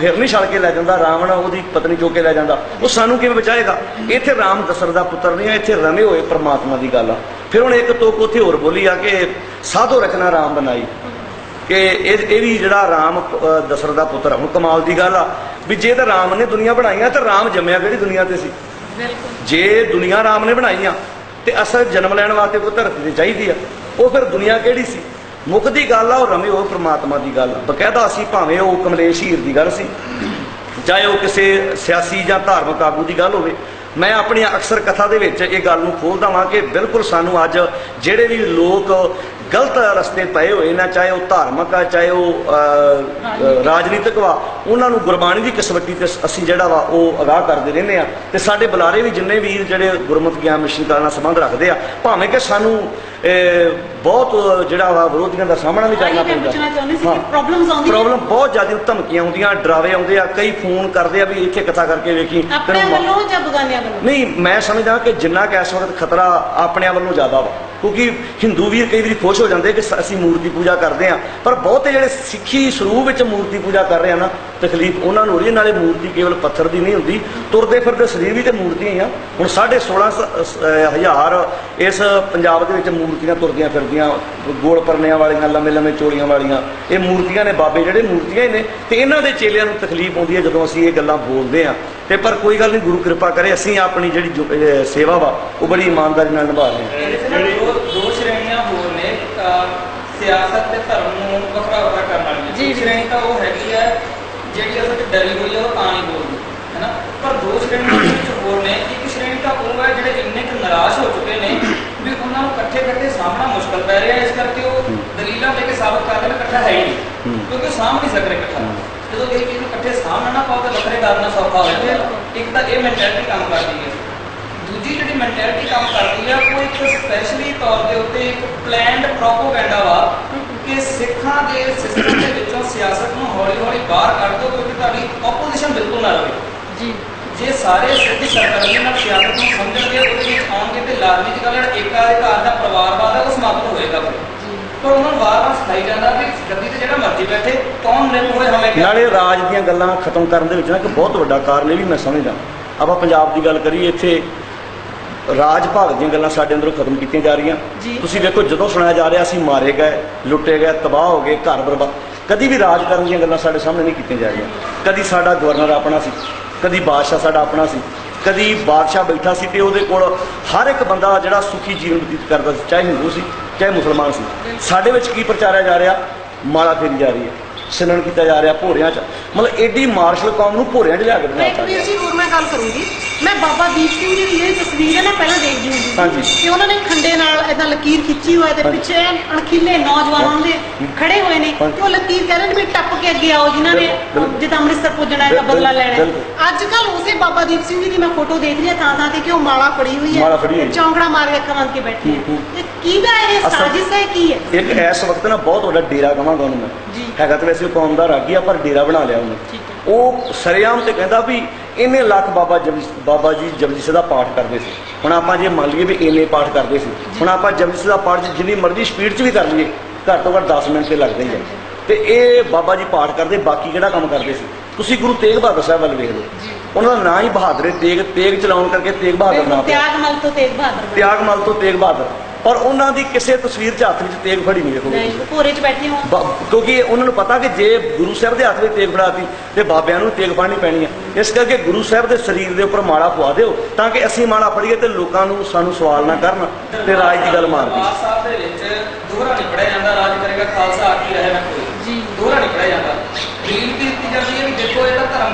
ਹਿਰਨ ਹੀ ਛਲ ਕੇ ਲੈ ਜਾਂਦਾ, ਰਾਵਣ ਉਹਦੀ ਪਤਨੀ ਚੁੱਕ ਕੇ ਲੈ ਜਾਂਦਾ। ਉਹ ਸਾਨੂੰ ਕਿਵੇਂ ਬਚਾਏਗਾ? ਇੱਥੇ ਰਾਮ ਦਸ਼ਰਥ ਦਾ ਪੁੱਤਰ ਨਹੀਂ ਆ, ਇੱਥੇ ਰਮੇ ਹੋਏ ਪਰਮਾਤਮਾ ਦੀ ਗੱਲ ਆ। ਫਿਰ ਹੁਣ ਇੱਕ ਤੋਕ ਉੱਥੇ ਹੋਰ ਬੋਲੀ ਆ ਕਿ ਸਾਧੋ ਰਚਨਾ ਰਾਮ ਬਣਾਈ, ਕਿ ਇਹ ਵੀ ਜਿਹੜਾ ਰਾਮ ਦਸ਼ਰਥ ਦਾ ਪੁੱਤਰ। ਹੁਣ ਕਮਾਲ ਦੀ ਗੱਲ ਆ ਵੀ ਜੇ ਤਾਂ ਰਾਮ ਨੇ ਦੁਨੀਆ ਬਣਾਈਆਂ ਤਾਂ ਰਾਮ ਜੰਮਿਆ ਕਿਹੜੀ ਦੁਨੀਆ ਤੇ ਸੀ? ਜੇ ਦੁਨੀਆ ਰਾਮ ਨੇ ਬਣਾਈਆਂ ਤੇ ਅਸਲ ਜਨਮ ਲੈਣ ਵਾਸਤੇ ਕੋਈ ਧਰਤੀ ਤੇ ਚਾਹੀਦੀ ਆ, ਉਹ ਫਿਰ ਦੁਨੀਆ ਕਿਹੜੀ ਸੀ? ਮੁੱਖ ਦੀ ਗੱਲ ਆ ਉਹ ਰਮੇ ਉਹ ਪ੍ਰਮਾਤਮਾ ਦੀ ਗੱਲ ਆ। ਬਕਾਇਦਾ ਅਸੀਂ ਭਾਵੇਂ ਉਹ ਕਮਲੇਸ਼ ਹੀਰ ਦੀ ਗੱਲ ਸੀ, ਚਾਹੇ ਉਹ ਕਿਸੇ ਸਿਆਸੀ ਜਾਂ ਧਾਰਮਿਕ ਆਗੂ ਦੀ ਗੱਲ ਹੋਵੇ, ਮੈਂ ਆਪਣੀ ਅਕਸਰ ਕਥਾ ਦੇ ਵਿੱਚ ਇਹ ਗੱਲ ਨੂੰ ਖੋਲ੍ਹਦਾ ਵਾਂ ਕਿ ਬਿਲਕੁਲ ਸਾਨੂੰ ਅੱਜ ਜਿਹੜੇ ਵੀ ਲੋਕ ਗਲਤ ਰਸਤੇ ਪਏ ਹੋਏ ਨਾ, ਚਾਹੇ ਉਹ ਧਾਰਮਿਕ ਆ ਚਾਹੇ ਉਹ ਰਾਜਨੀਤਿਕ ਵਾ, ਉਹਨਾਂ ਨੂੰ ਗੁਰਬਾਣੀ ਦੀ ਕਿਸਵੱਟੀ ਤੇ ਅਸੀਂ ਜਿਹੜਾ ਵਾ ਉਹ ਅਗਾਹ ਕਰਦੇ ਰਹਿੰਦੇ ਆ। ਤੇ ਸਾਡੇ ਬੁਲਾਰੇ ਵੀ ਜਿੰਨੇ ਵੀਰ ਜਿਹੜੇ ਗੁਰਮਤਿ ਗਿਆਨ ਮਿਸ਼ਨ ਨਾਲ ਸੰਬੰਧ ਰੱਖਦੇ ਆ, ਭਾਵੇਂ ਕਿ ਸਾਨੂੰ ਬਹੁਤ ਜਿਹੜਾ ਵਾ ਵਿਰੋਧੀਆਂ ਦਾ ਸਾਹਮਣਾ ਵੀ ਕਰਨਾ ਪੈਂਦਾ। ਪ੍ਰੋਬਲਮ ਬਹੁਤ ਜ਼ਿਆਦਾ, ਧਮਕੀਆਂ ਆਉਂਦੀਆਂ, ਡਰਾਵੇ ਆਉਂਦੇ ਆ, ਕਈ ਫੋਨ ਕਰਦੇ ਆ ਵੀ ਇੱਥੇ ਕਥਾ ਕਰਕੇ ਵੇਖੀ। ਨਹੀਂ, ਮੈਂ ਸਮਝਦਾ ਕਿ ਜਿੰਨਾ ਕਿ ਇਸ ਵਕਤ ਖਤਰਾ ਆਪਣਿਆਂ ਵੱਲੋਂ ਜ਼ਿਆਦਾ ਵਾ, ਕਿਉਂਕਿ ਹਿੰਦੂ ਵੀਰ ਕਈ ਵਾਰੀ ਖੁਸ਼ ਹੋ ਜਾਂਦੇ ਕਿ ਅਸੀਂ ਮੂਰਤੀ ਪੂਜਾ ਕਰਦੇ ਆ, ਪਰ ਬਹੁਤੇ ਜਿਹੜੇ ਸਿੱਖੀ ਸਰੂਪ ਵਿੱਚ ਮੂਰਤੀ ਪੂਜਾ ਕਰ ਰਹੇ ਆ ਨਾ, ਤਕਲੀਫ ਉਹਨਾਂ ਨੂੰ ਹੋ ਰਹੀ ਹੈ। ਨਾਲੇ ਮੂਰਤੀ ਕੇਵਲ ਪੱਥਰ ਦੀ ਨਹੀਂ ਹੁੰਦੀ, ਤੁਰਦੇ ਫਿਰਦੇ ਸਰੀਰ ਵੀ ਤੇ ਮੂਰਤੀਆਂ ਹੀ ਆ। ਹੁਣ 16,500 ਇਸ ਪੰਜਾਬ ਦੇ ਵਿੱਚ ਮੂਰਤੀਆਂ ਤੁਰਦੀਆਂ ਫਿਰਦੀਆਂ, ਗੋਲ ਪਰਨਿਆਂ ਵਾਲੀਆਂ, ਲੰਮੇ ਲੰਮੇ ਚੋਲੀਆਂ ਵਾਲੀਆਂ, ਇਹ ਮੂਰਤੀਆਂ ਨੇ। ਬਾਬੇ ਜਿਹੜੇ ਮੂਰਤੀਆਂ ਹੀ ਨੇ, ਤੇ ਇਹਨਾਂ ਦੇ ਚੇਲਿਆਂ ਨੂੰ ਤਕਲੀਫ ਆਉਂਦੀ ਹੈ ਜਦੋਂ ਅਸੀਂ ਇਹ ਗੱਲਾਂ ਬੋਲਦੇ ਆ। ਤੇ ਪਰ ਕੋਈ ਗੱਲ ਨਹੀਂ, ਗੁਰੂ ਕਿਰਪਾ ਕਰੇ, ਅਸੀਂ ਆਪਣੀ ਜਿਹੜੀ ਸੇਵਾ ਵਾ ਉਹ ਬੜੀ ਇਮਾਨਦਾਰੀ ਨਾਲ ਨਿਭਾ ਰਹੇ ਹਾਂ। ਦੋ ਸ਼੍ਰੇਣੀਆਂ ਹੋਰ ਨੇ ਸਿਆਸਤ ਤੇ ਧਰਮ ਨੂੰ ਵੱਖਰਾ ਵੱਖਰਾ ਕਰਨ ਵਾਲੀਆਂ। ਇੱਕ ਸ਼੍ਰੇਣੀ ਤਾਂ ਉਹ ਹੈਗੀ ਹੈ ਜਿਹੜੀ ਅਸਲ 'ਚ ਡਰੀ ਹੋਈ ਹੈ, ਉਹ ਤਾਂ ਨਹੀਂ ਬੋਲਦੀ, ਹੈ ਨਾ। ਪਰ ਦੋ ਸ਼੍ਰੇਣੀਆਂ ਵਿੱਚ ਹੋਰ ਨੇ। ਇੱਕ ਸ਼੍ਰੇਣੀ ਤਾਂ ਉਹ ਲੋਕ ਹੈ ਜਿਹੜੇ ਇੰਨੇ ਕੁ ਨਿਰਾਸ਼ ਹੋ ਚੁੱਕੇ ਨੇ ਵੀ ਉਹਨਾਂ ਨੂੰ ਇਕੱਠੇ ਸਾਹਮਣਾ ਮੁਸ਼ਕਲ ਪੈ ਰਿਹਾ, ਇਸ ਕਰਕੇ ਉਹ ਦਲੀਲਾਂ ਦੇ ਕੇ ਸਾਬਤ ਕਰਦੇ ਨੇ ਇਕੱਠਾ ਹੈ ਹੀ ਨਹੀਂ, ਕਿਉਂਕਿ ਉਹ ਸਾਂਭ ਨਹੀਂ ਸਕ ਰਹੇ ਇਕੱਠਾ। ਜਦੋਂ ਇਹ ਚੀਜ਼ ਨੂੰ ਇਕੱਠੇ ਸਾਹਮਣਾ ਨਾ ਪਾਓ ਤਾਂ ਵੱਖਰੇ ਕਰਨਾ ਸੌਖਾ ਹੋ ਜਾਂਦਾ। ਇੱਕ ਤਾਂ ਇਹ ਮੈਂਟੈਲਿਟੀ ਕੰਮ ਕਰਦੀ ਹੈ, ਦੂਜੀ ਜਿਹੜੀ ਮੈਂਟੈਲਿਟੀ ਕੰਮ ਕਰਦੀ ਆ ਉਹ ਇੱਕ ਸਪੈਸ਼ਲੀ ਤੌਰ ਦੇ ਉੱਤੇ ਇੱਕ ਪਲੈਨਡ ਪ੍ਰੋਪੋਗੈਂਡਾ ਵਾ ਕਿ ਸਿੱਖਾਂ ਦੇ ਸਿਸਟਮ ਦੇ ਵਿੱਚੋਂ ਸਿਆਸਤ ਨੂੰ ਹੌਲੀ-ਹੌਲੀ ਬਾਹਰ ਕੱਢ ਦਿਓ ਕਿਉਂਕਿ ਤੁਹਾਡੀ ਆਪੋਜੀਸ਼ਨ ਬਿਲਕੁਲ ਨਾ ਰਹੇ ਜੀ। ਜੇ ਸਾਰੇ ਸਿੱਖ ਸਰਕਾਰੀ ਨਾਲ ਸਿਆਸਤ ਨੂੰ ਸਮਝਣਗੇ ਉਹਦੇ ਵਿੱਚ ਆਉਣਗੇ ਤੇ ਲਾਜ਼ਮੀ ਦੀ ਗੱਲ ਏਕਾ ਅਧਿਕਾਰ ਦਾ ਪਰਿਵਾਰਵਾਦ ਹੈ ਉਹ ਸਮਾਪਤ ਹੋਏਗਾ ਫਿਰ। ਪਰ ਉਹਨਾਂ ਨੂੰ ਵਾਰ-ਵਾਰ ਸਿਖਾਈ ਜਾਂਦਾ ਵੀ ਗੱਦੀ ਤੇ ਜਿਹੜਾ ਮਰਜ਼ੀ ਬੈਠੇ ਕੌਣ ਨਿਰਭ ਹੋਏ ਹਮੇ ਨਾਲੇ ਰਾਜ ਦੀਆਂ ਗੱਲਾਂ ਖਤਮ ਕਰਨ ਦੇ ਵਿੱਚ ਨਾ ਇੱਕ ਬਹੁਤ ਵੱਡਾ ਕਾਰਨ ਇਹ ਵੀ ਮੈਂ ਸਮਝਦਾ। ਆਪਾਂ ਪੰਜਾਬ ਦੀ ਗੱਲ ਕਰੀਏ, ਇੱਥੇ ਰਾਜ ਭਾਗ ਦੀਆਂ ਗੱਲਾਂ ਸਾਡੇ ਅੰਦਰੋਂ ਖਤਮ ਕੀਤੀਆਂ ਜਾ ਰਹੀਆਂ। ਤੁਸੀਂ ਵੇਖੋ ਜਦੋਂ ਸੁਣਾਇਆ ਜਾ ਰਿਹਾ ਅਸੀਂ ਮਾਰੇ ਗਏ, ਲੁੱਟੇ ਗਏ, ਤਬਾਹ ਹੋ ਗਏ, ਘਰ ਬਰਬਾਦ, ਕਦੀ ਵੀ ਰਾਜ ਕਰਨ ਦੀਆਂ ਗੱਲਾਂ ਸਾਡੇ ਸਾਹਮਣੇ ਨਹੀਂ ਕੀਤੀਆਂ ਜਾ ਰਹੀਆਂ। ਕਦੀ ਸਾਡਾ ਗਵਰਨਰ ਆਪਣਾ ਸੀ, ਕਦੀ ਬਾਦਸ਼ਾਹ ਸਾਡਾ ਆਪਣਾ ਸੀ, ਕਦੀ ਬਾਦਸ਼ਾਹ ਬੈਠਾ ਸੀ ਤੇ ਉਹਦੇ ਕੋਲ ਹਰ ਇੱਕ ਬੰਦਾ ਜਿਹੜਾ ਸੁਖੀ ਜੀਵਨ ਬਤੀਤ ਕਰਦਾ ਸੀ, ਚਾਹੇ ਹਿੰਦੂ ਸੀ ਚਾਹੇ ਮੁਸਲਮਾਨ ਸੀ। ਸਾਡੇ ਵਿੱਚ ਕੀ ਪ੍ਰਚਾਰਿਆ ਜਾ ਰਿਹਾ? ਮਾਲਾ ਫੇਰੀ ਜਾ ਰਹੀ ਹੈ, ਸਿਨਣ ਕੀਤਾ ਜਾ ਰਿਹਾ ਭੋਰਿਆਂ 'ਚ, ਮਤਲਬ ਐਡੀ ਮਾਰਸ਼ਲ ਕੌਮ ਨੂੰ ਭੋਰਿਆਂ 'ਚ ਲਿਆ ਕੇ ਬਣਾਤਾ। ਵੀਰ ਜੀ ਹੋਰ ਮੈਂ ਗੱਲ ਕਰੂੰਗੀ, ਮੈਂ ਬਾਬਾ ਦੀਪ ਸਿੰਘ ਜੀ ਦੀ ਜਿਹੜੀ ਤਸਵੀਰ ਹੈ ਨਾ ਪਹਿਲਾਂ ਦੇਖਦੀ ਹੁੰਦੀ ਸੀ ਕਿ ਉਹਨਾਂ ਨੇ ਖੰਡੇ ਨਾਲ ਏਦਾਂ ਲਕੀਰ ਖਿੱਚੀ ਹੋਇਆ ਤੇ ਪਿੱਛੇ ਅਣਖੀਲੇ ਨੌਜਵਾਨ ਦੇ ਖੜੇ ਹੋਏ ਨੇ ਤੇ ਉਹ ਲਕੀਰ ਕਹਿ ਰਹੇ ਨੇ ਵੀ ਟੱਪ ਕੇ ਅੱਗੇ ਆਓ ਜਿਨ੍ਹਾਂ ਨੇ ਜਿੱਦਾਂ ਅੰਮ੍ਰਿਤਸਰ ਪੁੱਜਣਾ ਹੈ, ਬਦਲਾ ਲੈਣਾ। ਅੱਜ ਕੱਲ ਉਸੇ ਬਾਬਾ ਦੀਪ ਸਿੰਘ ਜੀ ਦੀ ਮੈਂ ਫੋਟੋ ਦੇਖ ਰਹੀ ਹਾਂ ਥਾਂ ਤੇ ਕਿ ਉਹ ਮਾਲਾ ਫੜੀ ਹੋਈ ਹੈ, ਚੌਂਕੜਾ ਮਾਰ ਕੇ ਅੱਖਾਂ ਬੰਦ ਕੇ ਬੈਠੀ ਹੈ। ਤੇ ਕੀ ਦਾ ਇਹ ਸਾਜ਼ਿਸ਼ ਹੈ, ਕੀ ਹੈ? ਇੱਕ ਇਸ ਵਕਤ ਨਾ ਬਹੁਤ ਵੱਡਾ ਡੇਰਾ ਕਹਾਂਗਾ ਉਹਨੂੰ ਮੈਂ, ਹੈਗਾ ਤਾਂ ਵੈਸੇ ਕੌਮ ਦਾ ਰਾਗੀ ਆ ਪਰ ਡੇਰਾ ਬਣਾ ਲਿਆ ਉਹਨੇ। ਉਹ ਸਰੇਆਮ ਤੇ ਕਹਿੰਦਾ ਵੀ ਇੰਨੇ ਲੱਖ ਬਾਬਾ ਜੀ ਜਪਜੀ ਸਾਹਿਬ ਦਾ ਪਾਠ ਕਰਦੇ ਸੀ। ਹੁਣ ਆਪਾਂ ਜੇ ਮੰਨ ਲਈਏ ਵੀ ਇੰਨੇ ਪਾਠ ਕਰਦੇ ਸੀ, ਹੁਣ ਆਪਾਂ ਜਪਜੀ ਸਾਹਿਬ ਦਾ ਪਾਠ ਜਿੰਨੀ ਮਰਜ਼ੀ ਸਪੀਡ 'ਚ ਵੀ ਕਰ ਲਈਏ ਘੱਟ ਤੋਂ ਘੱਟ 10 ਮਿੰਟ ਤੇ ਲੱਗਦੇ ਹੀ ਆ। ਤੇ ਇਹ ਬਾਬਾ ਜੀ ਪਾਠ ਕਰਦੇ, ਬਾਕੀ ਕਿਹੜਾ ਕੰਮ ਕਰਦੇ ਸੀ? ਤੁਸੀਂ ਗੁਰੂ ਤੇਗ ਬਹਾਦਰ ਸਾਹਿਬ ਵੱਲ ਵੇਖ ਲਓ, ਉਹਨਾਂ ਦਾ ਨਾਂ ਹੀ ਬਹਾਦਰ, ਤੇਗ ਚਲਾਉਣ ਕਰਕੇ ਤੇਗ ਬਹਾਦਰ ਨਾਮ ਪਿਆ। ਤਿਆਗਮਲ ਤੋਂ ਤੇਗ ਬਹਾਦਰ। ਪਰ ਉਹਨਾਂ ਦੀ ਕਿਸੇ ਤਸਵੀਰ 'ਚ ਹੱਥ ਵਿੱਚ ਤੇਗ ਫੜੀ ਨਹੀਂ ਵੇਖੋਗੇ, ਭੋਰੇ 'ਚ ਬੈਠੇ ਹੋਣ, ਕਿਉਂਕਿ ਉਹਨਾਂ ਨੂੰ ਪਤਾ ਕਿ ਜੇ ਗੁਰੂ ਸਾਹਿਬ ਦੇ ਹੱਥ ਵਿੱਚ ਤੇਗ ਫੜਾਤੀ ਤੇ ਬਾਬਿਆਂ ਨੂੰ ਤੇਗ ਫੜਨੀ ਪੈਣੀ ਹੈ। ਇਸ ਕਰਕੇ ਗੁਰੂ ਸਾਹਿਬ ਦੇ ਸਰੀਰ ਦੇ ਉੱਪਰ ਮਾਲਾ ਪਵਾ ਦਿਓ ਤਾਂ ਕਿ ਅਸੀਂ ਮਾਲਾ ਫੜੀਏ ਤੇ ਲੋਕਾਂ ਨੂੰ ਸਾਨੂੰ ਸਵਾਲ ਨਾ ਕਰਨ ਤੇ ਰਾਜ ਦੀ ਗੱਲ ਮਾਰਦੀ। ਸਾਹਿਬ ਦੇ ਵਿੱਚ ਦੋਹਰਾ ਨਹੀਂ ਪੜਿਆ ਜਾਂਦਾ, ਰਾਜ ਕਰੇਗਾ ਖਾਲਸਾ ਆਕੀ ਰਹੇ ਨਾ ਕੋਈ ਜੀ, ਦੋਹਰਾ ਨਹੀਂ ਪੜਿਆ ਜਾਂਦਾ। ਦਲੀਲ ਕੀ ਦਿੱਤੀ ਜਾਂਦੀ ਹੈ ਵੀ ਦੇਖੋ ਇਹ ਤਾਂ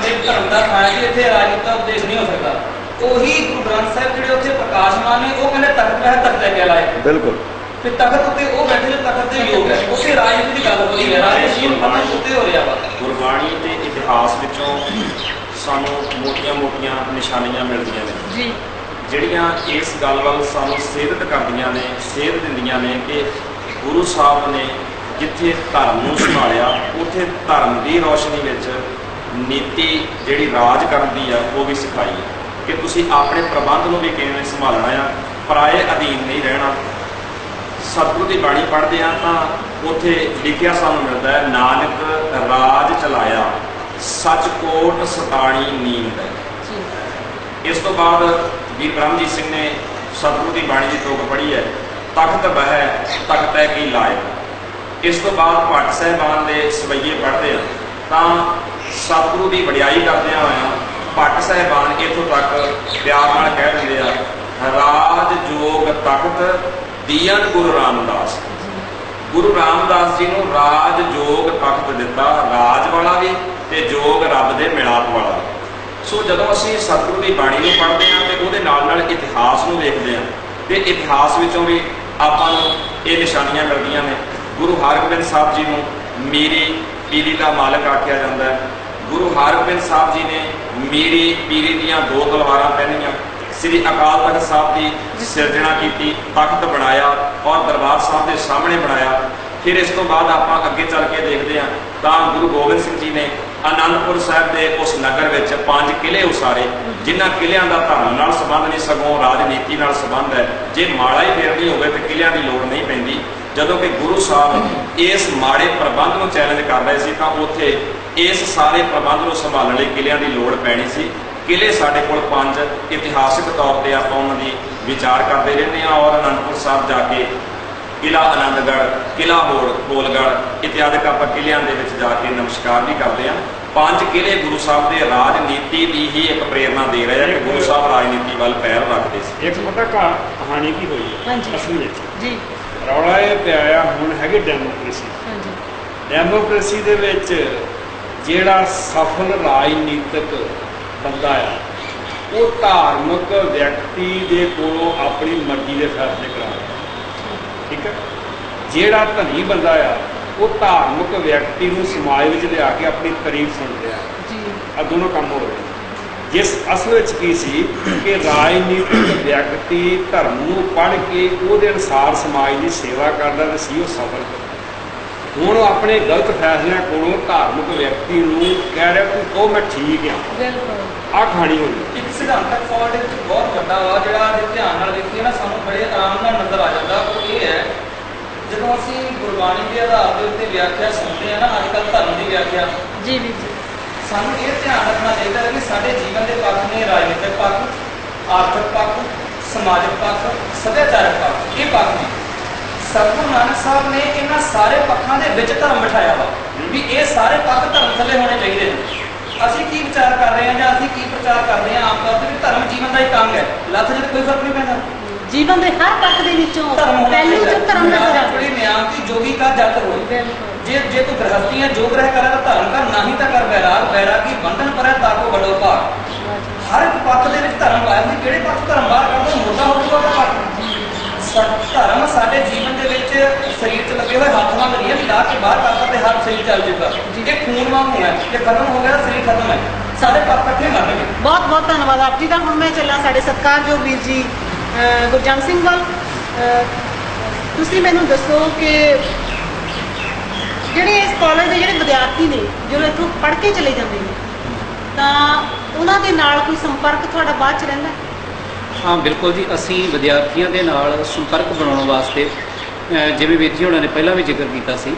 ਧਰਮ ਦਾ ਥਾਂ ਹੈ ਕਿ ਇੱਥੇ ਰਾਜਨੀਤੀ ਦਾ ਉਪਦੇਸ਼ ਨਹੀਂ ਹੋ ਸਕਦਾ। ਉਹੀ ਗੁਰੂ ਗ੍ਰੰਥ ਸਾਹਿਬ ਜਿਹੜੇ ਉੱਥੇ ਪ੍ਰਕਾਸ਼ਮਾਨ ਨੇ ਉਹ ਕਹਿੰਦੇ ਤਖਤ ਹੈ, ਤਖਤ ਹੈ ਕਹਿਲਾਏ। ਬਿਲਕੁਲ। ਤੇ ਤਖਤ ਉੱਤੇ ਉਹ ਬੈਠੇ ਨੇ, ਤਖਤ ਦੇ ਯੋਗ ਹੈ, ਉੱਥੇ ਰਾਜਨੀਤੀ ਦੀ ਗੱਲ ਹੋ ਰਹੀ ਹੈ, ਰਾਜਨੀਤੀ ਉੱਤੇ ਹੋ ਰਿਹਾ ਵਾ। ਗੁਰਬਾਣੀ ਤੇ ਇਤਿਹਾਸ ਵਿੱਚੋਂ ਸਾਨੂੰ ਮੋਟੀਆਂ-ਮੋਟੀਆਂ ਨਿਸ਼ਾਨੀਆਂ ਮਿਲਦੀਆਂ ਨੇ ਜੀ, ਜਿਹੜੀਆਂ ਇਸ ਗੱਲ ਵੱਲ ਸਾਨੂੰ ਸੇਧਤ ਕਰਦੀਆਂ ਨੇ, ਸੇਧ ਦਿੰਦੀਆਂ ਨੇ ਕਿ ਗੁਰੂ ਸਾਹਿਬ ਨੇ ਜਿੱਥੇ ਧਰਮ ਨੂੰ ਸੰਭਾਲਿਆ ਉੱਥੇ ਧਰਮ ਦੀ ਰੌਸ਼ਨੀ ਵਿੱਚ ਨੀਤੀ ਜਿਹੜੀ ਰਾਜ ਕਰਨ ਦੀ ਆ ਉਹ ਵੀ ਸਿਖਾਈ ਹੈ ਕਿ ਤੁਸੀਂ ਆਪਣੇ ਪ੍ਰਬੰਧ ਨੂੰ ਵੀ ਕਿਵੇਂ ਸੰਭਾਲਣਾ ਆ, ਪਰਾਏ ਅਧੀਨ ਨਹੀਂ ਰਹਿਣਾ। ਸਤਿਗੁਰੂ ਦੀ ਬਾਣੀ ਪੜ੍ਹਦੇ ਆ ਤਾਂ ਉੱਥੇ ਲਿਖਿਆ ਸਾਨੂੰ ਮਿਲਦਾ ਹੈ, ਨਾਨਕ ਰਾਜ ਚਲਾਇਆ ਸੱਚ ਕੋਟ ਸਤਾਣੀ ਨੀਂਦ ਹੈ। ਇਸ ਤੋਂ ਬਾਅਦ ਵੀਰ ਬ੍ਰਹਮਜੀਤ ਸਿੰਘ ਨੇ ਸਤਿਗੁਰੂ ਦੀ ਬਾਣੀ ਦੀ ਤੁਕ ਪੜ੍ਹੀ ਹੈ, ਤਖਤ ਬਹਿ ਤਖਤੈ ਕੀ ਲਾਇਕ। ਇਸ ਤੋਂ ਬਾਅਦ ਭੱਟ ਸਾਹਿਬਾਨ ਦੇ ਸਵਈਏ ਪੜ੍ਹਦੇ ਆ ਤਾਂ ਸਤਿਗੁਰੂ ਦੀ ਵਡਿਆਈ ਕਰਦਿਆਂ ਹੋਇਆਂ ਭੱਟ ਸਾਹਿਬਾਨ ਇੱਥੋਂ ਤੱਕ ਪਿਆਰ ਨਾਲ ਕਹਿ ਦਿੰਦੇ ਆ, ਰਾਜ ਜੋਗ ਤਖਤ ਦੀਨ ਗੁਰੂ ਰਾਮਦਾਸ। ਗੁਰੂ ਰਾਮਦਾਸ ਜੀ ਨੂੰ ਰਾਜ ਜੋਗ ਤਖਤ ਦਿੱਤਾ, ਰਾਜ ਵਾਲਾ ਵੀ ਤੇ ਜੋਗ ਰੱਬ ਦੇ ਮਿਲਾਪ ਵਾਲਾ। ਸੋ ਜਦੋਂ ਅਸੀਂ ਸਤਿਗੁਰੂ ਦੀ ਬਾਣੀ ਨੂੰ ਪੜ੍ਹਦੇ ਹਾਂ ਤੇ ਉਹਦੇ ਨਾਲ ਨਾਲ ਇਤਿਹਾਸ ਨੂੰ ਵੇਖਦੇ ਹਾਂ ਤੇ ਇਤਿਹਾਸ ਵਿੱਚੋਂ ਵੀ ਆਪਾਂ ਨੂੰ ਇਹ ਨਿਸ਼ਾਨੀਆਂ ਮਿਲਦੀਆਂ ਨੇ। ਗੁਰੂ ਹਰਗੋਬਿੰਦ ਸਾਹਿਬ ਜੀ ਨੂੰ ਮੀਰੀ ਪੀਰੀ ਦਾ ਮਾਲਕ ਆਖਿਆ ਜਾਂਦਾ ਹੈ। ਗੁਰੂ ਹਰਗੋਬਿੰਦ ਸਾਹਿਬ ਜੀ ਨੇ ਮੀਰੀ ਪੀਰੀ ਦੀਆਂ 2 ਤਲਵਾਰਾਂ ਪਹਿਨੀਆਂ, ਸ੍ਰੀ ਅਕਾਲ ਤਖਤ ਸਾਹਿਬ ਦੀ ਸਿਰਜਣਾ ਕੀਤੀ, ਤਖਤ ਬਣਾਇਆ ਔਰ ਦਰਬਾਰ ਸਾਹਿਬ ਦੇ ਸਾਹਮਣੇ ਬਣਾਇਆ। ਫਿਰ ਇਸ ਤੋਂ ਬਾਅਦ ਆਪਾਂ ਅੱਗੇ ਚੱਲ ਕੇ ਦੇਖਦੇ ਹਾਂ ਤਾਂ ਗੁਰੂ ਗੋਬਿੰਦ ਸਿੰਘ ਜੀ ਨੇ ਆਨੰਦਪੁਰ ਸਾਹਿਬ ਦੇ ਉਸ ਨਗਰ ਵਿੱਚ 5 ਕਿਲ੍ਹੇ ਉਸਾਰੇ, ਜਿਨ੍ਹਾਂ ਕਿਲ੍ਹਿਆਂ ਦਾ ਧਰਮ ਨਾਲ ਸੰਬੰਧ ਨਹੀਂ ਸਗੋਂ ਰਾਜਨੀਤੀ ਨਾਲ ਸੰਬੰਧ ਹੈ। ਜੇ ਮਾਲਾ ਹੀ ਫੇਰਨੀ ਹੋਵੇ ਤਾਂ ਕਿਲ੍ਹਿਆਂ ਦੀ ਲੋੜ ਨਹੀਂ ਪੈਂਦੀ। ਜਦੋਂ ਕਿ ਗੁਰੂ ਸਾਹਿਬ ਇਸ ਮਾੜੇ ਪ੍ਰਬੰਧ ਨੂੰ ਚੈਲੰਜ ਕਰ ਰਹੇ ਸੀ ਤਾਂ ਉੱਥੇ ਇਸ ਸਾਰੇ ਪ੍ਰਬੰਧ ਨੂੰ ਸੰਭਾਲਣ ਲਈ ਕਿਲ੍ਹਿਆਂ ਦੀ ਲੋੜ ਪੈਣੀ ਸੀ। ਕਿਲ੍ਹੇ ਸਾਡੇ ਕੋਲ 5 ਇਤਿਹਾਸਿਕ ਤੌਰ ਤੇ ਆਪਾਂ ਉਹਨਾਂ ਦੀ ਵਿਚਾਰ ਕਰਦੇ ਰਹਿੰਦੇ ਹਾਂ ਔਰ ਅਨੰਦਪੁਰ ਸਾਹਿਬ ਜਾ ਕੇ ਕਿਲ੍ਹਾ ਆਨੰਦਗੜ੍ਹ, ਕਿਲ੍ਹਾ ਹੋਲਗੜ੍ਹ ਇਤਿਆਦਿਕ ਆਪਾਂ ਕਿਲ੍ਹਿਆਂ ਦੇ ਵਿੱਚ ਜਾ ਕੇ ਨਮਸਕਾਰ ਵੀ ਕਰਦੇ ਹਾਂ। 5 ਕਿਲ੍ਹੇ ਗੁਰੂ ਸਾਹਿਬ ਦੇ ਰਾਜਨੀਤੀ ਦੀ ਹੀ ਇੱਕ ਪ੍ਰੇਰਨਾ ਦੇ ਰਹੇ ਆ ਕਿ ਗੁਰੂ ਸਾਹਿਬ ਰਾਜਨੀਤੀ ਵੱਲ ਪੈਰ ਰੱਖਦੇ ਸੀ। ਇੱਕ ਪਤਾ ਕਹਾਣੀ ਕੀ ਹੋਈ ਅਸਲ ਵਿੱਚ ਜੀ, ਰੌਲਾ ਇਹ ਪਿਆ ਆ ਹੁਣ ਹੈਗੀ ਡੈਮੋਕ੍ਰੇਸੀ। ਡੈਮੋਕ੍ਰੇਸੀ ਦੇ ਵਿੱਚ ਜਿਹੜਾ ਸਫਲ ਰਾਜਨੀਤਿਕ ਬੰਦਾ ਆ ਉਹ ਧਾਰਮਿਕ ਵਿਅਕਤੀ ਦੇ ਕੋਲੋਂ ਆਪਣੀ ਮਰਜ਼ੀ ਦੇ ਫੈਸਲੇ ਕਰਾ ਰਿਹਾ। ਠੀਕ ਹੈ, ਜਿਹੜਾ ਧਨੀ ਬੰਦਾ ਆ ਉਹ ਧਾਰਮਿਕ ਵਿਅਕਤੀ ਨੂੰ ਸਮਾਜ ਵਿੱਚ ਲਿਆ ਕੇ ਆਪਣੀ ਤਾਰੀਫ ਸੁਣ ਰਿਹਾ ਜੀ। ਆ ਦੋਨੋਂ ਕੰਮ ਹੋ ਰਹੇ। ਜਿਸ ਅਸਲ ਵਿੱਚ ਕੀ ਸੀ ਕਿ ਰਾਜਨੀਤਿਕ ਵਿਅਕਤੀ ਧਰਮ ਨੂੰ ਪੜ੍ਹ ਕੇ ਉਹਦੇ ਅਨੁਸਾਰ ਸਮਾਜ ਦੀ ਸੇਵਾ ਕਰਦਾ ਤੇ ਸੀ ਉਹ ਸਫਲ। ਹੁਣ ਉਹ ਆਪਣੇ ਗਲਤ ਫੈਸਲਿਆਂ ਕੋਲੋਂ ਧਾਰਮਿਕ ਵਿਅਕਤੀ ਨੂੰ ਕਹਿ ਰਿਹਾ ਕਿ ਉਹ ਮੈਂ ਠੀਕ ਆ। ਆਹ ਕਹਾਣੀ ਹੋਈ। ਇੱਕ ਸਿਧਾਂਤਕ ਫਾਲਟ ਵਿੱਚ ਬਹੁਤ ਵੱਡਾ ਵਾ ਜਿਹੜਾ ਜੇ ਧਿਆਨ ਨਾਲ ਦੇਖੀਏ ਨਾ ਸਾਨੂੰ ਬੜੇ ਆਰਾਮ ਨਾਲ ਨਜ਼ਰ ਆ ਜਾਂਦਾ। ਉਹ ਇਹ ਹੈ, ਜਦੋਂ ਅਸੀਂ ਗੁਰਬਾਣੀ ਦੇ ਆਧਾਰ ਦੇ ਉੱਤੇ ਵਿਆਖਿਆ ਸੁਣਦੇ ਆ ਨਾ, ਅੱਜ ਕੱਲ੍ਹ ਧਰਮ ਦੀ ਵਿਆਖਿਆ ਜੀ ਵੀ ਜੀ, ਸਾਨੂੰ ਇਹ ਧਿਆਨ ਰੱਖਣਾ ਚਾਹੀਦਾ ਹੈ ਕਿ ਸਾਡੇ ਜੀਵਨ ਦੇ ਪੱਖ ਨੇ ਰਾਜਨੀਤਿਕ ਪੱਖ, ਆਰਥਿਕ ਪੱਖ, ਸਮਾਜਿਕ ਪੱਖ, ਸੱਭਿਆਚਾਰਕ ਪੱਖ, ਇਹ ਪੱਖ ਨੇ। ਸਤਿਗੁਰੂ ਨਾਨਕ ਸਾਹਿਬ ਨੇ ਇਹਨਾਂ ਸਾਰੇ ਪੱਖਾਂ ਦੇ ਵਿੱਚ ਧਰਮ ਬਿਠਾਇਆ ਵਾ ਵੀ ਇਹ ਸਾਰੇ ਪੱਖ ਧਰਮ ਥੱਲੇ ਹੋਣੇ ਚਾਹੀਦੇ ਨੇ। ਅਸੀਂ ਕੀ ਵਿਚਾਰ ਕਰ ਰਹੇ ਹਾਂ ਜਾਂ ਅਸੀਂ ਕੀ ਪ੍ਰਚਾਰ ਕਰਦੇ ਹਾਂ ਆਮ ਤੌਰ ਤੇ ਵੀ ਧਰਮ ਜੀਵਨ ਦਾ ਇੱਕ ਅੰਗ ਹੈ, ਲੱਥ ਜੇ ਕੋਈ ਫਰਕ ਨਹੀਂ ਪੈਂਦਾ। ਜੀਵਨ ਦੇ ਹਰ ਪੱਖ ਦੇ ਵਿੱਚੋਂ ਧਰਮ ਪਹਿਲੂ ਚ ਧਰਮ ਨਜ਼ਰ ਆਉਂਦਾ ਬੜੀ ਨਿਆਮ की जोगी का जत होए। जे तू गृहस्थी है जो ग्रह करे तो धर्म कर, नहीं तो कर बैराग। बैरागी बंधन पर है ताको बड़ो भाग। हर एक पक्ष ਦੇ ਵਿੱਚ ਧਰਮ ਪਾਇਆ ਸੀ। ਕਿਹੜੇ ਪੱਖ ਧਰਮ ਬਾਹਰ ਕੱਢੋ ਮੁੱਦਾ ਹੋ ਜੂਗਾ ਪੱਖ। ਧਰਮ ਸਾਡੇ ਜੀਵਨ ਦੇ ਵਿੱਚ ਸਰੀਰ 'ਚ ਲੱਗੇ ਹੋਏ ਹੱਥ ਵਾਂਗ ਨਹੀਂ ਹੈ ਵੀ ਲਾ ਕੇ ਬਾਹਰ ਕਰਦਾ ਤੇ ਹਰ ਸਰੀਰ ਚੱਲ ਜੂਗਾ। ਇਹ ਖੂਨ ਵਾਂਗ ਹੋਣਾ, ਜੇ ਖਤਮ ਹੋ ਗਿਆ ਤਾਂ ਸਰੀਰ ਖਤਮ ਹੈ। ਸਾਡੇ ਪੱਖ ਇਕੱਠੇ ਮਰਨਗੇ। ਬਹੁਤ ਬਹੁਤ ਧੰਨਵਾਦ ਆਪ ਜੀ ਦਾ। ਹੁਣ ਮੈਂ ਚੱਲਾਂ ਸਾਡੇ ਸਤਿਕਾਰਯੋਗ ਵੀਰ ਜੀ ਗੁਰਜੰਟ ਸਿੰਘ ਵੱਲ। ਤੁਸੀਂ ਮੈਨੂੰ ਦੱਸੋ ਕਿ ਜਿਹੜੇ ਇਸ ਕਾਲਜ ਦੇ ਜਿਹੜੇ ਵਿਦਿਆਰਥੀ ਨੇ ਜਦੋਂ ਇੱਥੋਂ ਪੜ੍ਹ ਕੇ ਚਲੇ ਜਾਂਦੇ ਨੇ ਤਾਂ ਉਹਨਾਂ ਦੇ ਨਾਲ ਕੋਈ ਸੰਪਰਕ ਤੁਹਾਡਾ ਬਾਅਦ 'ਚ ਰਹਿੰਦਾ? ਹਾਂ ਬਿਲਕੁਲ ਜੀ, ਅਸੀਂ ਵਿਦਿਆਰਥੀਆਂ ਦੇ ਨਾਲ ਸੰਪਰਕ ਬਣਾਉਣ ਵਾਸਤੇ ਜਿਵੇਂ ਵੀਰ ਜੀ ਹੋਣਾ ਨੇ ਪਹਿਲਾਂ ਵੀ ਜ਼ਿਕਰ ਕੀਤਾ ਸੀ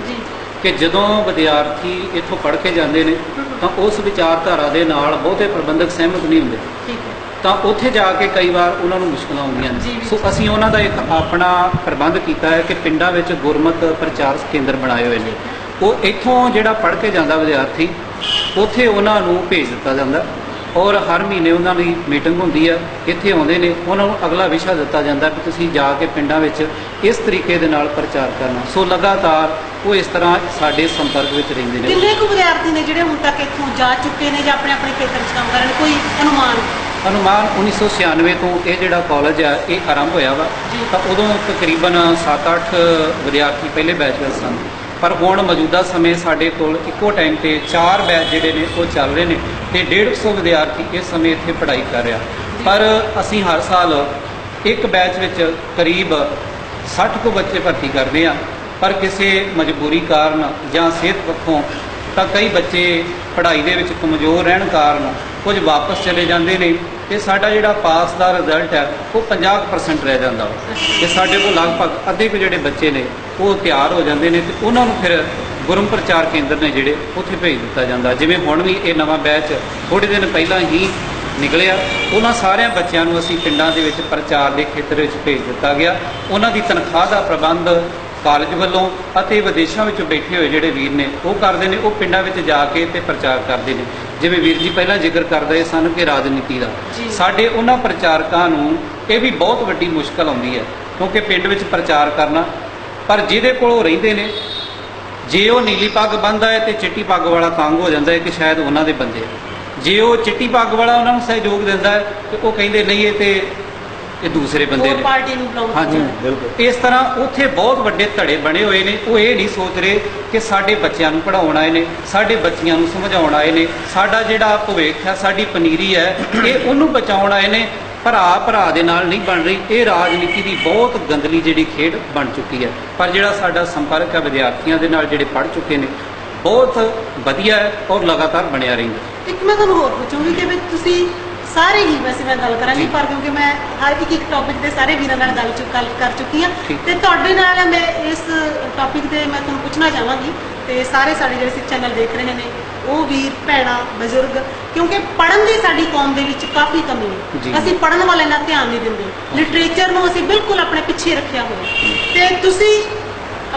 ਕਿ ਜਦੋਂ ਵਿਦਿਆਰਥੀ ਇੱਥੋਂ ਪੜ੍ਹ ਕੇ ਜਾਂਦੇ ਨੇ ਤਾਂ ਉਸ ਵਿਚਾਰਧਾਰਾ ਦੇ ਨਾਲ ਬਹੁਤੇ ਪ੍ਰਬੰਧਕ ਸਹਿਮਤ ਨਹੀਂ ਹੁੰਦੇ। ਠੀਕ ਹੈ। ਤਾਂ ਉੱਥੇ ਜਾ ਕੇ ਕਈ ਵਾਰ ਉਹਨਾਂ ਨੂੰ ਮੁਸ਼ਕਲਾਂ ਆਉਂਦੀਆਂ ਨੇ। ਸੋ ਅਸੀਂ ਉਹਨਾਂ ਦਾ ਇੱਕ ਆਪਣਾ ਪ੍ਰਬੰਧ ਕੀਤਾ ਹੈ ਕਿ ਪਿੰਡਾਂ ਵਿੱਚ ਗੁਰਮਤ ਪ੍ਰਚਾਰ ਕੇਂਦਰ ਬਣਾਏ ਹੋਏ ਨੇ। ਉਹ ਇੱਥੋਂ ਜਿਹੜਾ ਪੜ੍ਹ ਕੇ ਜਾਂਦਾ ਵਿਦਿਆਰਥੀ ਉੱਥੇ ਉਹਨਾਂ ਨੂੰ ਭੇਜ ਦਿੱਤਾ ਜਾਂਦਾ ਔਰ ਹਰ ਮਹੀਨੇ ਉਹਨਾਂ ਦੀ ਮੀਟਿੰਗ ਹੁੰਦੀ ਆ। ਇੱਥੇ ਆਉਂਦੇ ਨੇ, ਉਹਨਾਂ ਨੂੰ ਅਗਲਾ ਵਿਸ਼ਾ ਦਿੱਤਾ ਜਾਂਦਾ ਕਿ ਤੁਸੀਂ ਜਾ ਕੇ ਪਿੰਡਾਂ ਵਿੱਚ ਇਸ ਤਰੀਕੇ ਦੇ ਨਾਲ ਪ੍ਰਚਾਰ ਕਰਨਾ। ਸੋ ਲਗਾਤਾਰ ਉਹ ਇਸ ਤਰ੍ਹਾਂ ਸਾਡੇ ਸੰਪਰਕ ਵਿੱਚ ਰਹਿੰਦੇ ਨੇ। ਕਿੰਨੇ ਕੁ ਵਿਦਿਆਰਥੀ ਨੇ ਜਿਹੜੇ ਹੁਣ ਤੱਕ ਇੱਥੋਂ ਜਾ ਚੁੱਕੇ ਨੇ ਜਾਂ ਆਪਣੇ ਆਪਣੇ ਖੇਤਰ 'ਚ ਕੰਮ ਕਰਨ? ਕੋਈ ਅਨੁਮਾਨ? 1996 ਤੋਂ ਇਹ ਜਿਹੜਾ ਕਾਲਜ ਆ ਇਹ ਆਰੰਭ ਹੋਇਆ ਵਾ। ਤਾਂ ਉਦੋਂ ਤਕਰੀਬਨ 7-8 ਵਿਦਿਆਰਥੀ ਪਹਿਲੇ ਬੈਚ ਵਿੱਚ ਸਨ, ਪਰ ਹੁਣ ਮੌਜੂਦਾ ਸਮੇਂ ਸਾਡੇ ਕੋਲ ਇੱਕੋ ਟਾਈਮ ਤੇ 4 ਬੈਚ ਜਿਹੜੇ ਨੇ ਉਹ ਚੱਲ ਰਹੇ ਨੇ ਤੇ 150 ਵਿਦਿਆਰਥੀ ਇਸ ਸਮੇਂ ਇੱਥੇ ਪੜ੍ਹਾਈ ਕਰ ਰਿਹਾ। ਪਰ ਅਸੀਂ ਹਰ ਸਾਲ ਇੱਕ ਬੈਚ ਵਿੱਚ ਕਰੀਬ 60 ਕੁ ਬੱਚੇ ਭਰਤੀ ਕਰਦੇ ਆ, ਪਰ ਕਿਸੇ ਮਜਬੂਰੀ ਕਾਰਨ ਜਾਂ ਸਿਹਤ ਪੱਖੋਂ ਤਾਂ ਕਈ ਬੱਚੇ ਪੜ੍ਹਾਈ ਦੇ ਵਿੱਚ ਕਮਜ਼ੋਰ ਰਹਿਣ ਕਾਰਨ ਕੁਝ ਵਾਪਸ ਚਲੇ ਜਾਂਦੇ ਨੇ ਤੇ ਸਾਡਾ ਜਿਹੜਾ ਪਾਸ ਦਾ ਰਿਜ਼ਲਟ ਹੈ ਉਹ 50% ਰਹਿ ਜਾਂਦਾ ਵਾ। ਤੇ ਸਾਡੇ ਕੋਲ ਲਗਭਗ ਅੱਧੇ ਕੁ ਜਿਹੜੇ ਬੱਚੇ ਨੇ ਉਹ ਤਿਆਰ ਹੋ ਜਾਂਦੇ ਨੇ ਤੇ ਉਹਨਾਂ ਨੂੰ ਫਿਰ ਗੁਰਮ ਪ੍ਰਚਾਰ ਕੇਂਦਰ ਨੇ ਜਿਹੜੇ ਉੱਥੇ ਭੇਜ ਦਿੱਤਾ ਜਾਂਦਾ। ਜਿਵੇਂ ਹੁਣ ਵੀ ਇਹ ਨਵਾਂ ਬੈਚ ਥੋੜ੍ਹੇ ਦਿਨ ਪਹਿਲਾਂ ਹੀ ਨਿਕਲਿਆ, ਉਹਨਾਂ ਸਾਰਿਆਂ ਬੱਚਿਆਂ ਨੂੰ ਅਸੀਂ ਪਿੰਡਾਂ ਦੇ ਵਿੱਚ ਪ੍ਰਚਾਰ ਦੇ ਖੇਤਰ ਵਿੱਚ ਭੇਜ ਦਿੱਤਾ ਗਿਆ। ਉਹਨਾਂ ਦੀ ਤਨਖਾਹ ਦਾ ਪ੍ਰਬੰਧ ਕਾਲਜ ਵੱਲੋਂ ਅਤੇ ਵਿਦੇਸ਼ਾਂ ਵਿੱਚੋਂ ਬੈਠੇ ਹੋਏ ਜਿਹੜੇ ਵੀਰ ਨੇ ਉਹ ਕਰਦੇ ਨੇ। ਉਹ ਪਿੰਡਾਂ ਵਿੱਚ ਜਾ ਕੇ ਤੇ ਪ੍ਰਚਾਰ ਕਰਦੇ ਨੇ। ਜਿਵੇਂ ਵੀਰ ਜੀ ਪਹਿਲਾਂ ਜ਼ਿਕਰ ਕਰਦੇ ਸਨ ਕਿ ਰਾਜਨੀਤੀ ਦਾ, ਸਾਡੇ ਉਹਨਾਂ ਪ੍ਰਚਾਰਕਾਂ ਨੂੰ ਇਹ ਵੀ ਬਹੁਤ ਵੱਡੀ ਮੁਸ਼ਕਲ ਆਉਂਦੀ ਹੈ ਕਿਉਂਕਿ ਪਿੰਡ ਵਿੱਚ ਪ੍ਰਚਾਰ ਕਰਨਾ। ਪਰ ਜਿਹਦੇ ਕੋਲ ਉਹ ਰਹਿੰਦੇ ਨੇ, ਜੇ ਉਹ ਨੀਲੀ ਪੱਗ ਬੰਨ੍ਹਦਾ ਹੈ ਤੇ ਚਿੱਟੀ ਪੱਗ ਵਾਲਾ ਤੰਗ ਹੋ ਜਾਂਦਾ ਹੈ ਕਿ ਸ਼ਾਇਦ ਉਹਨਾਂ ਦੇ ਬੰਦੇ। ਜੇ ਉਹ ਚਿੱਟੀ ਪੱਗ ਵਾਲਾ ਉਹਨਾਂ ਨੂੰ ਸਹਿਯੋਗ ਦਿੰਦਾ ਹੈ ਤੇ ਉਹ ਕਹਿੰਦੇ ਨਹੀਂ ਇਹ ਦੂਸਰੇ ਬੰਦੇ ਨੇ, ਪਾਰਟੀ ਨੂੰ ਬੁਲਾਉਣਾ। ਹਾਂਜੀ ਬਿਲਕੁਲ। ਇਸ ਤਰ੍ਹਾਂ ਉੱਥੇ ਬਹੁਤ ਵੱਡੇ ਧੜੇ ਬਣੇ ਹੋਏ ਨੇ। ਉਹ ਇਹ ਨਹੀਂ ਸੋਚ ਰਹੇ ਕਿ ਸਾਡੇ ਬੱਚਿਆਂ ਨੂੰ ਪੜ੍ਹਾਉਣ ਆਏ ਨੇ, ਸਾਡੇ ਬੱਚਿਆਂ ਨੂੰ ਸਮਝਾਉਣ ਆਏ ਨੇ, ਸਾਡਾ ਜਿਹੜਾ ਭਵਿੱਖ ਹੈ, ਸਾਡੀ ਪਨੀਰੀ ਹੈ, ਇਹ ਉਹਨੂੰ ਬਚਾਉਣ ਆਏ ਨੇ। ਭਰਾ ਦੇ ਨਾਲ ਨਹੀਂ ਬਣ ਰਹੀ। ਇਹ ਰਾਜਨੀਤੀ ਦੀ ਬਹੁਤ ਗੰਦਲੀ ਜਿਹੜੀ ਖੇਡ ਬਣ ਚੁੱਕੀ ਹੈ। ਪਰ ਜਿਹੜਾ ਸਾਡਾ ਸੰਪਰਕ ਹੈ ਵਿਦਿਆਰਥੀਆਂ ਦੇ ਨਾਲ ਜਿਹੜੇ ਪੜ੍ਹ ਚੁੱਕੇ ਨੇ ਬਹੁਤ ਵਧੀਆ ਹੈ ਔਰ ਲਗਾਤਾਰ ਬਣਿਆ ਰਹਿੰਦਾ। ਇੱਕ ਮੈਂ ਤੁਹਾਨੂੰ ਹੋਰ ਪੁੱਛੂੰਗੀ ਕਿ ਵੀ ਤੁਸੀਂ ਸਾਰੇ ਹੀ, ਵੈਸੇ ਮੈਂ ਗੱਲ ਕਰਾਂਗੀ ਪਰ ਕਿਉਂਕਿ ਮੈਂ ਹਰ ਇੱਕ ਟੌਪਿਕ ਤੇ ਸਾਰੇ ਵੀਰਾਂ ਨਾਲ ਗੱਲ ਕਰ ਚੁੱਕੀ ਹਾਂ ਤੇ ਤੁਹਾਡੇ ਨਾਲ ਮੈਂ ਇਸ ਟੌਪਿਕ ਤੇ ਮੈਂ ਤੁਹਾਨੂੰ ਪੁੱਛਣਾ ਚਾਹਾਂਗੀ ਤੇ ਸਾਰੇ ਸਾਡੇ ਜਿਹੜੇ ਸਿੱਖ ਚੈਨਲ ਦੇਖ ਰਹੇ ਨੇ ਉਹ ਵੀਰ ਭੈਣਾਂ ਬਜ਼ੁਰਗ, ਕਿਉਂਕਿ ਪੜ੍ਹਨ ਦੀ ਸਾਡੀ ਕੌਮ ਦੇ ਵਿੱਚ ਕਾਫੀ ਕਮੀ ਹੈ। ਅਸੀਂ ਪੜ੍ਹਨ ਵਾਲੇ ਨਾਲ ਧਿਆਨ ਨਹੀਂ ਦਿੰਦੇ, ਲਿਟਰੇਚਰ ਨੂੰ ਅਸੀਂ ਬਿਲਕੁਲ ਆਪਣੇ ਪਿੱਛੇ ਰੱਖਿਆ ਹੋਇਆ। ਤੇ ਤੁਸੀਂ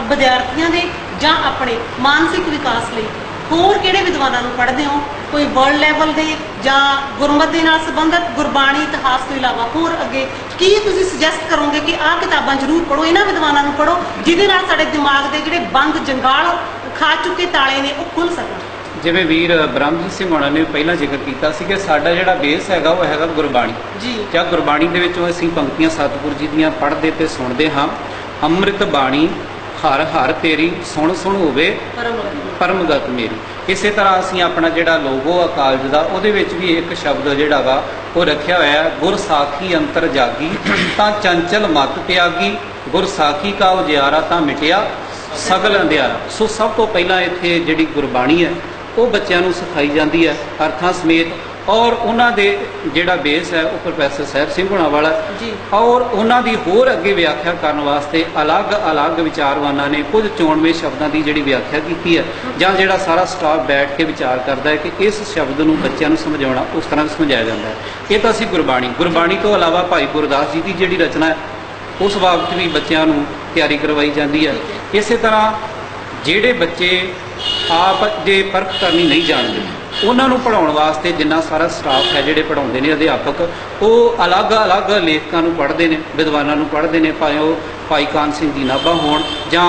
ਵਿਦਿਆਰਥੀਆਂ ਦੇ ਜਾਂ ਆਪਣੇ ਮਾਨਸਿਕ ਵਿਕਾਸ ਲਈ ਹੋਰ ਕਿਹੜੇ ਵਿਦਵਾਨਾਂ ਨੂੰ ਪੜ੍ਹਦੇ ਹੋ? ਕੋਈ ਵਰਲਡ ਲੈਵਲ ਦੇ ਜਾਂ ਗੁਰਮਤ ਦੇ ਨਾਲ ਸੰਬੰਧਿਤ ਗੁਰਬਾਣੀ ਇਤਿਹਾਸ ਤੋਂ ਇਲਾਵਾ ਹੋਰ ਅੱਗੇ ਕੀ ਤੁਸੀਂ ਸੁਜੈਸਟ ਕਰੋਗੇ ਕਿ ਆਹ ਕਿਤਾਬਾਂ ਜ਼ਰੂਰ ਪੜ੍ਹੋ, ਇਹਨਾਂ ਵਿਦਵਾਨਾਂ ਨੂੰ ਪੜ੍ਹੋ ਜਿਹਦੇ ਨਾਲ ਸਾਡੇ ਦਿਮਾਗ ਦੇ ਜਿਹੜੇ ਬੰਦ ਜੰਗਾਲ ਖਾ ਚੁੱਕੇ ਤਾਲੇ ਨੇ ਉਹ ਖੁੱਲ ਸਕਣ? ਜਿਵੇਂ ਵੀਰ ਬ੍ਰਹਮਜੀਤ ਸਿੰਘ ਹੋਣਾ ਨੇ ਪਹਿਲਾਂ ਜ਼ਿਕਰ ਕੀਤਾ ਸੀ ਕਿ ਸਾਡਾ ਜਿਹੜਾ ਬੇਸ ਹੈਗਾ ਉਹ ਹੈਗਾ ਗੁਰਬਾਣੀ ਜੀ। ਜਾਂ ਗੁਰਬਾਣੀ ਦੇ ਵਿੱਚੋਂ ਅਸੀਂ ਪੰਕਤੀਆਂ ਸਤਿਗੁਰੂ ਜੀ ਦੀਆਂ ਪੜ੍ਹਦੇ ਤੇ ਸੁਣਦੇ ਹਾਂ। ਅੰਮ੍ਰਿਤ ਬਾਣੀ ਹਰ ਹਰ ਤੇਰੀ ਸੁਣ ਸੁਣ ਹੋਵੇ ਪਰਮਗਤ ਮੇਰੀ। ਇਸੇ ਤਰ੍ਹਾਂ ਅਸੀਂ ਆਪਣਾ ਜਿਹੜਾ ਲੋਗੋ ਆ ਕਾਲਜ ਦਾ, ਉਹਦੇ ਵਿੱਚ ਵੀ ਇੱਕ ਸ਼ਬਦ ਜਿਹੜਾ ਵਾ ਉਹ ਰੱਖਿਆ ਹੋਇਆ ਹੈ, ਗੁਰ ਸਾਖੀ ਅੰਤਰ ਜਾਗੀ ਤਾਂ ਚੰਚਲ ਮਤ ਤਿਆਗੀ, ਗੁਰ ਸਾਖੀ ਕਾ ਉਜਿਆਰਾ ਤਾਂ ਮਿਟਿਆ ਸਗਲ ਅੰਧਿਆਰਾ। ਸੋ ਸਭ ਤੋਂ ਪਹਿਲਾਂ ਇੱਥੇ ਜਿਹੜੀ ਗੁਰਬਾਣੀ ਹੈ ਉਹ ਬੱਚਿਆਂ ਨੂੰ ਸਿਖਾਈ ਜਾਂਦੀ ਹੈ ਅਰਥਾਂ ਸਮੇਤ, ਔਰ ਉਹਨਾਂ ਦੇ ਜਿਹੜਾ ਬੇਸ ਹੈ ਉਹ ਪ੍ਰੋਫੈਸਰ ਸਾਹਿਬ ਸਿੰਘ ਹੋਣਾ ਵਾਲਾ ਜੀ। ਔਰ ਉਹਨਾਂ ਦੀ ਹੋਰ ਅੱਗੇ ਵਿਆਖਿਆ ਕਰਨ ਵਾਸਤੇ ਅਲੱਗ-ਅਲੱਗ ਵਿਚਾਰਵਾਨਾਂ ਨੇ ਕੁਝ ਚੋਣਵੇਂ ਸ਼ਬਦਾਂ ਦੀ ਜਿਹੜੀ ਵਿਆਖਿਆ ਕੀਤੀ ਹੈ, ਜਾਂ ਜਿਹੜਾ ਸਾਰਾ ਸਟਾਫ ਬੈਠ ਕੇ ਵਿਚਾਰ ਕਰਦਾ ਹੈ ਕਿ ਇਸ ਸ਼ਬਦ ਨੂੰ ਬੱਚਿਆਂ ਨੂੰ ਸਮਝਾਉਣਾ ਉਸ ਤਰ੍ਹਾਂ ਸਮਝਾਇਆ ਜਾਂਦਾ ਹੈ। ਇਹ ਤਾਂ ਅਸੀਂ ਗੁਰਬਾਣੀ ਤੋਂ ਇਲਾਵਾ ਭਾਈ ਗੁਰਦਾਸ ਜੀ ਦੀ ਜਿਹੜੀ ਰਚਨਾ ਹੈ ਉਸ ਬਾਬਤ ਵੀ ਬੱਚਿਆਂ ਨੂੰ ਤਿਆਰੀ ਕਰਵਾਈ ਜਾਂਦੀ ਹੈ। ਇਸੇ ਤਰ੍ਹਾਂ ਜਿਹੜੇ ਬੱਚੇ ਆਪ ਜੇ ਪਰਖ ਕਰਨੀ ਨਹੀਂ ਜਾਣਦੇ ਉਹਨਾਂ ਨੂੰ ਪੜ੍ਹਾਉਣ ਵਾਸਤੇ ਜਿੰਨਾ ਸਾਰਾ ਸਟਾਫ ਹੈ, ਜਿਹੜੇ ਪੜ੍ਹਾਉਂਦੇ ਨੇ ਅਧਿਆਪਕ, ਉਹ ਅਲੱਗ-ਅਲੱਗ ਲੇਖਕਾਂ ਨੂੰ ਪੜ੍ਹਦੇ ਨੇ, ਵਿਦਵਾਨਾਂ ਨੂੰ ਪੜ੍ਹਦੇ ਨੇ, ਭਾਵੇਂ ਉਹ ਭਾਈ ਕਾਨ ਸਿੰਘ ਜੀ ਨਾਭਾ ਹੋਣ ਜਾਂ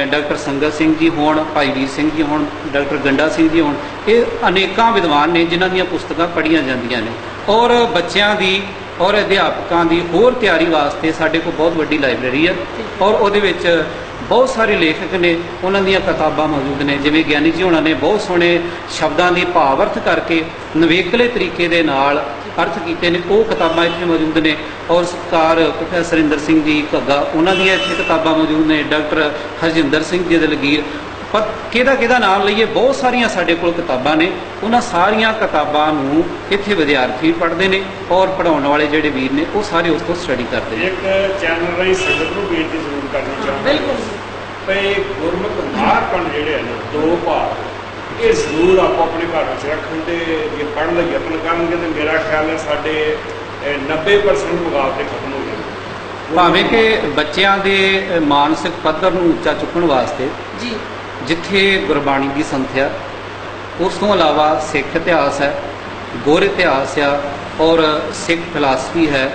ਡਾਕਟਰ ਸੰਗਤ ਸਿੰਘ ਜੀ ਹੋਣ, ਭਾਈ ਵੀਰ ਸਿੰਘ ਜੀ ਹੋਣ, ਡਾਕਟਰ ਗੰਡਾ ਸਿੰਘ ਜੀ ਹੋਣ। ਇਹ ਅਨੇਕਾਂ ਵਿਦਵਾਨ ਨੇ ਜਿਨ੍ਹਾਂ ਦੀਆਂ ਪੁਸਤਕਾਂ ਪੜ੍ਹੀਆਂ ਜਾਂਦੀਆਂ ਨੇ। ਔਰ ਬੱਚਿਆਂ ਦੀ ਔਰ ਅਧਿਆਪਕਾਂ ਦੀ ਹੋਰ ਤਿਆਰੀ ਵਾਸਤੇ ਸਾਡੇ ਕੋਲ ਬਹੁਤ ਵੱਡੀ ਲਾਇਬ੍ਰੇਰੀ ਹੈ, ਔਰ ਉਹਦੇ ਵਿੱਚ ਬਹੁਤ ਸਾਰੇ ਲੇਖਕ ਨੇ, ਉਹਨਾਂ ਦੀਆਂ ਕਿਤਾਬਾਂ ਮੌਜੂਦ ਨੇ। ਜਿਵੇਂ ਗਿਆਨੀ ਜੀ ਹੋਣਾ ਨੇ ਬਹੁਤ ਸੋਹਣੇ ਸ਼ਬਦਾਂ ਦੀ ਭਾਵ ਅਰਥ ਕਰਕੇ ਨਵੇਕਲੇ ਤਰੀਕੇ ਦੇ ਨਾਲ ਅਰਥ ਕੀਤੇ ਨੇ, ਉਹ ਕਿਤਾਬਾਂ ਇੱਥੇ ਮੌਜੂਦ ਨੇ। ਔਰ ਸਤਿਕਾਰ ਪ੍ਰੋਫੈਸਰ ਇੰਦਰ ਸਿੰਘ ਜੀ ਘੱਗਾ, ਉਹਨਾਂ ਦੀਆਂ ਇੱਥੇ ਕਿਤਾਬਾਂ ਮੌਜੂਦ ਨੇ। ਡਾਕਟਰ ਹਰਜਿੰਦਰ ਸਿੰਘ ਜੀ ਦਲਗੀਰ, ਪਰ ਕਿਹਦਾ ਨਾਮ ਲਈਏ, ਬਹੁਤ ਸਾਰੀਆਂ ਸਾਡੇ ਕੋਲ ਕਿਤਾਬਾਂ ਨੇ। ਉਹਨਾਂ ਸਾਰੀਆਂ ਕਿਤਾਬਾਂ ਨੂੰ ਇੱਥੇ ਵਿਦਿਆਰਥੀ ਪੜ੍ਹਦੇ ਨੇ, ਔਰ ਪੜ੍ਹਾਉਣ ਵਾਲੇ ਜਿਹੜੇ ਵੀਰ ਨੇ ਉਹ ਸਾਰੇ ਉਸ ਤੋਂ ਸਟੱਡੀ ਕਰਦੇ ਨੇ। ਇੱਕ ਚੈਨਲ ਰਾਹੀਂ ਸੰਗਤ ਨੂੰ ਬੇਨਤੀ ਜ਼ਰੂਰ ਕਰਨੀ ਚਾਹੁੰਦਾ ਬਿਲਕੁਲ ਭਈ ਗੁਰਮੁਖ ਮਹਾਂਪੰਡ ਜਿਹੜੇ ਹਨ ਦੋ ਭਾਗ, ਇਹ ਜ਼ਰੂਰ ਆਪੋ ਆਪਣੇ ਘਰ ਵਿੱਚ ਰੱਖਣ ਤੇ ਜੇ ਪੜ੍ਹਨ ਦਾ ਯਤਨ ਕਰਨਗੇ ਤਾਂ ਮੇਰਾ ਖਿਆਲ ਹੈ ਸਾਡੇ 90% ਮੁਕਾਬਲੇ ਖਤਮ ਹੋ ਜਾਣਗੇ। ਭਾਵੇਂ ਕਿ ਬੱਚਿਆਂ ਦੇ ਮਾਨਸਿਕ ਪੱਧਰ ਨੂੰ ਉੱਚਾ ਚੁੱਕਣ ਵਾਸਤੇ ਜੀ ਜਿੱਥੇ ਗੁਰਬਾਣੀ ਦੀ ਸੰਥਿਆ, ਉਸ ਤੋਂ ਇਲਾਵਾ ਸਿੱਖ ਇਤਿਹਾਸ ਹੈ, ਗੁਰ ਇਤਿਹਾਸ ਆ, ਔਰ ਸਿੱਖ ਫਿਲਾਸਫੀ ਹੈ,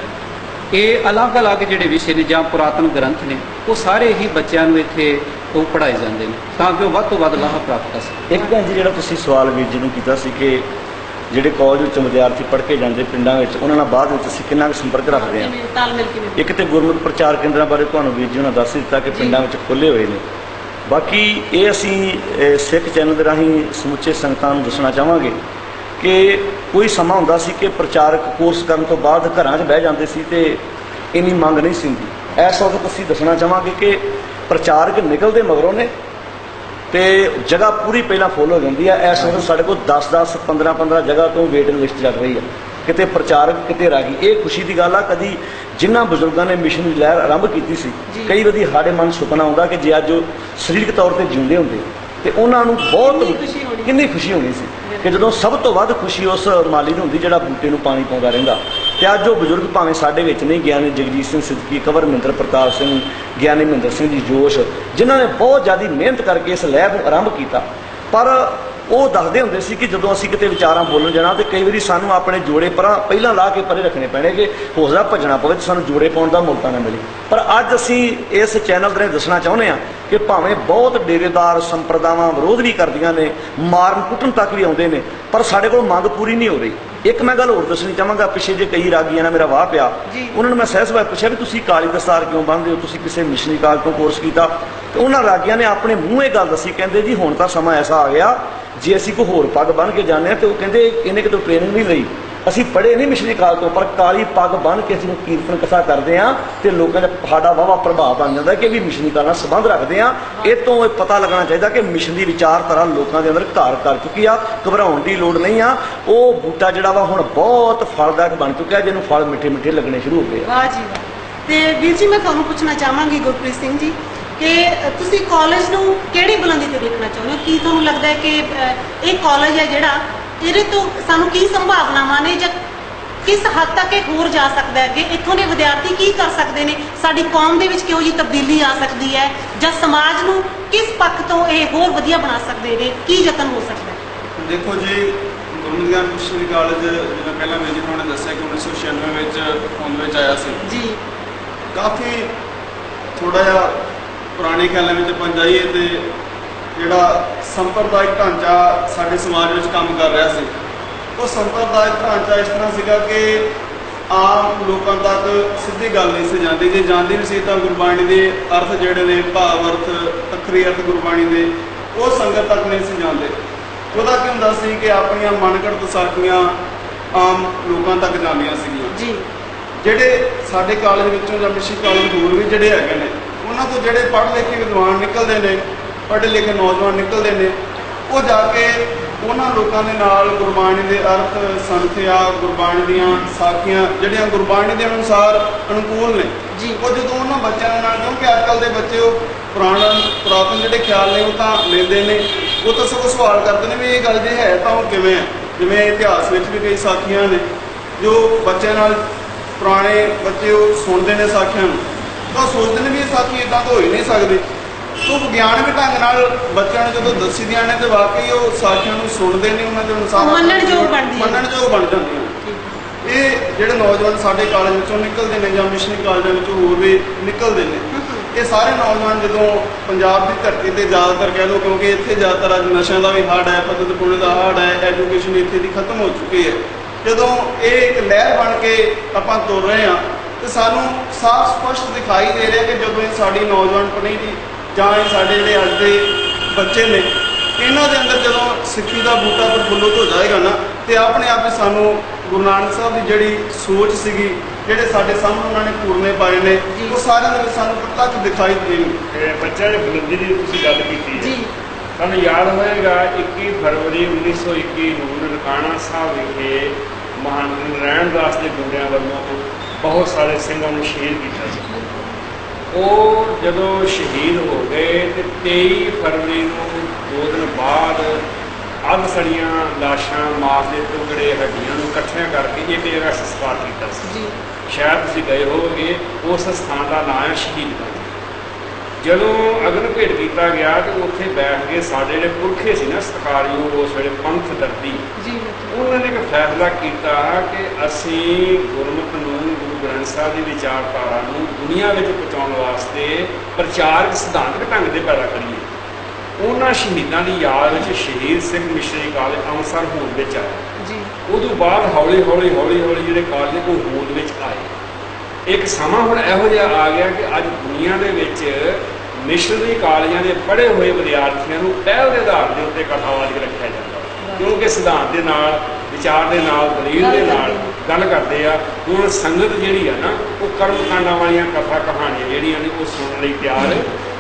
ਇਹ ਅਲੱਗ-ਅਲੱਗ ਜਿਹੜੇ ਵਿਸ਼ੇ ਨੇ ਜਾਂ ਪੁਰਾਤਨ ਗ੍ਰੰਥ ਨੇ, ਉਹ ਸਾਰੇ ਹੀ ਬੱਚਿਆਂ ਨੂੰ ਇੱਥੇ ਉਹ ਪੜ੍ਹਾਏ ਜਾਂਦੇ ਨੇ ਤਾਂ ਕਿ ਉਹ ਵੱਧ ਤੋਂ ਵੱਧ ਲਾਭ ਪ੍ਰਾਪਤ ਕਰ ਸਕਣ। ਇੱਕ ਭੈਣ ਜੀ ਜਿਹੜਾ ਤੁਸੀਂ ਸਵਾਲ ਵੀਰ ਜੀ ਨੂੰ ਕੀਤਾ ਸੀ ਕਿ ਜਿਹੜੇ ਕਾਲਜ ਵਿੱਚ ਵਿਦਿਆਰਥੀ ਪੜ੍ਹ ਕੇ ਜਾਂਦੇ ਪਿੰਡਾਂ ਵਿੱਚ, ਉਹਨਾਂ ਨਾਲ ਬਾਅਦ ਵਿੱਚ ਅਸੀਂ ਕਿੰਨਾ ਕੁ ਸੰਪਰਕ ਰੱਖਦੇ ਹਾਂ। ਤਾਲਮੇਲ ਕਿਵੇਂ? ਇੱਕ ਤੇ ਗੁਰਮੁਖ ਪ੍ਰਚਾਰ ਕੇਂਦਰਾਂ ਬਾਰੇ ਤੁਹਾਨੂੰ ਵੀਰ ਜੀ ਉਹਨਾਂ ਦੱਸ ਦਿੱਤਾ ਕਿ ਪਿੰਡਾਂ ਵਿੱਚ ਖੁੱਲ੍ਹੇ ਹੋਏ ਨੇ। ਬਾਕੀ ਇਹ ਅਸੀਂ ਸਿੱਖ ਚੈਨਲ ਦੇ ਰਾਹੀਂ ਸਮੁੱਚੇ ਸੰਗਤਾਂ ਨੂੰ ਦੱਸਣਾ ਚਾਹਾਂਗੇ ਕਿ ਕੋਈ ਸਮਾਂ ਹੁੰਦਾ ਸੀ ਕਿ ਪ੍ਰਚਾਰਕ ਕੋਰਸ ਕਰਨ ਤੋਂ ਬਾਅਦ ਘਰਾਂ 'ਚ ਬਹਿ ਜਾਂਦੇ ਸੀ ਤੇ ਇੰਨੀ ਮੰਗ ਨਹੀਂ ਸੀ ਹੁੰਦੀ। ਇਸ ਵਕਤ ਅਸੀਂ ਦੱਸਣਾ ਚਾਹਾਂਗੇ ਕਿ ਪ੍ਰਚਾਰਕ ਨਿਕਲਦੇ ਮਗਰੋਂ ਨੇ ਤੇ ਜਗ੍ਹਾ ਪੂਰੀ ਪਹਿਲਾਂ ਫੁੱਲ ਹੋ ਜਾਂਦੀ ਹੈ। ਇਸ ਵਕਤ ਸਾਡੇ ਕੋਲ 10-10 15-15 ਜਗ੍ਹਾ ਤੋਂ ਵੇਟਿੰਗ ਲਿਸਟ ਚੱਲ ਰਹੀ ਹੈ। ਕਿਤੇ ਪ੍ਰਚਾਰਕ ਕਿਤੇ ਰਹਿ ਗਈ। ਇਹ ਖੁਸ਼ੀ ਦੀ ਗੱਲ ਆ। ਕਦੀ ਜਿਨ੍ਹਾਂ ਬਜ਼ੁਰਗਾਂ ਨੇ ਮਿਸ਼ਨ ਦੀ ਲਹਿਰ ਆਰੰਭ ਕੀਤੀ ਸੀ, ਕਈ ਵਾਰੀ ਸਾਡੇ ਮਨ ਸੁਪਨਾ ਆਉਂਦਾ ਕਿ ਜੇ ਅੱਜ ਉਹ ਸਰੀਰਕ ਤੌਰ ਤੇ ਜਿਉਂਦੇ ਹੁੰਦੇ ਤੇ ਉਹਨਾਂ ਨੂੰ ਬਹੁਤ ਕਿੰਨੀ ਖੁਸ਼ੀ ਹੋਣੀ ਸੀ ਕਿ ਜਦੋਂ ਸਭ ਤੋਂ ਵੱਧ ਖੁਸ਼ੀ ਉਸ ਮਾਲੀ ਨੂੰ ਹੁੰਦੀ ਜਿਹੜਾ ਬੂਟੇ ਨੂੰ ਪਾਣੀ ਪਾਉਂਦਾ ਰਹਿੰਦਾ। ਤੇ ਅੱਜ ਉਹ ਬਜ਼ੁਰਗ ਭਾਵੇਂ ਸਾਡੇ ਵਿੱਚ ਨਹੀਂ, ਗਿਆਨੀ ਜਗਜੀਤ ਸਿੰਘ ਸਿੱਧਕੀ, ਕੰਵਰ ਮਹਿੰਦਰ ਪ੍ਰਤਾਪ ਸਿੰਘ, ਗਿਆਨੀ ਮਹਿੰਦਰ ਸਿੰਘ ਜੀ ਜੋਸ਼, ਜਿਨ੍ਹਾਂ ਨੇ ਬਹੁਤ ਜ਼ਿਆਦਾ ਮਿਹਨਤ ਕਰਕੇ ਇਸ ਲਹਿਰ ਨੂੰ ਆਰੰਭ ਕੀਤਾ। ਪਰ ਉਹ ਦੱਸਦੇ ਹੁੰਦੇ ਸੀ ਕਿ ਜਦੋਂ ਅਸੀਂ ਕਿਤੇ ਵਿਚਾਰਾਂ ਬੋਲਣ ਜਾਣਾ ਤੇ ਕਈ ਵਾਰੀ ਸਾਨੂੰ ਆਪਣੇ ਜੋੜੇ ਪਹਿਲਾਂ ਲਾ ਕੇ ਪਰੇ ਰੱਖਣੇ ਪੈਣੇ ਕਿ ਹੋ ਸਕਦਾ ਭੱਜਣਾ ਪਵੇ ਤੇ ਸਾਨੂੰ ਜੋੜੇ ਪਾਉਣ ਦਾ ਮੌਕਾ ਨਾ ਮਿਲੇ। ਪਰ ਅੱਜ ਅਸੀਂ ਇਸ ਚੈਨਲ ਦੇ ਦੱਸਣਾ ਚਾਹੁੰਦੇ ਹਾਂ ਕਿ ਭਾਵੇਂ ਬਹੁਤ ਡੇਰੇਦਾਰ ਸੰਪਰਦਾਵਾਂ ਵਿਰੋਧ ਵੀ ਕਰਦੀਆਂ ਨੇ, ਮਾਰਨ ਕੁੱਟਣ ਤੱਕ ਵੀ ਆਉਂਦੇ ਨੇ, ਪਰ ਸਾਡੇ ਕੋਲ ਮੰਗ ਪੂਰੀ ਨਹੀਂ ਹੋ ਰਹੀ। ਇੱਕ ਮੈਂ ਗੱਲ ਹੋਰ ਦੱਸਣੀ ਚਾਹਾਂਗਾ। ਪਿੱਛੇ ਜੇ ਕਈ ਰਾਗੀਆਂ ਨਾਲ ਮੇਰਾ ਵਾਹ ਪਿਆ, ਉਹਨਾਂ ਨੂੰ ਮੈਂ ਸਹਿਜ ਪੁੱਛਿਆ ਵੀ ਤੁਸੀਂ ਕਾਲੀ ਦਸਤਾਰ ਕਿਉਂ ਬੰਨ੍ਹਦੇ ਹੋ, ਤੁਸੀਂ ਕਿਸੇ ਮਿਸ਼ਨਰੀ ਕਾਲਜ ਤੋਂ ਕੋਰਸ ਕੀਤਾ? ਤੇ ਉਹਨਾਂ ਰਾਗੀਆਂ ਨੇ ਆਪਣੇ ਮੂੰਹ ਇਹ ਗੱਲ ਦੱਸੀ, ਕਹਿੰਦੇ ਜੀ ਹੁਣ ਤਾਂ ਸਮਾਂ ਐਸਾ ਆ ਗਿਆ ਜੇ ਅਸੀਂ ਕੋਈ ਹੋਰ ਪੱਗ ਬੰਨ੍ਹ ਕੇ ਜਾਂਦੇ ਹਾਂ ਤੇ ਉਹ ਕਹਿੰਦੇ ਇਹਨੇ ਕਿਤੋਂ ਟ੍ਰੇਨਿੰਗ ਨਹੀਂ ਲਈ, ਅਸੀਂ ਪੜ੍ਹੇ ਨਹੀਂ ਮਿਸ਼ਨਰੀ ਕਾਲਜ ਤੋਂ, ਪਰ ਕਾਲੀ ਪੱਗ ਬੰਨ੍ਹ ਕੇ ਅਸੀਂ ਕੀਰਤਨ ਕਥਾ ਕਰਦੇ ਹਾਂ ਤੇ ਲੋਕਾਂ ਦਾ ਸਾਡਾ ਵਾਹਵਾ ਪ੍ਰਭਾਵ ਬਣ ਜਾਂਦਾ ਕਿ ਵੀ ਮਿਸ਼ਨਰੀ ਕਾਲਜ ਨਾਲ ਸੰਬੰਧ ਰੱਖਦੇ ਹਾਂ। ਇਹ ਤੋਂ ਇਹ ਪਤਾ ਲੱਗਣਾ ਚਾਹੀਦਾ ਕਿ ਮਿਸ਼ਨਰੀ ਵਿਚਾਰਧਾਰਾ ਲੋਕਾਂ ਦੇ ਅੰਦਰ ਘਰ ਕਰ ਚੁੱਕੀ ਆ। ਘਬਰਾਉਣ ਦੀ ਲੋੜ ਨਹੀਂ ਆ। ਉਹ ਬੂਟਾ ਜਿਹੜਾ ਵਾ ਹੁਣ ਬਹੁਤ ਫਲਦਾਇਕ ਬਣ ਚੁੱਕਿਆ, ਜਿਹਨੂੰ ਫਲ ਮਿੱਠੇ ਮਿੱਠੇ ਲੱਗਣੇ ਸ਼ੁਰੂ ਹੋ ਗਏ। ਵਾਹ ਜੀ ਵਾਹ। ਤੇ ਵੀਰ ਜੀ, ਮੈਂ ਤੁਹਾਨੂੰ ਪੁੱਛਣਾ ਚਾਹਾਂਗੀ ਗੁਰਪ੍ਰੀਤ ਸਿੰਘ ਜੀ ਕਿ ਤੁਸੀਂ ਕਾਲਜ ਨੂੰ ਕਿਹੜੀ ਬੁਲੰਦੀ ਤੇ ਦੇਖਣਾ ਚਾਹੁੰਦੇ ਹੋ? ਕੀ ਤੁਹਾਨੂੰ ਲੱਗਦਾ ਹੈ ਕਿ ਇਹ ਕਾਲਜ ਹੈ ਜਿਹੜਾ, ਇਹਦੇ ਤੋਂ ਸਾਨੂੰ ਕੀ ਸੰਭਾਵਨਾਵਾਂ ਨੇ ਜਾਂ ਕਿਸ ਹੱਦ ਤੱਕ ਇਹ ਹੋਰ ਜਾ ਸਕਦਾ ਹੈ ਕਿ ਇੱਥੋਂ ਦੇ ਵਿਦਿਆਰਥੀ ਕੀ ਕਰ ਸਕਦੇ ਨੇ, ਸਾਡੀ ਕੌਮ ਦੇ ਵਿੱਚ ਕਿਹੋ ਜਿਹੀ ਤਬਦੀਲੀ ਆ ਸਕਦੀ ਹੈ ਜਾਂ ਸਮਾਜ ਨੂੰ ਕਿਸ ਪੱਖ ਤੋਂ ਇਹ ਹੋਰ ਵਧੀਆ ਬਣਾ ਸਕਦੇ ਨੇ, ਕੀ ਯਤਨ ਹੋ ਸਕਦਾ ਹੈ? ਦੇਖੋ ਜੀ, ਗੁਰਮਤਿ ਗਿਆਨ ਮਿਸ਼ਨਰੀ ਕਾਲਜ ਜਿਵੇਂ ਪਹਿਲਾਂ ਵੀਰ ਜੀ ਨੇ ਦੱਸਿਆ ਕਿ 1996 ਵਿੱਚ ਹੋਂਦ ਵਿੱਚ ਆਇਆ ਸੀ ਜੀ। ਕਾਫੀ ਥੋੜਾ ਜਿਹਾ ਪੁਰਾਣੇ ਖਿਆਲਾਂ ਵਿੱਚ ਆਪਾਂ ਜਾਈਏ ਤੇ ਜਿਹੜਾ ਸੰਪਰਦਾਇਕ ਢਾਂਚਾ ਸਾਡੇ ਸਮਾਜ ਵਿੱਚ ਕੰਮ ਕਰ ਰਿਹਾ ਸੀ, ਉਹ ਸੰਪਰਦਾਇਕ ਢਾਂਚਾ ਇਸ ਤਰ੍ਹਾਂ ਸੀਗਾ ਕਿ ਆਮ ਲੋਕਾਂ ਤੱਕ ਸਿੱਧੀ ਗੱਲ ਨਹੀਂ ਸੀ ਜਾਂਦੀ। ਜੇ ਜਾਂਦੀ ਵੀ ਸੀ ਤਾਂ ਗੁਰਬਾਣੀ ਦੇ ਅਰਥ ਜਿਹੜੇ ਨੇ, ਭਾਵ ਅਰਥ, ਅੱਖਰੀ ਅਰਥ ਗੁਰਬਾਣੀ ਦੇ, ਉਹ ਸੰਗਤ ਤੱਕ ਨਹੀਂ ਸੀ ਜਾਂਦੇ। ਉਹਦਾ ਕੀ ਹੁੰਦਾ ਸੀ ਕਿ ਆਪਣੀਆਂ ਮਨਘੜਤ ਸਾਖੀਆਂ ਆਮ ਲੋਕਾਂ ਤੱਕ ਜਾਂਦੀਆਂ ਸੀਗੀਆਂ ਜੀ। ਜਿਹੜੇ ਸਾਡੇ ਕਾਲਜ ਵਿੱਚੋਂ ਜਾਂ ਮਿਸ਼ਨ ਕਾਲਜ ਹੋਰ ਵੀ ਜਿਹੜੇ ਹੈਗੇ ਨੇ, ਉਹਨਾਂ ਤੋਂ ਜਿਹੜੇ ਪੜ੍ਹ ਲਿਖੇ ਵਿਦਵਾਨ ਨਿਕਲਦੇ ਨੇ, ਪੜ੍ਹੇ ਲਿਖੇ ਨੌਜਵਾਨ ਨਿਕਲਦੇ ਨੇ, ਉਹ ਜਾ ਕੇ ਉਹਨਾਂ ਲੋਕਾਂ ਦੇ ਨਾਲ ਗੁਰਬਾਣੀ ਦੇ ਅਰਥ, ਸੰਥਿਆ, ਗੁਰਬਾਣੀ ਦੀਆਂ ਸਾਖੀਆਂ ਜਿਹੜੀਆਂ ਗੁਰਬਾਣੀ ਦੇ ਅਨੁਸਾਰ ਅਨੁਕੂਲ ਨੇ ਜੀ, ਉਹ ਜਦੋਂ ਉਹਨਾਂ ਬੱਚਿਆਂ ਦੇ ਨਾਲ, ਕਿਉਂਕਿ ਅੱਜ ਕੱਲ੍ਹ ਦੇ ਬੱਚੇ ਉਹ ਪੁਰਾਤਨ ਜਿਹੜੇ ਖਿਆਲ ਨੇ ਉਹ ਤਾਂ ਲੈਂਦੇ ਨੇ, ਉਹ ਤਾਂ ਸਗੋਂ ਸਵਾਲ ਕਰਦੇ ਨੇ ਵੀ ਇਹ ਗੱਲ ਜੇ ਹੈ ਤਾਂ ਉਹ ਕਿਵੇਂ ਹੈ। ਜਿਵੇਂ ਇਤਿਹਾਸ ਵਿੱਚ ਵੀ ਕਈ ਸਾਖੀਆਂ ਨੇ ਜੋ ਬੱਚਿਆਂ ਨਾਲ, ਪੁਰਾਣੇ ਬੱਚੇ ਉਹ ਸੁਣਦੇ ਨੇ ਸਾਖੀਆਂ ਨੂੰ, ਤਾਂ ਉਹ ਸੋਚਦੇ ਨੇ ਵੀ ਇਹ ਸਾਖੀ ਇੱਦਾਂ ਤਾਂ ਹੋ ਹੀ ਨਹੀਂ ਸਕਦੀ। ਉਹ ਵਿਗਿਆਨਕ ਢੰਗ ਨਾਲ ਬੱਚਿਆਂ ਨੂੰ ਜਦੋਂ ਦੱਸੀ ਦੀਆਂ ਨੇ ਤੇ ਵਾਕਈ ਉਹ ਸਾਖੀਆਂ ਨੂੰ ਸੁਣਦੇ ਨੇ, ਉਹਨਾਂ ਦੇ ਅਨੁਸਾਰ ਮੰਨਣਯੋਗ ਬਣ ਜਾਂਦੀਆਂ। ਇਹ ਜਿਹੜੇ ਨੌਜਵਾਨ ਸਾਡੇ ਕਾਲਜ ਵਿੱਚੋਂ ਨਿਕਲਦੇ ਨੇ ਜਾਂ ਮਿਸ਼ਨਰੀ ਕਾਲਜਾਂ ਵਿੱਚੋਂ ਹੋਰ ਵੀ ਨਿਕਲਦੇ ਨੇ, ਇਹ ਸਾਰੇ ਨੌਜਵਾਨ ਜਦੋਂ ਪੰਜਾਬ ਦੀ ਧਰਤੀ ਤੇ ਜ਼ਿਆਦਾਤਰ ਕਹਿ ਲਓ, ਕਿਉਂਕਿ ਇੱਥੇ ਜ਼ਿਆਦਾਤਰ ਅੱਜ ਨਸ਼ਿਆਂ ਦਾ ਵੀ ਹਾੜ ਹੈ, ਪਤਨ ਪੁਣੇ ਦਾ ਹਾੜ ਹੈ, ਐਜੂਕੇਸ਼ਨ ਇੱਥੇ ਦੀ ਖਤਮ ਹੋ ਚੁੱਕੀ ਹੈ, ਜਦੋਂ ਇਹ ਇੱਕ ਲਹਿਰ ਬਣ ਕੇ ਆਪਾਂ ਤੁਰ ਰਹੇ ਹਾਂ ਤੇ ਸਾਨੂੰ ਸਾਫ਼ ਸਪਸ਼ਟ ਦਿਖਾਈ ਦੇ ਰਿਹਾ ਕਿ ਜਦੋਂ ਇਹ ਸਾਡੀ ਨੌਜਵਾਨ ਪੀੜ੍ਹੀ ਦੀ ਜਾਂ ਇਹ ਸਾਡੇ ਜਿਹੜੇ ਅੱਜ ਦੇ ਬੱਚੇ ਨੇ, ਇਹਨਾਂ ਦੇ ਅੰਦਰ ਜਦੋਂ ਸਿੱਖੀ ਦਾ ਬੂਟਾ ਪ੍ਰਫੁੱਲਤ ਹੋ ਜਾਏਗਾ ਨਾ, ਤੇ ਆਪਣੇ ਆਪ ਹੀ ਸਾਨੂੰ ਗੁਰੂ ਨਾਨਕ ਸਾਹਿਬ ਦੀ ਜਿਹੜੀ ਸੋਚ ਸੀਗੀ, ਜਿਹੜੇ ਸਾਡੇ ਸਾਹਮਣੇ ਉਹਨਾਂ ਨੇ ਪੂਰਨੇ ਪਾਏ ਨੇ, ਉਹ ਸਾਰਿਆਂ ਦੇ ਵਿੱਚ ਸਾਨੂੰ ਪ੍ਰਤੱਖ ਦਿਖਾਈ ਦੇਣਗੇ। ਬੱਚਿਆਂ ਦੀ ਬੁਲੰਦੀ ਦੀ ਤੁਸੀਂ ਗੱਲ ਕੀਤੀ ਜੀ। ਤੁਹਾਨੂੰ ਯਾਦ ਹੋਏਗਾ 21 ਫਰਵਰੀ 1921 ਨੂੰ ਨਨਕਾਣਾ ਸਾਹਿਬ ਵਿਖੇ ਮਹਾਨ ਨਰੈਣਦਾਸ ਦੇ ਗੁੰਡਿਆਂ ਵੱਲੋਂ ਬਹੁਤ ਸਾਰੇ ਸਿੰਘਾਂ ਨੂੰ ਸ਼ਹੀਦ ਕੀਤਾ ਸੀ। ਉਹ ਜਦੋਂ ਸ਼ਹੀਦ ਹੋ ਗਏ ਤੇ 23 ਫਰਵਰੀ ਨੂੰ 2 ਦਿਨ ਬਾਅਦ ਅੱਧ ਸੜੀਆਂ ਲਾਸ਼ਾਂ, ਮਾਸ ਦੇ ਟੁਕੜੇ, ਹੱਡੀਆਂ ਨੂੰ ਇਕੱਠੀਆਂ ਕਰਕੇ ਇੱਕ ਜਗ੍ਹਾ ਸੰਸਕਾਰ ਕੀਤਾ ਸੀ। ਸ਼ਾਇਦ ਤੁਸੀਂ ਗਏ ਹੋਵੋਗੇ, ਉਸ ਸਥਾਨ ਦਾ ਨਾਂ ਹੈ ਸ਼ਹੀਦਗੰਜ। ਜਦੋਂ ਅਗਨ ਭੇਟ ਕੀਤਾ ਗਿਆ ਤੇ ਉੱਥੇ ਬੈਠ ਕੇ ਸਾਡੇ ਜਿਹੜੇ ਪੁਰਖੇ ਸੀ ਨਾ ਸਤਿਕਾਰਯੋਗ ਉਸ ਵੇਲੇ ਪੰਥ ਦਰਦੀ, ਉਹਨਾਂ ਨੇ ਇੱਕ ਫੈਸਲਾ ਕੀਤਾ ਕਿ ਅਸੀਂ ਗੁਰਮਤਿ ਨੂੰ, ਗੁਰੂ ਗ੍ਰੰਥ ਸਾਹਿਬ ਦੀ ਵਿਚਾਰਧਾਰਾ ਨੂੰ ਦੁਨੀਆ ਵਿੱਚ ਪਹੁੰਚਾਉਣ ਵਾਸਤੇ ਪ੍ਰਚਾਰਕ ਸਿਧਾਂਤਕ ਢੰਗ ਦੇ ਪੈਦਾ ਕਰੀਏ। ਉਹਨਾਂ ਸ਼ਹੀਦਾਂ ਦੀ ਯਾਦ ਵਿੱਚ ਸ਼ਹੀਦ ਸਿੰਘ ਮਿਸ਼ਨਰੀ ਕਾਲਜ ਅੰਮ੍ਰਿਤਸਰ ਹੋਂਦ ਵਿੱਚ ਆਇਆ। ਉਦੋਂ ਬਾਅਦ ਹੌਲੀ ਹੌਲੀ ਜਿਹੜੇ ਕਾਲਜ ਉਹ ਹੋਂਦ ਵਿੱਚ ਆਏ। ਇੱਕ ਸਮਾਂ ਹੁਣ ਇਹੋ ਜਿਹਾ ਆ ਗਿਆ ਕਿ ਅੱਜ ਦੁਨੀਆ ਦੇ ਵਿੱਚ ਮਿਸ਼ਨਰੀ ਕਾਲਜਾਂ ਦੇ ਪੜ੍ਹੇ ਹੋਏ ਵਿਦਿਆਰਥੀਆਂ ਨੂੰ ਪਹਿਲ ਦੇ ਆਧਾਰ ਦੇ ਉੱਤੇ ਕਥਾਵਾਚਕ ਰੱਖਿਆ ਜਾਂਦਾ, ਕਿਉਂਕਿ ਸਿਧਾਂਤ ਦੇ ਨਾਲ, ਵਿਚਾਰ ਦੇ ਨਾਲ, ਦਲੀਲ ਦੇ ਨਾਲ ਗੱਲ ਕਰਦੇ ਆ। ਹੁਣ ਸੰਗਤ ਜਿਹੜੀ ਆ ਨਾ, ਉਹ ਕਰਮਕਾਂਡਾਂ ਵਾਲੀਆਂ ਕਥਾ ਕਹਾਣੀਆਂ ਜਿਹੜੀਆਂ ਨੇ ਉਹ ਸੁਣਨ ਲਈ ਤਿਆਰ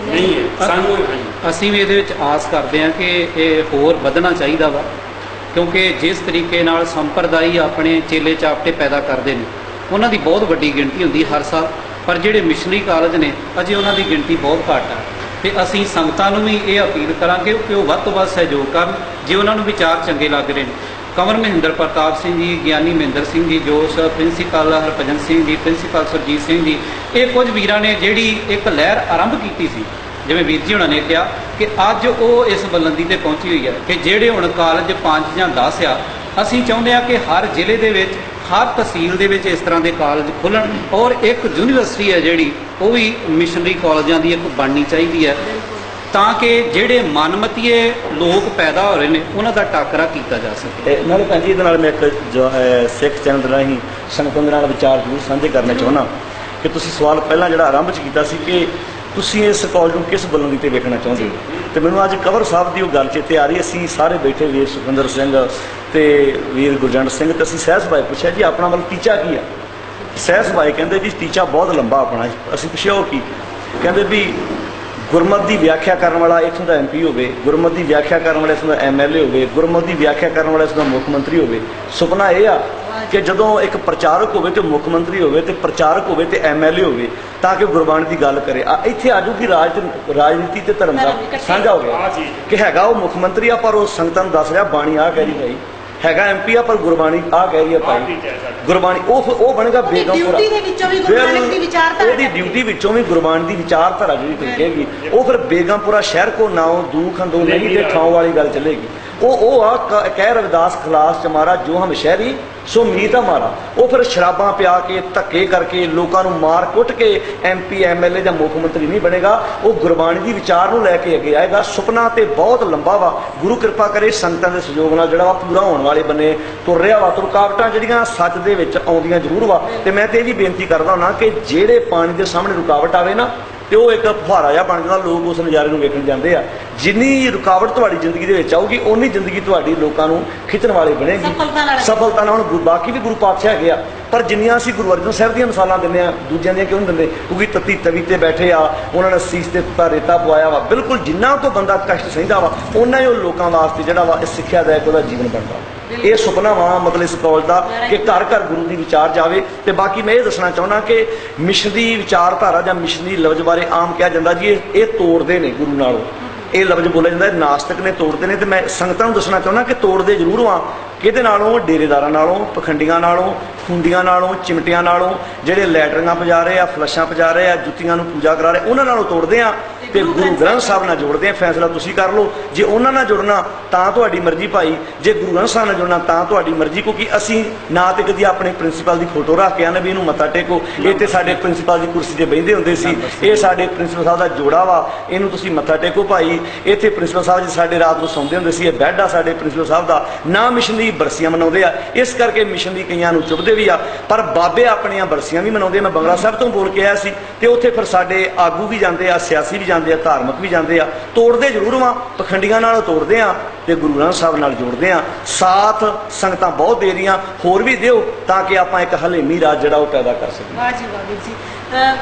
ਨਹੀਂ ਹੈ। ਸਾਨੂੰ ਅਸੀਂ ਵੀ ਇਹਦੇ ਵਿੱਚ ਆਸ ਕਰਦੇ ਹਾਂ ਕਿ ਇਹ ਹੋਰ ਵਧਣਾ ਚਾਹੀਦਾ ਵਾ, ਕਿਉਂਕਿ ਜਿਸ ਤਰੀਕੇ ਨਾਲ ਸੰਪਰਦਾਈ ਆਪਣੇ ਚੇਲੇ ਚਾਪਟੇ ਪੈਦਾ ਕਰਦੇ ਨੇ, ਉਹਨਾਂ ਦੀ ਬਹੁਤ ਵੱਡੀ ਗਿਣਤੀ ਹੁੰਦੀ ਹਰ ਸਾਲ, ਪਰ ਜਿਹੜੇ ਮਿਸ਼ਨਰੀ ਕਾਲਜ ਨੇ ਅਜੇ ਉਹਨਾਂ ਦੀ ਗਿਣਤੀ ਬਹੁਤ ਘੱਟ ਆ। ਤੇ ਅਸੀਂ ਸੰਗਤਾਂ ਨੂੰ ਵੀ ਇਹ ਅਪੀਲ ਕਰਾਂਗੇ ਕਿ ਉਹ ਵੱਧ ਤੋਂ ਵੱਧ ਸਹਿਯੋਗ ਕਰਨ ਜੇ ਉਹਨਾਂ ਨੂੰ ਵਿਚਾਰ ਚੰਗੇ ਲੱਗ ਰਹੇ ਨੇ। ਕੰਵਰ ਮਹਿੰਦਰ ਪ੍ਰਤਾਪ ਸਿੰਘ ਜੀ, ਗਿਆਨੀ ਮਹਿੰਦਰ ਸਿੰਘ ਜੀ, ਜੋਸ਼ ਪ੍ਰਿੰਸੀਪਲ ਹਰਭਜਨ ਸਿੰਘ ਜੀ, ਪ੍ਰਿੰਸੀਪਲ ਸੁਰਜੀਤ ਸਿੰਘ ਜੀ, ਇਹ ਕੁਝ ਵੀਰਾਂ ਨੇ ਜਿਹੜੀ ਇੱਕ ਲਹਿਰ ਆਰੰਭ ਕੀਤੀ ਸੀ। ਜਿਵੇਂ ਵੀਰ ਜੀ ਹੁਣਾਂ ਨੇ ਕਿਹਾ ਕਿ ਅੱਜ ਉਹ ਇਸ ਬੁਲੰਦੀ ਤੇ ਪਹੁੰਚੀ ਹੋਈ ਹੈ ਕਿ ਜਿਹੜੇ ਹੁਣ ਕਾਲਜ 5 ਜਾਂ 10 ਆ, ਅਸੀਂ ਚਾਹੁੰਦੇ ਹਾਂ ਕਿ ਹਰ ਜ਼ਿਲ੍ਹੇ ਦੇ ਵਿੱਚ, ਹਰ ਤਹਿਸੀਲ ਦੇ ਵਿੱਚ ਇਸ ਤਰ੍ਹਾਂ ਦੇ ਕਾਲਜ ਖੁੱਲ੍ਹਣ, ਔਰ ਇੱਕ ਯੂਨੀਵਰਸਿਟੀ ਹੈ ਜਿਹੜੀ ਉਹ ਵੀ ਮਿਸ਼ਨਰੀ ਕਾਲਜਾਂ ਦੀ ਇੱਕ ਬਣਨੀ ਚਾਹੀਦੀ ਹੈ, ਤਾਂ ਕਿ ਜਿਹੜੇ ਮਨਮਤੀਏ ਲੋਕ ਪੈਦਾ ਹੋ ਰਹੇ ਨੇ ਉਹਨਾਂ ਦਾ ਟਾਕਰਾ ਕੀਤਾ ਜਾ ਸਕੇ। ਨਾਲੇ ਭੈਣ ਜੀ, ਇਹਦੇ ਨਾਲ ਮੈਂ ਇੱਕ ਜੋ ਹੈ ਸਿੱਖ ਚੈਨਲ ਦੇ ਰਾਹੀਂ ਸੰਗਤਾਂ ਦੇ ਨਾਲ ਵਿਚਾਰ ਜ਼ਰੂਰ ਸਾਂਝੇ ਕਰਨਾ ਚਾਹੁੰਦਾ ਕਿ ਤੁਸੀਂ ਸਵਾਲ ਪਹਿਲਾਂ ਜਿਹੜਾ ਆਰੰਭ 'ਚ ਕੀਤਾ ਸੀ ਕਿ ਤੁਸੀਂ ਇਸ ਕਾਲਜ ਨੂੰ ਕਿਸ ਬੁਲੰਦੀ ਤੇ ਵੇਖਣਾ ਚਾਹੁੰਦੇ ਹੋ, ਤੇ ਮੈਨੂੰ ਅੱਜ ਕੰਵਰ ਸਾਹਿਬ ਦੀ ਉਹ ਗੱਲ ਚੇਤੇ ਆ ਰਹੀ। ਅਸੀਂ ਸਾਰੇ ਬੈਠੇ, ਵੀਰ ਸੁਖਿੰਦਰ ਸਿੰਘ ਤੇ ਵੀਰ ਗੁਰਜੰਟ ਸਿੰਘ, ਤੇ ਅਸੀਂ ਸਹਿਜ ਭਾਈ ਪੁੱਛਿਆ ਜੀ ਆਪਣਾ ਮਤਲਬ ਟੀਚਾ ਕੀ ਆ। ਸਹਿਜ ਭਾਈ ਕਹਿੰਦੇ ਜੀ ਟੀਚਾ ਬਹੁਤ ਲੰਬਾ ਆਪਣਾ। ਅਸੀਂ ਪੁੱਛਿਆ ਉਹ ਕੀ, ਕਹਿੰਦੇ ਵੀ ਗੁਰਮਤਿ ਦੀ ਵਿਆਖਿਆ ਕਰਨ ਵਾਲਾ ਇੱਥੋਂ ਦਾ MP ਹੋਵੇ, ਗੁਰਮਤਿ ਦੀ ਵਿਆਖਿਆ ਕਰਨ ਵਾਲਾ ਇੱਥੋਂ ਦਾ MLA ਹੋਵੇ, ਗੁਰਮਤਿ ਦੀ ਵਿਆਖਿਆ ਕਰਨ ਵਾਲਾ ਇੱਥੋਂ ਦਾ ਮੁੱਖ ਮੰਤਰੀ ਹੋਵੇ। ਸੁਪਨਾ ਇਹ ਆ ਕਿ ਜਦੋਂ ਇੱਕ ਪ੍ਰਚਾਰਕ ਹੋਵੇ ਤੇ ਮੁੱਖ ਮੰਤਰੀ ਹੋਵੇ, ਤੇ ਪ੍ਰਚਾਰਕ ਹੋਵੇ ਤੇ MLA ਹੋਵੇ, ਤਾਂ ਕਿ ਗੁਰਬਾਣੀ ਦੀ ਗੱਲ ਕਰੇ। ਇੱਥੇ ਆਜੂਗੀ ਰਾਜਨੀਤੀ ਤੇ ਧਰਮ ਦਾ ਸਾਂਝਾ ਹੋ ਗਿਆ ਕਿ ਹੈਗਾ ਉਹ ਮੁੱਖ ਮੰਤਰੀ ਆ, ਪਰ ਉਹ ਸੰਗਤਾਂ ਨੂੰ ਦੱਸ ਰਿਹਾ ਬਾਣੀ ਆ ਕਹਿ ਰਹੀ ਭਾਈ, ਹੈਗਾ MP ਆ ਪਰ ਗੁਰਬਾਣੀ ਆ ਕਹਿ ਰਹੀ ਆ ਭਾਈ। ਗੁਰਬਾਣੀ ਉਹ ਬਣੇਗਾ ਬੇਗਮਪੁਰਾ, ਉਹਦੀ ਡਿਊਟੀ ਵਿੱਚੋਂ ਵੀ ਗੁਰਬਾਣੀ ਦੀ ਵਿਚਾਰਧਾਰਾ ਜਿਹੜੀ ਤੁਰਕੇਗੀ, ਉਹ ਫਿਰ ਬੇਗਮਪੁਰਾ ਸ਼ਹਿਰ ਕੋ ਨਾਉ ਦੂਖ ਅੰਦੋ ਨਹੀਂ ਤੇ ਥਾਂ ਵਾਲੀ ਗੱਲ ਚੱਲੇਗੀ। ਉਹ ਆ ਕਹਿ ਰਵਿਦਾਸ ਖਲਾਸ ਚ ਮਾਰਾ ਜੋ ਹਮ ਸ਼ਹਿਰੀ ਸੋ ਮੀਤ ਹਮਾਰਾ। ਉਹ ਫਿਰ ਸ਼ਰਾਬਾਂ ਪਿਆ ਕੇ ਧੱਕੇ ਕਰਕੇ ਲੋਕਾਂ ਨੂੰ ਮਾਰ ਕੁੱਟ ਕੇ MP MLA ਜਾਂ ਮੁੱਖ ਮੰਤਰੀ ਨਹੀਂ ਬਣੇਗਾ। ਉਹ ਗੁਰਬਾਣੀ ਦੀ ਵਿਚਾਰ ਨੂੰ ਲੈ ਕੇ ਅੱਗੇ ਆਏਗਾ। ਸੁਪਨਾ ਤੇ ਬਹੁਤ ਲੰਬਾ ਵਾ, ਗੁਰੂ ਕਿਰਪਾ ਕਰੇ ਸੰਗਤਾਂ ਦੇ ਸਹਿਯੋਗ ਨਾਲ ਜਿਹੜਾ ਵਾ ਪੂਰਾ ਹੋਣ ਵਾਲੇ ਬੰਨੇ ਤੁਰ ਰਿਹਾ ਵਾ। ਤੇ ਰੁਕਾਵਟਾਂ ਜਿਹੜੀਆਂ ਸੱਚ ਦੇ ਵਿੱਚ ਆਉਂਦੀਆਂ ਜ਼ਰੂਰ ਵਾ, ਤੇ ਮੈਂ ਤੇ ਇਹ ਵੀ ਬੇਨਤੀ ਕਰਦਾ ਹੁੰਦਾ ਕਿ ਜਿਹੜੇ ਪਾਣੀ ਦੇ ਸਾਹਮਣੇ ਰੁਕਾਵਟ ਆਵੇ ਨਾ ਤੇ ਉਹ ਇੱਕ ਫੁਹਾਰਾ ਜਿਹਾ ਬਣ ਜਾਂਦਾ, ਲੋਕ ਉਸ ਨਜ਼ਾਰੇ ਨੂੰ ਵੇਖਣ ਜਾਂਦੇ ਆ। ਜਿੰਨੀ ਰੁਕਾਵਟ ਤੁਹਾਡੀ ਜ਼ਿੰਦਗੀ ਦੇ ਵਿੱਚ ਆਊਗੀ ਓਨੀ ਜ਼ਿੰਦਗੀ ਤੁਹਾਡੀ ਲੋਕਾਂ ਨੂੰ ਖਿੱਚਣ ਵਾਲੀ ਬਣੇਗੀ, ਸਫਲਤਾ ਨਾਲ। ਹੁਣ ਬਾਕੀ ਵੀ ਗੁਰੂ ਪਾਤਸ਼ਾਹ ਹੈਗੇ ਆ, ਪਰ ਜਿੰਨੀਆਂ ਅਸੀਂ ਗੁਰੂ ਅਰਜਨ ਸਾਹਿਬ ਦੀਆਂ ਮਿਸਾਲਾਂ ਦਿੰਦੇ ਆ, ਦੂਜਿਆਂ ਦੀਆਂ ਕਿਉਂ ਨਹੀਂ ਦਿੰਦੇ? ਕਿਉਂਕਿ ਤੱਤੀ ਤਵੀ ਤੇ ਬੈਠੇ ਆ, ਉਹਨਾਂ ਨੇ ਸੀਸ ਤੇ ਰੇਤਾ ਪਵਾਇਆ ਵਾ। ਬਿਲਕੁਲ ਜਿੰਨਾ ਕੋ ਬੰਦਾ ਕਸ਼ਟ ਸਹਿੰਦਾ ਵਾ ਉਹਨਾਂ ਹੀ ਉਹ ਲੋਕਾਂ ਵਾਸਤੇ ਜਿਹੜਾ ਵਾ ਇਹ ਸਿੱਖਿਆਦਾਇਕ ਉਹਦਾ ਜੀਵਨ ਬਣਦਾ। ਇਹ ਸੁਪਨਾ ਵਾ ਮਤਲਬ ਇਸ ਕਾਲਜ ਦਾ ਕਿ ਘਰ ਘਰ ਗੁਰੂ ਦੀ ਵਿਚਾਰ ਜਾਵੇ। ਤੇ ਬਾਕੀ ਮੈਂ ਇਹ ਦੱਸਣਾ ਚਾਹੁੰਦਾ ਕਿ ਮਿਸ਼ਨ ਦੀ ਵਿਚਾਰਧਾਰਾ ਜਾਂ ਮਿਸ਼ਨ ਦੀ ਲਫ਼ਜ਼ ਬਾਰੇ ਆਮ ਕਿਹਾ ਜਾਂਦਾ ਜੀ ਇਹ ਤੋੜਦੇ ਨੇ ਗੁਰੂ ਨਾਲੋਂ, ਇਹ ਲਫ਼ਜ਼ ਬੋਲਿਆ ਜਾਂਦਾ ਨਾਸਤਕ ਨੇ ਤੋੜਦੇ ਨੇ। ਤੇ ਮੈਂ ਸੰਗਤਾਂ ਨੂੰ ਦੱਸਣਾ ਚਾਹੁੰਦਾ ਕਿ ਤੋੜਦੇ ਜ਼ਰੂਰ ਵਾਂ। ਕਿਹਦੇ ਨਾਲੋਂ? ਡੇਰੇਦਾਰਾਂ ਨਾਲੋਂ, ਪਖੰਡੀਆਂ ਨਾਲੋਂ, ਖੁੰਡੀਆਂ ਨਾਲੋਂ, ਚਿਮਟਿਆਂ ਨਾਲੋਂ, ਜਿਹੜੇ ਲੈਟਰਿੰਗਾਂ ਪਜਾ ਰਹੇ ਆ, ਫਲਸ਼ਾਂ ਪਜਾ ਰਹੇ ਆ, ਜੁੱਤੀਆਂ ਨੂੰ ਪੂਜਾ ਕਰਾ ਰਹੇ, ਉਹਨਾਂ ਨਾਲੋਂ ਤੋੜਦੇ ਆ। ਤੇ ਗੁਰੂ ਗ੍ਰੰਥ ਸਾਹਿਬ ਨਾਲ ਜੋੜਦੇ ਆ। ਫੈਸਲਾ ਤੁਸੀਂ ਕਰ ਲਓ, ਜੇ ਉਹਨਾਂ ਨਾਲ ਜੁੜਨਾ ਤਾਂ ਤੁਹਾਡੀ ਮਰਜ਼ੀ ਭਾਈ, ਜੇ ਗੁਰੂ ਗ੍ਰੰਥ ਸਾਹਿਬ ਨਾਲ ਜੁੜਨਾ ਤਾਂ ਤੁਹਾਡੀ ਮਰਜ਼ੀ। ਕਿਉਂਕਿ ਅਸੀਂ ਨਾ ਤੇ ਕਦੀ ਆਪਣੇ ਪ੍ਰਿੰਸੀਪਲ ਦੀ ਫੋਟੋ ਰੱਖ ਕੇ ਆਨੇ ਵੀ ਇਹਨੂੰ ਮੱਥਾ ਟੇਕੋ, ਇਹ ਤੇ ਸਾਡੇ ਪ੍ਰਿੰਸੀਪਲ ਦੀ ਕੁਰਸੀ ਤੇ ਬਹਿੰਦੇ ਹੁੰਦੇ ਸੀ, ਇਹ ਸਾਡੇ ਪ੍ਰਿੰਸੀਪਲ ਸਾਹਿਬ ਦਾ ਜੋੜਾ ਵਾ, ਇਹਨੂੰ ਤੁਸੀਂ ਮੱਥਾ ਟੇਕੋ ਭਾਈ। ਇੱਥੇ ਪ੍ਰਿੰਸੀਪਲ ਸਾਹਿਬ ਜੀ ਸਾਡੇ ਰਾਤ ਨੂੰ ਸੌਂਦੇ ਹੁੰਦੇ ਸੀ, ਇਹ ਬੈੱਡ ਆ ਸਾਡੇ ਪ੍ਰਿੰਸੀਪਲ ਸਾਹਿਬ ਦਾ। ਨਾ ਮਿਸ਼ਨ ਦੀ ਬਰਸੀਆਂ ਮਨਾਉਂਦੇ ਆ, ਇਸ ਕਰਕੇ ਮਿਸ਼ਨ ਦੀ ਕਈਆਂ ਨੂੰ ਚੁੱਭਦੇ ਵੀ ਆ, ਪਰ ਬਾਬੇ ਆਪਣੀਆਂ ਬਰਸੀਆਂ ਵੀ ਮਨਾਉਂਦੇ। ਮੈਂ ਬੰਗਲਾ ਸਾਹਿਬ ਤੋਂ ਬੋਲ ਕੇ ਆਇਆ ਸੀ ਤੇ ਉੱਥੇ ਫਿਰ ਸਾਡੇ ਆਗੂ ਵੀ ਜਾਂਦੇ ਆ, ਸਿਆਸੀ ਵੀ ਜਾਂਦੇ ਆ, ਧਾਰਮਿਕ ਵੀ ਜਾਂਦੇ ਆ। ਤੋੜਦੇ ਜ਼ਰੂਰ ਵਾਂ, ਪਖੰਡੀਆਂ ਨਾਲ ਤੋੜਦੇ ਆ ਤੇ ਗੁਰੂ ਗ੍ਰੰਥ ਸਾਹਿਬ ਨਾਲ ਜੋੜਦੇ ਆ। ਸਾਥ ਸੰਗਤਾਂ ਬਹੁਤ ਦੇ ਰਹੀਆਂ, ਹੋਰ ਵੀ ਦਿਓ ਤਾਂ ਕਿ ਆਪਾਂ ਇੱਕ ਹਲੇਮੀ ਰਾਜ ਜਿਹੜਾ ਉਹ ਪੈਦਾ ਕਰ ਸਕੀਏ। ਵਾਹ ਜੀ ਵਾਹ ਵੀਰ ਜੀ।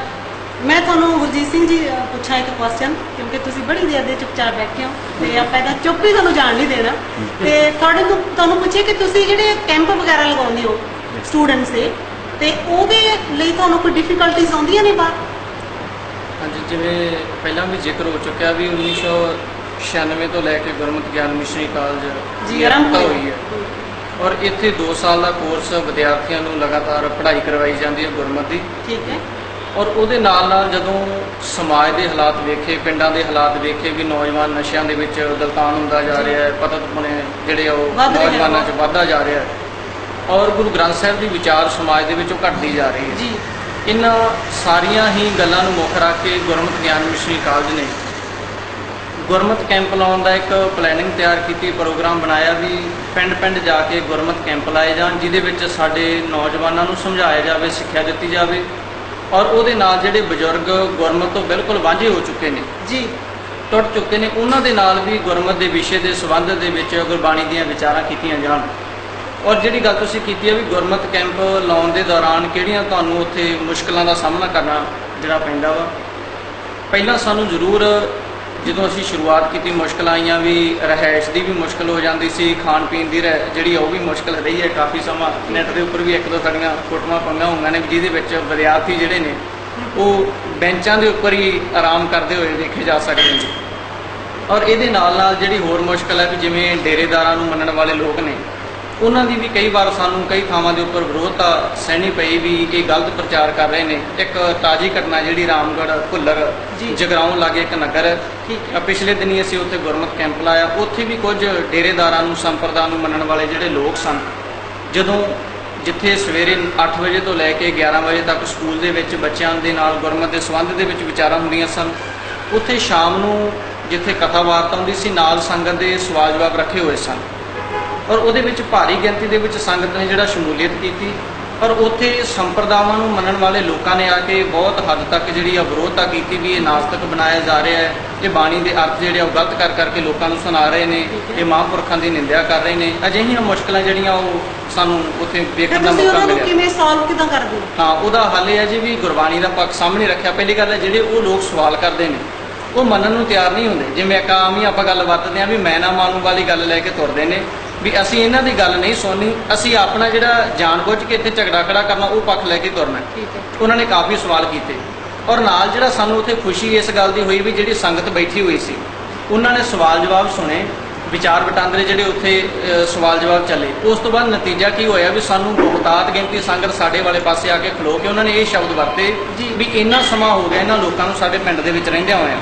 ਮੈਂ ਤੁਹਾਨੂੰ ਗੁਰਜੀਤ ਸਿੰਘ ਜੀ ਪੁੱਛਾਂ ਇੱਕ ਕੁਐਸਚਨ, ਕਿਉਂਕਿ ਤੁਸੀਂ ਬੜੀ ਦੇਰ ਦੇ ਚੁੱਪਚਾਪ ਬੈਠੇ ਹੋ ਤੇ ਆਪਾਂ ਇਹਦਾ ਚੁੱਪ ਹੀ ਤੁਹਾਨੂੰ ਜਾਣ ਨਹੀਂ ਦੇਣਾ। ਤੇ ਤੁਹਾਨੂੰ ਪੁੱਛੇ ਕਿ ਤੁਸੀਂ ਜਿਹੜੇ ਕੈਂਪ ਵਗੈਰਾ ਲਗਾਉਂਦੇ ਹੋ ਸਟੂਡੈਂਟਸ ਦੇ, ਤੇ ਉਹਦੇ ਲਈ ਤੁਹਾਨੂੰ ਕੋਈ ਡਿਫਿਕਲਟੀਜ਼ ਆਉਂਦੀਆਂ ਨੇ ਬਾਹਰ? ਹਾਂਜੀ, ਜਿਵੇਂ ਪਹਿਲਾਂ ਵੀ ਜ਼ਿਕਰ ਹੋ ਚੁੱਕਿਆ ਵੀ 1996 ਤੋਂ ਲੈ ਕੇ ਗੁਰਮਤਿ ਗਿਆਨ ਮਿਸ਼ਨਰੀ ਕਾਲਜ ਜੀ ਆਰੰਭ ਹੋਈ ਹੈ, ਔਰ ਇੱਥੇ 2 ਸਾਲ ਦਾ ਕੋਰਸ ਵਿਦਿਆਰਥੀਆਂ ਨੂੰ ਲਗਾਤਾਰ ਪੜ੍ਹਾਈ ਕਰਵਾਈ ਜਾਂਦੀ ਹੈ ਗੁਰਮਤਿ ਦੀ। ਠੀਕ ਹੈ। ਔਰ ਉਹਦੇ ਨਾਲ ਜਦੋਂ ਸਮਾਜ ਦੇ ਹਾਲਾਤ ਵੇਖੇ, ਪਿੰਡਾਂ ਦੇ ਹਾਲਾਤ ਵੇਖੇ ਵੀ ਨੌਜਵਾਨ ਨਸ਼ਿਆਂ ਦੇ ਵਿੱਚ ਗਲਤਾਨ ਹੁੰਦਾ ਜਾ ਰਿਹਾ ਹੈ, ਪਤਤਪੁਣੇ ਜਿਹੜੇ ਉਹ ਨੌਜਵਾਨਾਂ 'ਚ ਵੱਧਦਾ ਜਾ ਰਿਹਾ ਹੈ, ਔਰ ਗੁਰੂ ਗ੍ਰੰਥ ਸਾਹਿਬ ਦੀ ਵਿਚਾਰ ਸਮਾਜ ਦੇ ਵਿੱਚ ਉਹ ਘਟਦੀ ਜਾ ਰਹੀ ਹੈ ਜੀ। ਇਹਨਾਂ ਸਾਰੀਆਂ ਹੀ ਗੱਲਾਂ ਨੂੰ ਮੁੱਖ ਰੱਖ ਕੇ ਗੁਰਮਤਿ ਗਿਆਨ ਮਿਸ਼ਨਰੀ ਕਾਲਜ ਨੇ ਗੁਰਮਤਿ ਕੈਂਪ ਲਾਉਣ ਦਾ ਇੱਕ ਪਲੈਨਿੰਗ ਤਿਆਰ ਕੀਤੀ, ਪ੍ਰੋਗਰਾਮ ਬਣਾਇਆ ਵੀ ਪਿੰਡ ਜਾ ਕੇ ਗੁਰਮਤਿ ਕੈਂਪ ਲਾਏ ਜਾਣ, ਜਿਹਦੇ ਵਿੱਚ ਸਾਡੇ ਨੌਜਵਾਨਾਂ ਨੂੰ ਸਮਝਾਇਆ ਜਾਵੇ, ਸਿੱਖਿਆ ਦਿੱਤੀ ਜਾਵੇ, ਔਰ ਉਹਦੇ ਨਾਲ ਜਿਹੜੇ ਬਜ਼ੁਰਗ ਗੁਰਮਤਿ ਤੋਂ ਬਿਲਕੁਲ ਵਾਂਝੇ ਹੋ ਚੁੱਕੇ ਨੇ ਜੀ, ਟੁੱਟ ਚੁੱਕੇ ਨੇ, ਉਹਨਾਂ ਦੇ ਨਾਲ ਵੀ ਗੁਰਮਤਿ ਦੇ ਵਿਸ਼ੇ ਦੇ ਸੰਬੰਧ ਦੇ ਵਿੱਚ ਗੁਰਬਾਣੀ ਦੀਆਂ ਵਿਚਾਰਾਂ ਕੀਤੀਆਂ ਜਾਣ। ਔਰ ਜਿਹੜੀ ਗੱਲ ਤੁਸੀਂ ਕੀਤੀ ਹੈ ਵੀ ਗੁਰਮਤਿ ਕੈਂਪ ਲਾਉਣ ਦੇ ਦੌਰਾਨ ਕਿਹੜੀਆਂ ਤੁਹਾਨੂੰ ਉੱਥੇ ਮੁਸ਼ਕਲਾਂ ਦਾ ਸਾਹਮਣਾ ਕਰਨਾ ਜਿਹੜਾ ਪੈਂਦਾ ਵਾ। ਪਹਿਲਾਂ ਸਾਨੂੰ ਜ਼ਰੂਰ ਜਦੋਂ ਅਸੀਂ ਸ਼ੁਰੂਆਤ ਕੀਤੀ ਮੁਸ਼ਕਲਾਂ ਆਈਆਂ ਵੀ, ਰਿਹਾਇਸ਼ ਦੀ ਵੀ ਮੁਸ਼ਕਲ ਹੋ ਜਾਂਦੀ ਸੀ, ਖਾਣ ਪੀਣ ਦੀ ਜਿਹੜੀ ਉਹ ਵੀ ਮੁਸ਼ਕਲ ਰਹੀ ਹੈ ਕਾਫੀ ਸਮਾਂ। ਨੈੱਟ ਦੇ ਉੱਪਰ ਵੀ 1-2 ਸਾਡੀਆਂ ਫੋਟੋਆਂ ਪਾਈਆਂ ਹੋਈਆਂ ਨੇ ਜਿਹਦੇ ਵਿੱਚ ਵਿਦਿਆਰਥੀ ਜਿਹੜੇ ਨੇ ਉਹ ਬੈਂਚਾਂ ਦੇ ਉੱਪਰ ਹੀ ਆਰਾਮ ਕਰਦੇ ਹੋਏ ਦੇਖੇ ਜਾ ਸਕਦੇ ਨੇ। ਔਰ ਇਹਦੇ ਨਾਲ ਜਿਹੜੀ ਹੋਰ ਮੁਸ਼ਕਲ ਹੈ ਵੀ ਜਿਵੇਂ ਡੇਰੇਦਾਰਾਂ ਨੂੰ ਮੰਨਣ ਵਾਲੇ ਲੋਕ ਨੇ, ਉਹਨਾਂ ਦੀ ਵੀ ਕਈ ਵਾਰ ਸਾਨੂੰ ਕਈ ਥਾਵਾਂ ਦੇ ਉੱਪਰ ਵਿਰੋਧਤਾ ਸਹਿਣੀ ਪਈ ਵੀ ਇਹ ਗਲਤ ਪ੍ਰਚਾਰ ਕਰ ਰਹੇ ਨੇ। ਇੱਕ ਤਾਜ਼ੀ ਘਟਨਾ ਜਿਹੜੀ ਰਾਮਗੜ੍ਹ ਭੁੱਲਰ ਜਗਰਾਉਂ ਲਾਗੇ ਇੱਕ ਨਗਰ ਹੈ, ਪਿਛਲੇ ਦਿਨੀ ਅਸੀਂ ਉੱਥੇ ਗੁਰਮਤਿ ਕੈਂਪ ਲਾਇਆ। ਉੱਥੇ ਵੀ ਕੁਝ ਡੇਰੇਦਾਰਾਂ ਨੂੰ, ਸੰਪਰਦਾ ਨੂੰ ਮੰਨਣ ਵਾਲੇ ਜਿਹੜੇ ਲੋਕ ਸਨ, ਜਦੋਂ ਜਿੱਥੇ ਸਵੇਰੇ 8 ਵਜੇ ਤੋਂ ਲੈ ਕੇ 11 ਵਜੇ ਤੱਕ ਸਕੂਲ ਦੇ ਵਿੱਚ ਬੱਚਿਆਂ ਦੇ ਨਾਲ ਗੁਰਮਤਿ ਦੇ ਸੰਬੰਧ ਦੇ ਵਿੱਚ ਵਿਚਾਰਾਂ ਹੁੰਦੀਆਂ ਸਨ, ਉੱਥੇ ਸ਼ਾਮ ਨੂੰ ਜਿੱਥੇ ਕਥਾ ਵਾਰਤਾ ਹੁੰਦੀ ਸੀ ਨਾਲ ਸੰਗਤ ਦੇ ਸਵਾਲ ਜਵਾਬ ਰੱਖੇ ਹੋਏ ਸਨ, ਔਰ ਉਹਦੇ ਵਿੱਚ ਭਾਰੀ ਗਿਣਤੀ ਦੇ ਵਿੱਚ ਸੰਗਤ ਨੇ ਜਿਹੜਾ ਸ਼ਮੂਲੀਅਤ ਕੀਤੀ। ਔਰ ਉੱਥੇ ਸੰਪਰਦਾਵਾਂ ਨੂੰ ਮੰਨਣ ਵਾਲੇ ਲੋਕਾਂ ਨੇ ਆ ਕੇ ਬਹੁਤ ਹੱਦ ਤੱਕ ਜਿਹੜੀ ਆ ਵਿਰੋਧਤਾ ਕੀਤੀ ਵੀ ਇਹ ਨਾਸਤਕ ਬਣਾਇਆ ਜਾ ਰਿਹਾ ਹੈ, ਇਹ ਬਾਣੀ ਦੇ ਅਰਥ ਜਿਹੜੇ ਉਹ ਗਲਤ ਕਰਕੇ ਲੋਕਾਂ ਨੂੰ ਸੁਣਾ ਰਹੇ ਨੇ, ਇਹ ਮਹਾਂਪੁਰਖਾਂ ਦੀ ਨਿੰਦਿਆ ਕਰ ਰਹੇ ਨੇ। ਅਜਿਹੀਆਂ ਮੁਸ਼ਕਲਾਂ ਜਿਹੜੀਆਂ ਉਹ ਸਾਨੂੰ ਉੱਥੇ ਵੇਖਣ ਦਾ ਮੌਕਾ ਮਿਲਿਆ। ਕਿਵੇਂ ਸੋਲਵ ਕਿਦਾਂ ਕਰਦੇ ਹੋ? ਹਾਂ, ਉਹਦਾ ਹੱਲ ਇਹ ਹੈ ਜੀ ਵੀ ਗੁਰਬਾਣੀ ਦਾ ਪੱਖ ਸਾਹਮਣੇ ਰੱਖਿਆ। ਪਹਿਲੀ ਗੱਲ ਹੈ ਜਿਹੜੇ ਉਹ ਲੋਕ ਸਵਾਲ ਕਰਦੇ ਨੇ ਉਹ ਮੰਨਣ ਨੂੰ ਤਿਆਰ ਨਹੀਂ ਹੁੰਦੇ। ਜਿਵੇਂ ਇੱਕ ਆਮ ਹੀ ਆਪਾਂ ਗੱਲ ਵਰਤਦੇ ਹਾਂ ਵੀ ਮੈਂ ਨਾ ਮੰਨੂ ਵਾਲੀ ਗੱਲ ਲੈ ਕੇ ਤੁਰਦੇ ਨੇ ਵੀ ਅਸੀਂ ਇਹਨਾਂ ਦੀ ਗੱਲ ਨਹੀਂ ਸੁਣਨੀ, ਅਸੀਂ ਆਪਣਾ ਜਿਹੜਾ ਜਾਣ ਬੁੱਝ ਕੇ ਇੱਥੇ ਝਗੜਾ ਖੜਾ ਕਰਨਾ ਉਹ ਪੱਖ ਲੈ ਕੇ ਤੁਰਨਾ। ਉਹਨਾਂ ਨੇ ਕਾਫੀ ਸਵਾਲ ਕੀਤੇ, ਔਰ ਨਾਲ ਜਿਹੜਾ ਸਾਨੂੰ ਉੱਥੇ ਖੁਸ਼ੀ ਇਸ ਗੱਲ ਦੀ ਹੋਈ ਵੀ ਜਿਹੜੀ ਸੰਗਤ ਬੈਠੀ ਹੋਈ ਸੀ ਉਹਨਾਂ ਨੇ ਸਵਾਲ ਜਵਾਬ ਸੁਣੇ, ਵਿਚਾਰ ਵਟਾਂਦਰੇ ਜਿਹੜੇ ਉੱਥੇ ਸਵਾਲ ਜਵਾਬ ਚੱਲੇ। ਉਸ ਤੋਂ ਬਾਅਦ ਨਤੀਜਾ ਕੀ ਹੋਇਆ ਵੀ ਸਾਨੂੰ ਬਹੁਤਾਤ ਗਿਣਤੀ ਸੰਗਤ ਸਾਡੇ ਵਾਲੇ ਪਾਸੇ ਆ ਕੇ ਖਲੋ ਕੇ ਉਹਨਾਂ ਨੇ ਇਹ ਸ਼ਬਦ ਵਰਤੇ ਵੀ ਇੰਨਾ ਸਮਾਂ ਹੋ ਗਿਆ ਇਹਨਾਂ ਲੋਕਾਂ ਨੂੰ ਸਾਡੇ ਪਿੰਡ ਦੇ ਵਿੱਚ ਰਹਿੰਦਿਆਂ ਹੋਇਆਂ,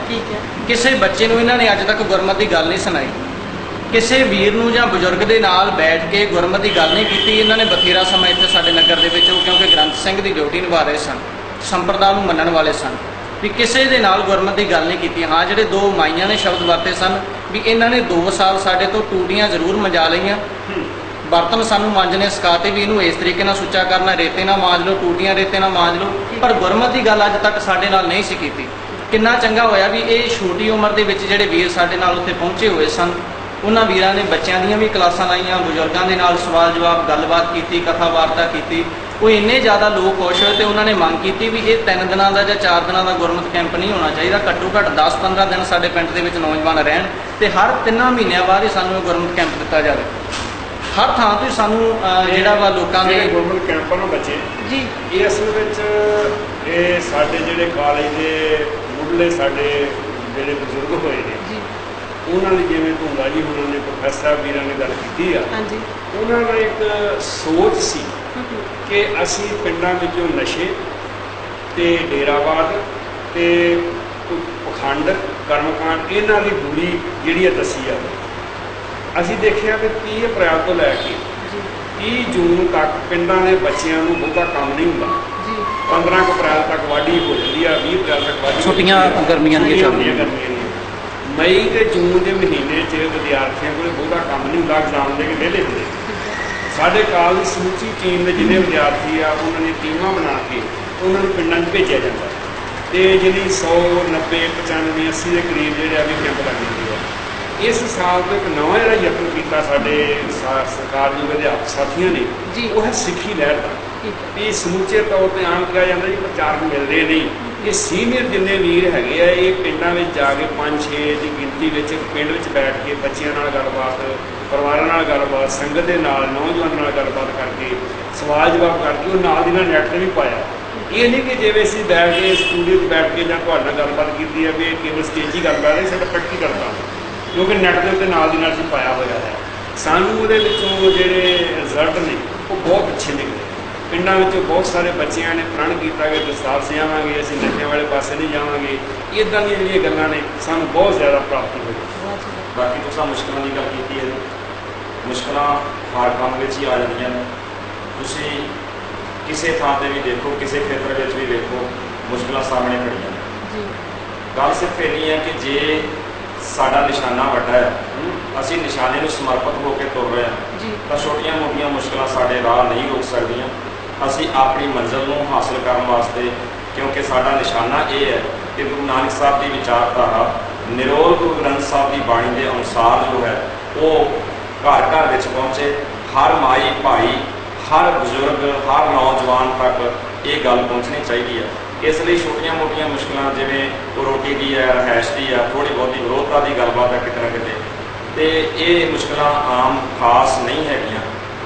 ਕਿਸੇ ਬੱਚੇ ਨੂੰ ਇਹਨਾਂ ਨੇ ਅੱਜ ਤੱਕ ਗੁਰਮਤਿ ਦੀ ਗੱਲ ਨਹੀਂ ਸੁਣਾਈ। ਕਿਸੇ ਵੀਰ ਨੂੰ ਜਾਂ ਬਜ਼ੁਰਗ ਦੇ ਨਾਲ ਬੈਠ ਕੇ ਗੁਰਮਤਿ ਦੀ ਗੱਲ ਨਹੀਂ ਕੀਤੀ। ਇਹਨਾਂ ਨੇ ਬਥੇਰਾ ਸਮਾਂ ਇੱਥੇ ਸਾਡੇ ਨਗਰ ਦੇ ਵਿੱਚ, ਉਹ ਕਿਉਂਕਿ ਗ੍ਰੰਥ ਸਿੰਘ ਦੀ ਡਿਊਟੀ ਨਿਭਾ ਰਹੇ ਸਨ, ਸੰਪਰਦਾ ਨੂੰ ਮੰਨਣ ਵਾਲੇ ਸਨ, ਵੀ ਕਿਸੇ ਦੇ ਨਾਲ ਗੁਰਮਤਿ ਦੀ ਗੱਲ ਨਹੀਂ ਕੀਤੀ। ਹਾਂ, ਜਿਹੜੇ ਦੋ ਮਾਈਆਂ ਨੇ ਸ਼ਬਦ ਵਰਤੇ ਸਨ ਵੀ ਇਹਨਾਂ ਨੇ 2 ਸਾਲ ਸਾਡੇ ਤੋਂ ਟੂਟੀਆਂ ਜ਼ਰੂਰ ਮੰਜਾ ਲਈਆਂ, ਬਰਤਨ ਸਾਨੂੰ ਮਾਂਜਣੇ ਸਿਖਾਤੇ ਵੀ ਇਹਨੂੰ ਇਸ ਤਰੀਕੇ ਨਾਲ ਸੁੱਚਾ ਕਰਨਾ, ਰੇਤੇ ਨਾਲ ਮਾਂਜ ਲਓ, ਟੂਟੀਆਂ ਰੇਤੇ ਨਾਲ ਮਾਂਜ ਲਓ, ਪਰ ਗੁਰਮਤਿ ਦੀ ਗੱਲ ਅੱਜ ਤੱਕ ਸਾਡੇ ਨਾਲ ਨਹੀਂ ਸੀ ਕੀਤੀ। ਕਿੰਨਾ ਚੰਗਾ ਹੋਇਆ ਵੀ ਇਹ ਛੋਟੀ ਉਮਰ ਦੇ ਵਿੱਚ ਜਿਹੜੇ ਵੀਰ ਸਾਡੇ ਨਾਲ ਉੱਥੇ ਪਹੁੰਚੇ ਹੋਏ ਸਨ, ਉਹਨਾਂ ਵੀਰਾਂ ਨੇ ਬੱਚਿਆਂ ਦੀਆਂ ਵੀ ਕਲਾਸਾਂ ਲਾਈਆਂ, ਬਜ਼ੁਰਗਾਂ ਦੇ ਨਾਲ ਸਵਾਲ ਜਵਾਬ ਗੱਲਬਾਤ ਕੀਤੀ, ਕਥਾ ਵਾਰਤਾ ਕੀਤੀ। ਉਹ ਇੰਨੇ ਜ਼ਿਆਦਾ ਲੋਕ ਖੁਸ਼ ਹੋਏ ਤੇ ਉਹਨਾਂ ਨੇ ਮੰਗ ਕੀਤੀ ਵੀ ਇਹ 3 ਦਿਨਾਂ ਦਾ ਜਾਂ 4 ਦਿਨਾਂ ਦਾ ਗੁਰਮਤਿ ਕੈਂਪ ਨਹੀਂ ਹੋਣਾ ਚਾਹੀਦਾ, ਘੱਟੋ ਘੱਟ 10-15 ਦਿਨ ਸਾਡੇ ਪਿੰਡ ਦੇ ਵਿੱਚ ਨੌਜਵਾਨ ਰਹਿਣ ਤੇ ਹਰ 3 ਮਹੀਨਿਆਂ ਬਾਅਦ ਹੀ ਸਾਨੂੰ ਇਹ ਗੁਰਮਤਿ ਕੈਂਪ ਦਿੱਤਾ ਜਾਵੇ। ਹਰ ਥਾਂ ਤੋਂ ਸਾਨੂੰ ਜਿਹੜਾ ਵਾ ਲੋਕਾਂ ਦੇ ਗੁਰਮਤਿ ਕੈਂਪਾਂ ਨੂੰ ਬੱਚੇ ਜੀ ਇਹ ਅਸਲ ਵਿੱਚ ਇਹ ਸਾਡੇ ਜਿਹੜੇ ਕਾਲਜ ਦੇ ਮੁੱਢਲੇ ਸਾਡੇ ਜਿਹੜੇ ਬਜ਼ੁਰਗ ਹੋਏ ਨੇ ਜੀ ਉਹਨਾਂ ਦੀ, ਜਿਵੇਂ ਧੁੰਦਾ ਜੀ ਉਹਨਾਂ ਨੇ ਪ੍ਰੋਫੈਸਰ ਵੀਰਾਂ ਨੇ ਗੱਲ ਕੀਤੀ ਆ, ਹਾਂਜੀ ਉਹਨਾਂ ਦਾ ਇੱਕ ਸੋਚ ਸੀ ਕਿ ਅਸੀਂ ਪਿੰਡਾਂ ਵਿੱਚੋਂ ਨਸ਼ੇ ਤੇ ਡੇਰਾਵਾਦ ਤੇ ਪਖੰਡ ਕਰਮਕਾਂਡ ਇਹਨਾਂ ਦੀ ਬੁਰੀ ਜਿਹੜੀ ਹੈ ਦੱਸੀ ਆ। ਅਸੀਂ ਦੇਖਿਆ ਕਿ 30 ਅਪ੍ਰੈਲ ਤੋਂ ਲੈ ਕੇ 30 ਜੂਨ ਤੱਕ ਪਿੰਡਾਂ ਦੇ ਬੱਚਿਆਂ ਨੂੰ ਬਹੁਤਾ ਕੰਮ ਨਹੀਂ ਹੁੰਦਾ। ਜੀ 15 ਅਪ੍ਰੈਲ ਤੱਕ ਵਾਢੀ ਹੋ ਜਾਂਦੀ ਆ, 20 ਅਪ੍ਰੈਲ ਤੱਕ ਵਾਢੀ ਛੁੱਟੀਆਂ ਗਰਮੀਆਂ ਦੀਆਂ ਚੱਲਦੀਆਂ। ਗਰਮੀਆਂ ਦੀਆਂ ਮਈ ਤੇ ਜੂਨ ਦੇ ਮਹੀਨੇ 'ਚ ਵਿਦਿਆਰਥੀਆਂ ਕੋਲ ਬਹੁਤਾ ਕੰਮ ਨਹੀਂ ਹੁੰਦਾ, ਐਗਜ਼ਾਮ ਦੇ ਕੇ ਵਿਹਲੇ ਹੁੰਦੇ। ਸਾਡੇ ਕਾਲਜ ਦੀ ਸਮੁੱਚੀ ਟੀਮ ਦੇ ਜਿੰਨੇ ਵਿਦਿਆਰਥੀ ਆ ਉਹਨਾਂ ਨੇ ਟੀਮਾਂ ਬਣਾ ਕੇ ਉਹਨਾਂ ਨੂੰ ਪਿੰਡਾਂ 'ਚ ਭੇਜਿਆ ਜਾਂਦਾ ਤੇ ਜਿਹੜੀ 100, 90, 95, 80 ਦੇ ਕਰੀਬ ਜਿਹੜੇ ਆ ਵੀ ਕੈਂਪ ਲੱਗ ਜਾਂਦੇ ਆ। ਇਸ ਸਾਲ ਤੋਂ ਇੱਕ ਨਵਾਂ ਜਿਹੜਾ ਯਤਨ ਕੀਤਾ ਸਾਡੇ ਸਰਕਾਰਯੋਗ ਅਧਿਆਪਕ ਸਾਥੀਆਂ ਨੇ, ਜੀ। ਉਹ ਹੈ ਸਿੱਖੀ ਲਹਿਰ ਦਾ। ਇਹ ਸਮੁੱਚੇ ਤੌਰ ਤੇ ਆਮ ਕਿਹਾ ਜਾਂਦਾ ਜੀ ਪ੍ਰਚਾਰਕ ਮਿਲਦੇ ਨਹੀਂ। ਇਹ ਸੀਨੀਅਰ ਜਿੰਨੇ ਵੀਰ ਹੈਗੇ ਆ ਇਹ ਪਿੰਡਾਂ ਵਿੱਚ ਜਾ ਕੇ 5-6 ਦੀ ਗਿਣਤੀ ਵਿੱਚ ਪਿੰਡ ਵਿੱਚ ਬੈਠ ਕੇ ਬੱਚਿਆਂ ਨਾਲ ਗੱਲਬਾਤ, ਪਰਿਵਾਰਾਂ ਨਾਲ ਗੱਲਬਾਤ, ਸੰਗਤ ਦੇ ਨਾਲ, ਨੌਜਵਾਨਾਂ ਨਾਲ ਗੱਲਬਾਤ ਕਰਕੇ ਸਵਾਲ ਜਵਾਬ ਕਰਕੇ ਉਹ ਨਾਲ ਦੀ ਨਾਲ ਨੈੱਟ 'ਤੇ ਵੀ ਪਾਇਆ। ਇਹ ਨਹੀਂ ਕਿ ਜਿਵੇਂ ਅਸੀਂ ਬੈਠ ਕੇ ਸਟੂਡੀਓ 'ਚ ਬੈਠ ਕੇ ਜਾਂ ਤੁਹਾਡੇ ਨਾਲ ਗੱਲਬਾਤ ਕੀਤੀ ਹੈ ਵੀ ਇਹ ਕੇਵਲ ਸਟੇਜੀ ਗੱਲਬਾਤ ਹੈ, ਸਾਡਾ ਪ੍ਰੈਕਟੀਕਲ ਕੰਮ, ਕਿਉਂਕਿ ਨੈੱਟ ਦੇ ਉੱਤੇ ਨਾਲ ਦੀ ਨਾਲ ਅਸੀਂ ਪਾਇਆ ਹੋਇਆ ਹੈ। ਸਾਨੂੰ ਉਹਦੇ ਵਿੱਚੋਂ ਜਿਹੜੇ ਰਿਜ਼ਲਟ ਨੇ ਉਹ ਬਹੁਤ ਅੱਛੇ ਨਿਕਲੇ। ਪਿੰਡਾਂ ਵਿੱਚੋਂ ਬਹੁਤ ਸਾਰੇ ਬੱਚਿਆਂ ਨੇ ਪ੍ਰਣ ਕੀਤਾ ਕਿ ਦਸਤਾਰ ਸਜਾਵਾਂਗੇ, ਅਸੀਂ ਨਸ਼ਿਆਂ ਵਾਲੇ ਪਾਸੇ ਨਹੀਂ ਜਾਵਾਂਗੇ। ਇੱਦਾਂ ਦੀਆਂ ਜਿਹੜੀਆਂ ਗੱਲਾਂ ਨੇ ਸਾਨੂੰ ਬਹੁਤ ਜ਼ਿਆਦਾ ਪ੍ਰਾਪਤੀ ਹੋਈ। ਬਾਕੀ ਤੁਸੀਂ ਮੁਸ਼ਕਲਾਂ ਦੀ ਗੱਲ ਕੀਤੀ ਹੈ, ਮੁਸ਼ਕਲਾਂ ਹਰ ਕੰਮ ਵਿੱਚ ਹੀ ਆ ਜਾਂਦੀਆਂ ਨੇ। ਤੁਸੀਂ ਕਿਸੇ ਥਾਂ 'ਤੇ ਵੀ ਦੇਖੋ, ਕਿਸੇ ਖੇਤਰ ਵਿੱਚ ਵੀ ਵੇਖੋ, ਮੁਸ਼ਕਲਾਂ ਸਾਹਮਣੇ ਖੜੀਆਂ ਨੇ। ਗੱਲ ਸਿਰਫ ਇੰਨੀ ਹੈ ਕਿ ਜੇ ਸਾਡਾ ਨਿਸ਼ਾਨਾ ਵੱਡਾ ਹੈ, ਅਸੀਂ ਨਿਸ਼ਾਨੇ ਨੂੰ ਸਮਰਪਿਤ ਹੋ ਕੇ ਤੁਰ ਰਹੇ ਹਾਂ, ਤਾਂ ਛੋਟੀਆਂ ਮੋਟੀਆਂ ਮੁਸ਼ਕਲਾਂ ਸਾਡੇ ਰਾਹ ਨਹੀਂ ਰੋਕ ਸਕਦੀਆਂ। ਅਸੀਂ ਆਪਣੀ ਮੰਜ਼ਿਲ ਨੂੰ ਹਾਸਲ ਕਰਨ ਵਾਸਤੇ, ਕਿਉਂਕਿ ਸਾਡਾ ਨਿਸ਼ਾਨਾ ਇਹ ਹੈ ਕਿ ਗੁਰੂ ਨਾਨਕ ਸਾਹਿਬ ਦੀ ਵਿਚਾਰਧਾਰਾ ਨਿਰੋਲ ਗੁਰੂ ਗ੍ਰੰਥ ਸਾਹਿਬ ਦੀ ਬਾਣੀ ਦੇ ਅਨੁਸਾਰ ਜੋ ਹੈ ਉਹ ਘਰ ਘਰ ਵਿੱਚ ਪਹੁੰਚੇ, ਹਰ ਮਾਈ ਭਾਈ, ਹਰ ਬਜ਼ੁਰਗ, ਹਰ ਨੌਜਵਾਨ ਤੱਕ ਇਹ ਗੱਲ ਪਹੁੰਚਣੀ ਚਾਹੀਦੀ ਹੈ। ਇਸ ਲਈ ਛੋਟੀਆਂ ਮੋਟੀਆਂ ਮੁਸ਼ਕਲਾਂ ਜਿਵੇਂ ਉਹ ਰੋਟੀ ਦੀ ਹੈ, ਰਹਿائش ਦੀ ਆ, ਥੋੜ੍ਹੀ ਬਹੁਤੀ ਵਿਰੋਧਤਾ ਦੀ ਗੱਲਬਾਤ ਹੈ ਕਿਤੇ ਨਾ ਕਿਤੇ, ਅਤੇ ਇਹ ਮੁਸ਼ਕਲਾਂ ਆਮ ਖਾਸ ਨਹੀਂ ਹੈਗੀਆਂ।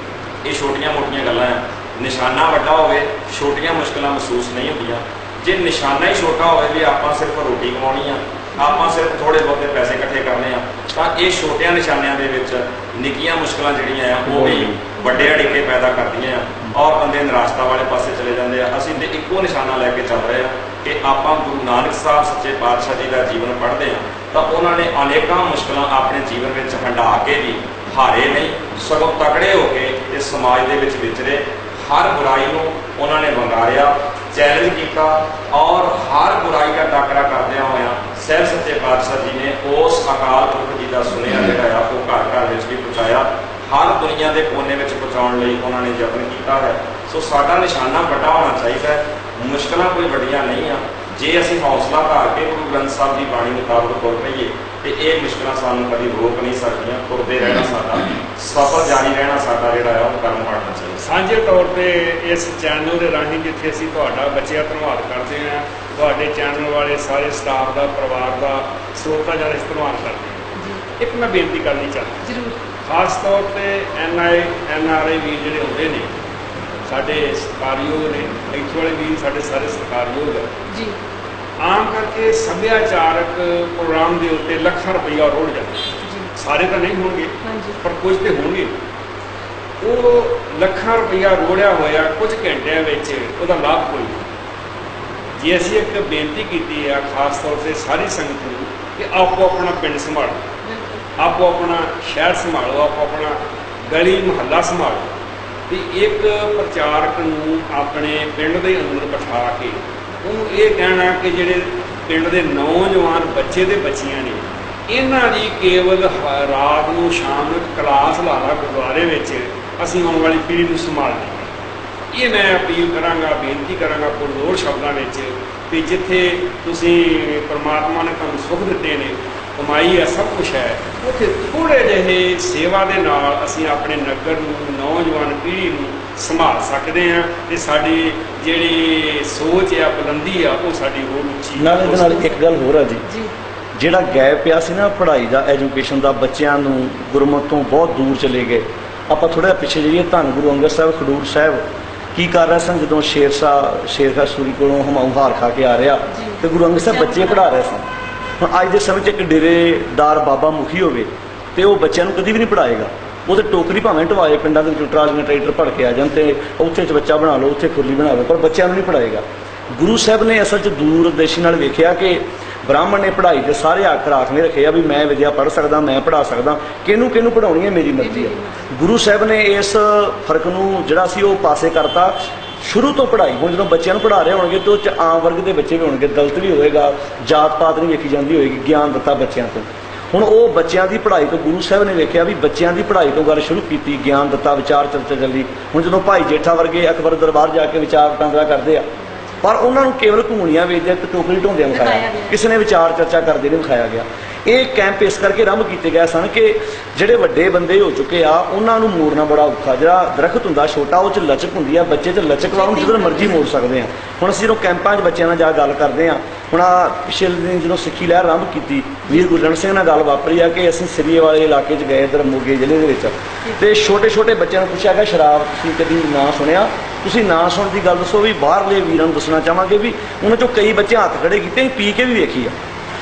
ਇਹ ਛੋਟੀਆਂ ਮੋਟੀਆਂ ਗੱਲਾਂ ਹੈ। ਨਿਸ਼ਾਨਾ ਵੱਡਾ ਹੋਵੇ, ਛੋਟੀਆਂ ਮੁਸ਼ਕਲਾਂ ਮਹਿਸੂਸ ਨਹੀਂ ਹੁੰਦੀਆਂ। ਜੇ ਨਿਸ਼ਾਨਾ ਹੀ ਛੋਟਾ ਹੋਵੇ ਵੀ ਆਪਾਂ ਸਿਰਫ ਰੋਟੀ ਕਮਾਉਣੀ ਆ, ਆਪਾਂ ਸਿਰਫ ਥੋੜ੍ਹੇ ਬਹੁਤੇ ਪੈਸੇ ਇਕੱਠੇ ਕਰਨੇ ਆ, ਤਾਂ ਇਹ ਛੋਟਿਆਂ ਨਿਸ਼ਾਨਿਆਂ ਦੇ ਵਿੱਚ ਨਿੱਕੀਆਂ ਮੁਸ਼ਕਲਾਂ ਜਿਹੜੀਆਂ ਆ ਉਹ ਵੀ ਵੱਡੇ ਅੜਿੱਕੇ ਪੈਦਾ ਕਰਦੀਆਂ ਆ ਔਰ ਬੰਦੇ ਨਿਰਾਸ਼ਤਾ ਵਾਲੇ ਪਾਸੇ ਚਲੇ ਜਾਂਦੇ ਆ। ਅਸੀਂ ਤੇ ਇੱਕੋ ਨਿਸ਼ਾਨਾ ਲੈ ਕੇ ਚੱਲ ਰਹੇ ਆ ਕਿ ਆਪਾਂ ਗੁਰੂ ਨਾਨਕ ਸਾਹਿਬ ਸੱਚੇ ਪਾਤਸ਼ਾਹ ਜੀ ਦਾ ਜੀਵਨ ਪੜ੍ਹਦੇ ਆ, ਤਾਂ ਉਹਨਾਂ ਨੇ ਅਨੇਕਾਂ ਮੁਸ਼ਕਲਾਂ ਆਪਣੇ ਜੀਵਨ ਵਿੱਚ ਹੰਢਾ ਕੇ ਵੀ ਹਾਰੇ ਨਹੀਂ, ਸਗੋਂ ਤਕੜੇ ਹੋ ਕੇ ਇਸ ਸਮਾਜ ਦੇ ਵਿੱਚ ਵਿਚਰੇ। ਹਰ ਬੁਰਾਈ ਨੂੰ ਉਹਨਾਂ ਨੇ ਵੰਗਾਰਿਆ, ਚੈਲੰਜ ਕੀਤਾ ਔਰ ਹਰ ਬੁਰਾਈ ਦਾ ਟਾਕਰਾ ਕਰਦਿਆਂ ਹੋਇਆਂ ਸਹਿਬ ਸੱਚੇ ਪਾਤਸ਼ਾਹ ਜੀ ਨੇ ਉਸ ਅਕਾਲ ਪੁਰਖ ਜੀ ਦਾ ਸੁਨੇਹਾ ਜਿਹੜਾ ਆ ਉਹ ਘਰ ਘਰ ਵਿੱਚ ਵੀ ਪਹੁੰਚਾਇਆ। ਹਰ ਦੁਨੀਆ ਦੇ ਕੋਨੇ ਵਿੱਚ ਪਹੁੰਚਾਉਣ ਲਈ ਉਹਨਾਂ ਨੇ ਯਤਨ ਕੀਤਾ ਹੈ। ਸੋ ਸਾਡਾ ਨਿਸ਼ਾਨਾ ਵੱਡਾ ਹੋਣਾ ਚਾਹੀਦਾ ਹੈ। ਮੁਸ਼ਕਲਾਂ ਕੋਈ ਵੱਡੀਆਂ ਨਹੀਂ ਆ। ਜੇ ਅਸੀਂ ਹੌਸਲਾ ਧਾਰ ਕੇ ਗੁਰੂ ਗ੍ਰੰਥ ਸਾਹਿਬ ਦੀ ਬਾਣੀ ਮੁਤਾਬਕ ਤੁਰ ਪਈਏ ਤੇ ਇਹ ਮੁਸ਼ਕਲਾਂ ਸਾਨੂੰ ਕਦੀ ਰੋਕ ਨਹੀਂ ਸਕਦੀਆਂ। ਤੁਰਦੇ ਰਹਿਣਾ ਸਾਡਾ ਸਫ਼ਰ ਜਾਰੀ ਰਹਿਣਾ ਸਾਡਾ ਜਿਹੜਾ ਆ ਉਹ ਕਰਮ ਪੜਨਾ ਚਾਹੀਦਾ। ਸਾਂਝੇ ਤੌਰ ਤੇ ਇਸ ਚੈਨਲ ਦੇ ਰਾਹੀਂ ਜਿੱਥੇ ਅਸੀਂ ਤੁਹਾਡਾ ਬੱਚਿਆਂ ਧੰਨਵਾਦ ਕਰਦੇ ਹਾਂ, ਤੁਹਾਡੇ ਚੈਨਲ ਵਾਲੇ ਸਾਰੇ ਸਟਾਫ ਦਾ, ਪਰਿਵਾਰ ਦਾ, ਸਰੋਤਾ ਜਨ ਇਸ ਧੰਨਵਾਦ ਕਰਦੇ ਹਾਂ। ਇੱਕ ਮੈਂ ਬੇਨਤੀ ਕਰਨੀ ਚਾਹੁੰਦਾ ਜ਼ਰੂਰ, ਖਾਸ ਤੌਰ ਤੇ NRI ਵੀਰ ਜਿਹੜੇ ਹੁੰਦੇ ਨੇ ਸਾਡੇ ਸਰਕਾਰਯੋਗ ਨੇ, ਇੱਥੇ ਵਾਲੇ ਵੀਰ ਸਾਡੇ ਸਾਰੇ ਸਰਕਾਰਯੋਗ ਹੈ ਜੀ। ਆਮ ਕਰਕੇ ਸੱਭਿਆਚਾਰਕ ਪ੍ਰੋਗਰਾਮ ਦੇ ਉੱਤੇ ਲੱਖਾਂ ਰੁਪਈਆ ਰੋੜ ਜਾਂਦਾ। ਸਾਰੇ ਤਾਂ ਨਹੀਂ ਹੋਣਗੇ ਪਰ ਕੁਝ ਤੇ ਹੋਣਗੇ। ਉਹ ਲੱਖਾਂ ਰੁਪਈਆ ਰੋੜਿਆ ਹੋਇਆ ਕੁਝ ਘੰਟਿਆਂ ਵਿੱਚ ਉਹਦਾ ਲਾਭ ਕੋਈ ਨਹੀਂ। ਜੇ ਅਸੀਂ ਇੱਕ ਬੇਨਤੀ ਕੀਤੀ ਆ ਖਾਸ ਤੌਰ ਤੇ ਸਾਰੀ ਸੰਗਤ ਨੂੰ ਕਿ ਆਪੋ ਆਪਣਾ ਪਿੰਡ ਸੰਭਾਲੋ, ਆਪੋ ਆਪਣਾ ਸ਼ਹਿਰ ਸੰਭਾਲੋ, ਆਪੋ ਆਪਣਾ ਗਲੀ ਮੁਹੱਲਾ ਸੰਭਾਲੋ। ਤੇ ਇੱਕ ਪ੍ਰਚਾਰਕ ਨੂੰ ਆਪਣੇ ਪਿੰਡ ਦੇ ਅੰਦਰ ਬਿਠਾ ਕੇ ਉਹਨੂੰ ਇਹ ਕਹਿਣਾ ਕਿ ਜਿਹੜੇ ਪਿੰਡ ਦੇ ਨੌਜਵਾਨ ਬੱਚੇ ਤੇ ਬੱਚੀਆਂ ਨੇ, ਇਹਨਾਂ ਦੀ ਕੇਵਲ ਰਾਤ ਨੂੰ ਸ਼ਾਮ ਨੂੰ ਕਲਾਸ ਲਾ ਲਾ ਗੁਰਦੁਆਰੇ ਵਿੱਚ, ਅਸੀਂ ਆਉਣ ਵਾਲੀ ਪੀੜ੍ਹੀ ਨੂੰ ਸੰਭਾਲਣੀ। ਇਹ ਮੈਂ ਅਪੀਲ ਕਰਾਂਗਾ, ਬੇਨਤੀ ਕਰਾਂਗਾ ਪੁਰਜ਼ੋਰ ਸ਼ਬਦਾਂ ਵਿੱਚ ਕਿ ਜਿੱਥੇ ਤੁਸੀਂ ਪਰਮਾਤਮਾ ਨੇ ਤੁਹਾਨੂੰ ਸੁੱਖ ਦਿੱਤੇ ਨੇ, ਕਮਾਈ ਹੈ, ਸਭ ਕੁਛ ਹੈ, ਉੱਥੇ ਥੋੜ੍ਹੇ ਜਿਹੇ ਸੇਵਾ ਦੇ ਨਾਲ ਅਸੀਂ ਆਪਣੇ ਨਗਰ ਨੂੰ, ਨੌਜਵਾਨ ਪੀੜ੍ਹੀ ਨੂੰ ਸੰਭਾਲ ਸਕਦੇ ਹਾਂ ਤੇ ਸਾਡੀ ਜਿਹੜੀ ਸੋਚ ਆ, ਬੁਲੰਦੀ ਆ, ਉਹ ਸਾਡੀ ਹੋਰ ਉੱਚੀ। ਨਾਲ ਇਹਦੇ ਨਾਲ ਇੱਕ ਗੱਲ ਹੋਰ ਆ ਜੀ, ਜਿਹੜਾ ਗੈਪ ਪਿਆ ਸੀ ਨਾ ਪੜ੍ਹਾਈ ਦਾ, ਐਜੂਕੇਸ਼ਨ ਦਾ, ਬੱਚਿਆਂ ਨੂੰ ਗੁਰਮਤ ਤੋਂ ਬਹੁਤ ਦੂਰ ਚਲੇ ਗਏ। ਆਪਾਂ ਥੋੜ੍ਹਾ ਜਿਹਾ ਪਿੱਛੇ ਜਾਈਏ, ਧੰਨ ਗੁਰੂ ਅੰਗਦ ਸਾਹਿਬ ਖਡੂਰ ਸਾਹਿਬ ਕੀ ਕਰ ਰਹੇ ਸਨ ਜਦੋਂ ਸ਼ੇਰ ਸ਼ਾਹ ਸੂਰੀ ਕੋਲੋਂ ਹਮਾਊਂ ਹਾਰ ਖਾ ਕੇ ਆ ਰਿਹਾ, ਤੇ ਗੁਰੂ ਅੰਗਦ ਸਾਹਿਬ ਬੱਚੇ ਪੜ੍ਹਾ ਰਹੇ ਸਨ। ਹੁਣ ਅੱਜ ਦੇ ਸਮੇਂ 'ਚ ਇੱਕ ਡੇਰੇਦਾਰ ਬਾਬਾ ਮੁਖੀ ਹੋਵੇ ਤੇ ਉਹ ਬੱਚਿਆਂ ਨੂੰ ਕਦੀ ਵੀ ਨਹੀਂ ਪੜ੍ਹਾਏਗਾ। ਉਹ ਤੇ ਟੋਕਰੀ ਭਾਵੇਂ ਢਵਾਏ, ਪਿੰਡਾਂ ਦੇ ਵਿੱਚ ਟਰਾਲੀਆਂ ਟਰੈਕਟਰ ਭੜ ਕੇ ਆ ਜਾਣ ਤੇ ਉੱਥੇ 'ਚ ਬੱਚਾ ਬਣਾ ਲਓ, ਉੱਥੇ ਖੁਰਲੀ ਬਣਾ ਲਓ, ਪਰ ਬੱਚਿਆਂ ਨੂੰ ਨਹੀਂ ਪੜ੍ਹਾਏਗਾ। ਗੁਰੂ ਸਾਹਿਬ ਨੇ ਅਸਲ 'ਚ ਦੂਰਦਰਸ਼ੀ ਨਾਲ ਵੇਖਿਆ ਕਿ ਬ੍ਰਾਹਮਣ ਨੇ ਪੜ੍ਹਾਈ ਦੇ ਸਾਰੇ ਰਾਖ ਨਹੀਂ ਰੱਖੇ ਆ ਵੀ ਮੈਂ ਵਿਦਿਆ ਪੜ੍ਹ ਸਕਦਾ, ਮੈਂ ਪੜ੍ਹਾ ਸਕਦਾ, ਕਿਹਨੂੰ ਪੜ੍ਹਾਉਣੀ ਹੈ ਮੇਰੀ ਮਰਜ਼ੀ ਹੈ। ਗੁਰੂ ਸਾਹਿਬ ਨੇ ਇਸ ਫਰਕ ਨੂੰ ਜਿਹੜਾ ਸੀ ਉਹ ਪਾਸੇ ਕਰਤਾ। ਸ਼ੁਰੂ ਤੋਂ ਪੜ੍ਹਾਈ, ਹੁਣ ਜਦੋਂ ਬੱਚਿਆਂ ਨੂੰ ਪੜ੍ਹਾ ਰਹੇ ਹੋਣਗੇ ਤਾਂ ਉਹ 'ਚ ਆਮ ਵਰਗ ਦੇ ਬੱਚੇ ਵੀ ਹੋਣਗੇ, ਦਲਿਤ ਵੀ ਹੋਏਗਾ, ਜਾਤ ਪਾਤ ਨਹੀਂ ਵੇਖੀ ਜਾਂਦੀ ਹੋਏਗੀ, ਗਿਆਨ ਦਿੱਤਾ ਬੱਚਿਆਂ ਤੋਂ। ਹੁਣ ਉਹ ਬੱਚਿਆਂ ਦੀ ਪੜ੍ਹਾਈ ਤੋਂ ਗੁਰੂ ਸਾਹਿਬ ਨੇ ਵੇਖਿਆ ਵੀ ਬੱਚਿਆਂ ਦੀ ਪੜ੍ਹਾਈ ਤੋਂ ਗੱਲ ਸ਼ੁਰੂ ਕੀਤੀ, ਗਿਆਨ ਦਿੱਤਾ, ਵਿਚਾਰ ਚਰਚਾ ਚੱਲੀ। ਹੁਣ ਜਦੋਂ ਭਾਈ ਜੇਠਾ ਵਰਗੇ ਅਕਬਰ ਦਰਬਾਰ ਜਾ ਕੇ ਵਿਚਾਰ ਵਟਾਂਦਰਾ ਕਰਦੇ ਆ, ਪਰ ਉਹਨਾਂ ਨੂੰ ਕੇਵਲ ਘੂਣੀਆਂ ਵੇਚਦੇ ਤੇ ਟੋਕਰੀ ਢੋਂਦਿਆਂ ਵਿਖਾਇਆ, ਕਿਸੇ ਨੇ ਵਿਚਾਰ ਚਰਚਾ ਕਰਦੇ ਨਹੀਂ ਵਿਖਾਇਆ ਗਿਆ। ਇਹ ਕੈਂਪ ਇਸ ਕਰਕੇ ਆਰੰਭ ਕੀਤੇ ਗਏ ਸਨ ਕਿ ਜਿਹੜੇ ਵੱਡੇ ਬੰਦੇ ਹੋ ਚੁੱਕੇ ਆ ਉਹਨਾਂ ਨੂੰ ਮੋੜਨਾ ਬੜਾ ਔਖਾ। ਜਿਹੜਾ ਦਰਖਤ ਹੁੰਦਾ ਛੋਟਾ, ਉਹ 'ਚ ਲਚਕ ਹੁੰਦੀ ਆ, ਬੱਚੇ 'ਚ ਲਚਕ ਵਾਂਗ ਜਿੱਧਰ ਮਰਜ਼ੀ ਮੋੜ ਸਕਦੇ ਆ। ਹੁਣ ਅਸੀਂ ਜਦੋਂ ਕੈਂਪਾਂ 'ਚ ਬੱਚਿਆਂ ਨਾਲ ਜਾ ਗੱਲ ਕਰਦੇ ਆ, ਹੁਣ ਪਿਛਲੇ ਦਿਨ ਜਦੋਂ ਸਿੱਖੀ ਲਹਿਰ ਆਰੰਭ ਕੀਤੀ, ਵੀਰ ਗੁਰਜੰਟ ਸਿੰਘ ਨਾਲ ਗੱਲ ਵਾਪਰੀ ਆ ਕਿ ਅਸੀਂ ਸਿਰੀਏ ਵਾਲੇ ਇਲਾਕੇ 'ਚ ਗਏ, ਇੱਧਰ ਮੋਗੇ ਜ਼ਿਲ੍ਹੇ ਦੇ ਵਿੱਚ, ਤੇ ਛੋਟੇ ਛੋਟੇ ਬੱਚਿਆਂ ਨੂੰ ਪੁੱਛਿਆ ਗਿਆ ਸ਼ਰਾਬ ਤੁਸੀਂ ਕਦੀ ਨਾ ਸੁਣਿਆ, ਤੁਸੀਂ ਨਾ ਸੁਣਨ ਦੀ ਗੱਲ ਦੱਸੋ। ਵੀ ਬਾਹਰਲੇ ਵੀਰਾਂ ਨੂੰ ਦੱਸਣਾ ਚਾਹਾਂਗੇ ਵੀ ਉਹਨਾਂ 'ਚੋਂ ਕਈ ਬੱਚੇ ਹੱਥ ਖੜੇ ਕੀਤੇ, ਪੀ ਕੇ ਵੀ ਵੇਖੀ ਆ।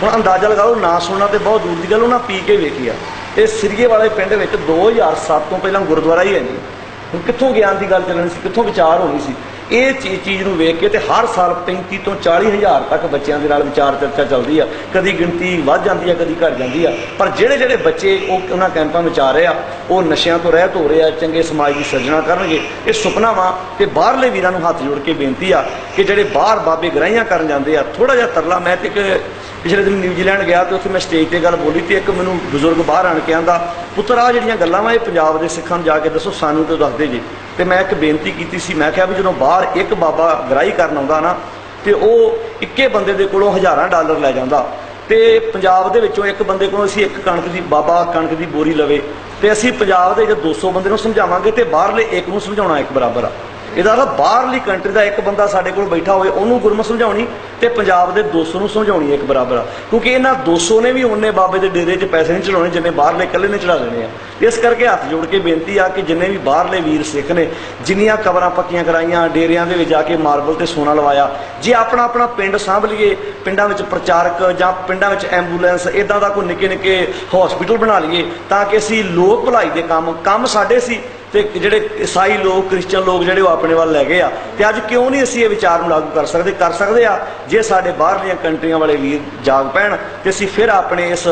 ਹੁਣ ਅੰਦਾਜ਼ਾ ਲਗਾਓ, ਨਾ ਸੁਣਨਾ ਤੇ ਬਹੁਤ ਦੂਰ ਦੀ ਗੱਲ, ਉਹਨਾਂ ਪੀ ਕੇ ਵੇਖੀ ਆ। ਇਹ ਸਿਰੀਏ ਵਾਲੇ ਪਿੰਡ ਵਿੱਚ 2007 ਤੋਂ ਪਹਿਲਾਂ ਗੁਰਦੁਆਰਾ ਹੀ ਹੈ ਨਹੀਂ। ਹੁਣ ਕਿੱਥੋਂ ਗਿਆਨ ਦੀ ਗੱਲ ਚੱਲਣੀ ਸੀ, ਕਿੱਥੋਂ ਵਿਚਾਰ ਹੋਣੀ ਸੀ। ਇਹ ਚੀਜ਼ ਨੂੰ ਵੇਖ ਕੇ ਤੇ ਹਰ ਸਾਲ 35 ਤੋਂ 40 ਹਜ਼ਾਰ ਤੱਕ ਬੱਚਿਆਂ ਦੇ ਨਾਲ ਵਿਚਾਰ ਚਰਚਾ ਚੱਲਦੀ ਆ। ਕਦੀ ਗਿਣਤੀ ਵੱਧ ਜਾਂਦੀ ਆ, ਕਦੀ ਘਟ ਜਾਂਦੀ ਆ, ਪਰ ਜਿਹੜੇ ਬੱਚੇ ਉਹ ਉਹਨਾਂ ਕੈਂਪਾਂ ਵਿੱਚ ਆ ਰਹੇ ਆ, ਉਹ ਨਸ਼ਿਆਂ ਤੋਂ ਰਹਿਤ ਹੋ ਰਹੇ ਆ, ਚੰਗੇ ਸਮਾਜ ਦੀ ਸਿਰਜਣਾ ਕਰਨਗੇ। ਇਹ ਸੁਪਨਾ ਵਾ। ਤੇ ਬਾਹਰਲੇ ਵੀਰਾਂ ਨੂੰ ਹੱਥ ਜੋੜ ਕੇ ਬੇਨਤੀ ਆ ਕਿ ਜਿਹੜੇ ਬਾਹਰ ਬਾਬੇ ਗਰਾਹੀਆਂ ਕਰਨ ਜਾਂਦੇ ਆ, ਥੋੜਾ ਜਿਹਾ ਤਰਲਾ। ਮੈਂ ਤੇ ਇੱਕ ਪਿਛਲੇ ਦਿਨ ਨਿਊਜ਼ੀਲੈਂਡ ਗਿਆ ਤੇ ਉੱਥੇ ਮੈਂ ਸਟੇਜ ਤੇ ਗੱਲ ਬੋਲੀ ਤੇ ਇੱਕ ਮੈਨੂੰ ਬਜ਼ੁਰਗ ਬਾਹਰ ਆਣ ਕੇ ਆਂਦਾ, ਪੁੱਤਰ ਆ ਜਿਹੜੀਆਂ ਗੱਲਾਂ ਵਾ ਇਹ ਪੰਜਾਬ ਦੇ ਸਿੱਖਾਂ ਨੂੰ ਜਾ ਕੇ ਦੱਸੋ, ਸਾਨੂੰ ਤਾਂ ਦੱਸਦੇ ਜੀ। ਤੇ ਮੈਂ ਇੱਕ ਬੇਨਤੀ ਕੀਤੀ ਸੀ, ਮੈਂ ਕਿਹਾ ਵੀ ਜਦੋਂ ਬਾਹਰ ਇੱਕ ਬਾਬਾ ਗ੍ਰਾਹੀ ਕਰਨ ਆਉਂਦਾ ਨਾ ਤੇ ਉਹ ਇੱਕੇ ਬੰਦੇ ਦੇ ਕੋਲੋਂ ਹਜ਼ਾਰਾਂ ਡਾਲਰ ਲੈ ਜਾਂਦਾ, ਤੇ ਪੰਜਾਬ ਦੇ ਵਿੱਚੋਂ ਇੱਕ ਬੰਦੇ ਕੋਲੋਂ ਅਸੀਂ ਇੱਕ ਬਾਬਾ ਕਣਕ ਦੀ ਬੋਰੀ ਲਵੇ, ਤੇ ਅਸੀਂ ਪੰਜਾਬ ਦੇ 200 ਬੰਦੇ ਨੂੰ ਸਮਝਾਵਾਂਗੇ ਤੇ ਬਾਹਰਲੇ ਇੱਕ ਨੂੰ ਸਮਝਾਉਣਾ ਇੱਕ ਬਰਾਬਰ ਆ। ਇਹਦਾ ਤਾਂ ਬਾਹਰਲੀ ਕੰਟਰੀ ਦਾ ਇੱਕ ਬੰਦਾ ਸਾਡੇ ਕੋਲ ਬੈਠਾ ਹੋਵੇ, ਉਹਨੂੰ ਗੁਰਮਤਿ ਸਮਝਾਉਣੀ ਤੇ ਪੰਜਾਬ ਦੇ 200 ਨੂੰ ਸਮਝਾਉਣੀ ਇੱਕ ਬਰਾਬਰ ਆ। ਕਿਉਂਕਿ ਇਹਨਾਂ 200 ਨੇ ਵੀ ਉਹਨੇ ਬਾਬੇ ਦੇ ਡੇਰੇ 'ਚ ਪੈਸੇ ਨਹੀਂ ਚੜਾਉਣੇ ਜਿੰਨੇ ਬਾਹਰਲੇ ਇਕੱਲੇ ਨੇ ਚੜਾ ਦੇਣੇ ਆ। ਇਸ ਕਰਕੇ ਹੱਥ ਜੋੜ ਕੇ ਬੇਨਤੀ ਆ ਕਿ ਜਿੰਨੇ ਵੀ ਬਾਹਰਲੇ ਵੀਰ ਸਿੱਖ ਨੇ, ਜਿੰਨੀਆਂ ਕਬਰਾਂ ਪੱਕੀਆਂ ਕਰਾਈਆਂ, ਡੇਰਿਆਂ ਦੇ ਵਿੱਚ ਜਾ ਕੇ ਮਾਰਬਲ ਤੇ ਸੋਨਾ ਲਵਾਇਆ, ਜੇ ਆਪਣਾ ਪਿੰਡ ਸਾਂਭ ਲਈਏ, ਪਿੰਡਾਂ ਵਿੱਚ ਪ੍ਰਚਾਰਕ ਜਾਂ ਪਿੰਡਾਂ ਵਿੱਚ ਐਂਬੂਲੈਂਸ ਇੱਦਾਂ ਦਾ ਕੋਈ ਨਿੱਕੇ ਹਸਪੀਟਲ ਬਣਾ ਲਈਏ ਤਾਂ ਕਿ ਅਸੀਂ ਲੋਕ ਭਲਾਈ ਦੇ ਕੰਮ ਸਾਡੇ ਸੀ ਤੇ ਜਿਹੜੇ ਈਸਾਈ ਲੋਕ, ਕ੍ਰਿਸਚਨ ਲੋਕ ਜਿਹੜੇ ਉਹ ਆਪਣੇ ਵੱਲ ਲੈ ਗਏ ਆ। ਤੇ ਅੱਜ ਕਿਉਂ ਨਹੀਂ ਅਸੀਂ ਇਹ ਵਿਚਾਰ ਨੂੰ ਲਾਗੂ ਕਰ ਸਕਦੇ ਆ ਜੇ ਸਾਡੇ ਬਾਹਰਲੀਆਂ ਕੰਟਰੀਆਂ ਵਾਲੇ ਵੀਰ ਜਾਗ ਪੈਣ ਤੇ ਅਸੀਂ ਫਿਰ ਆਪਣੇ ਇਸ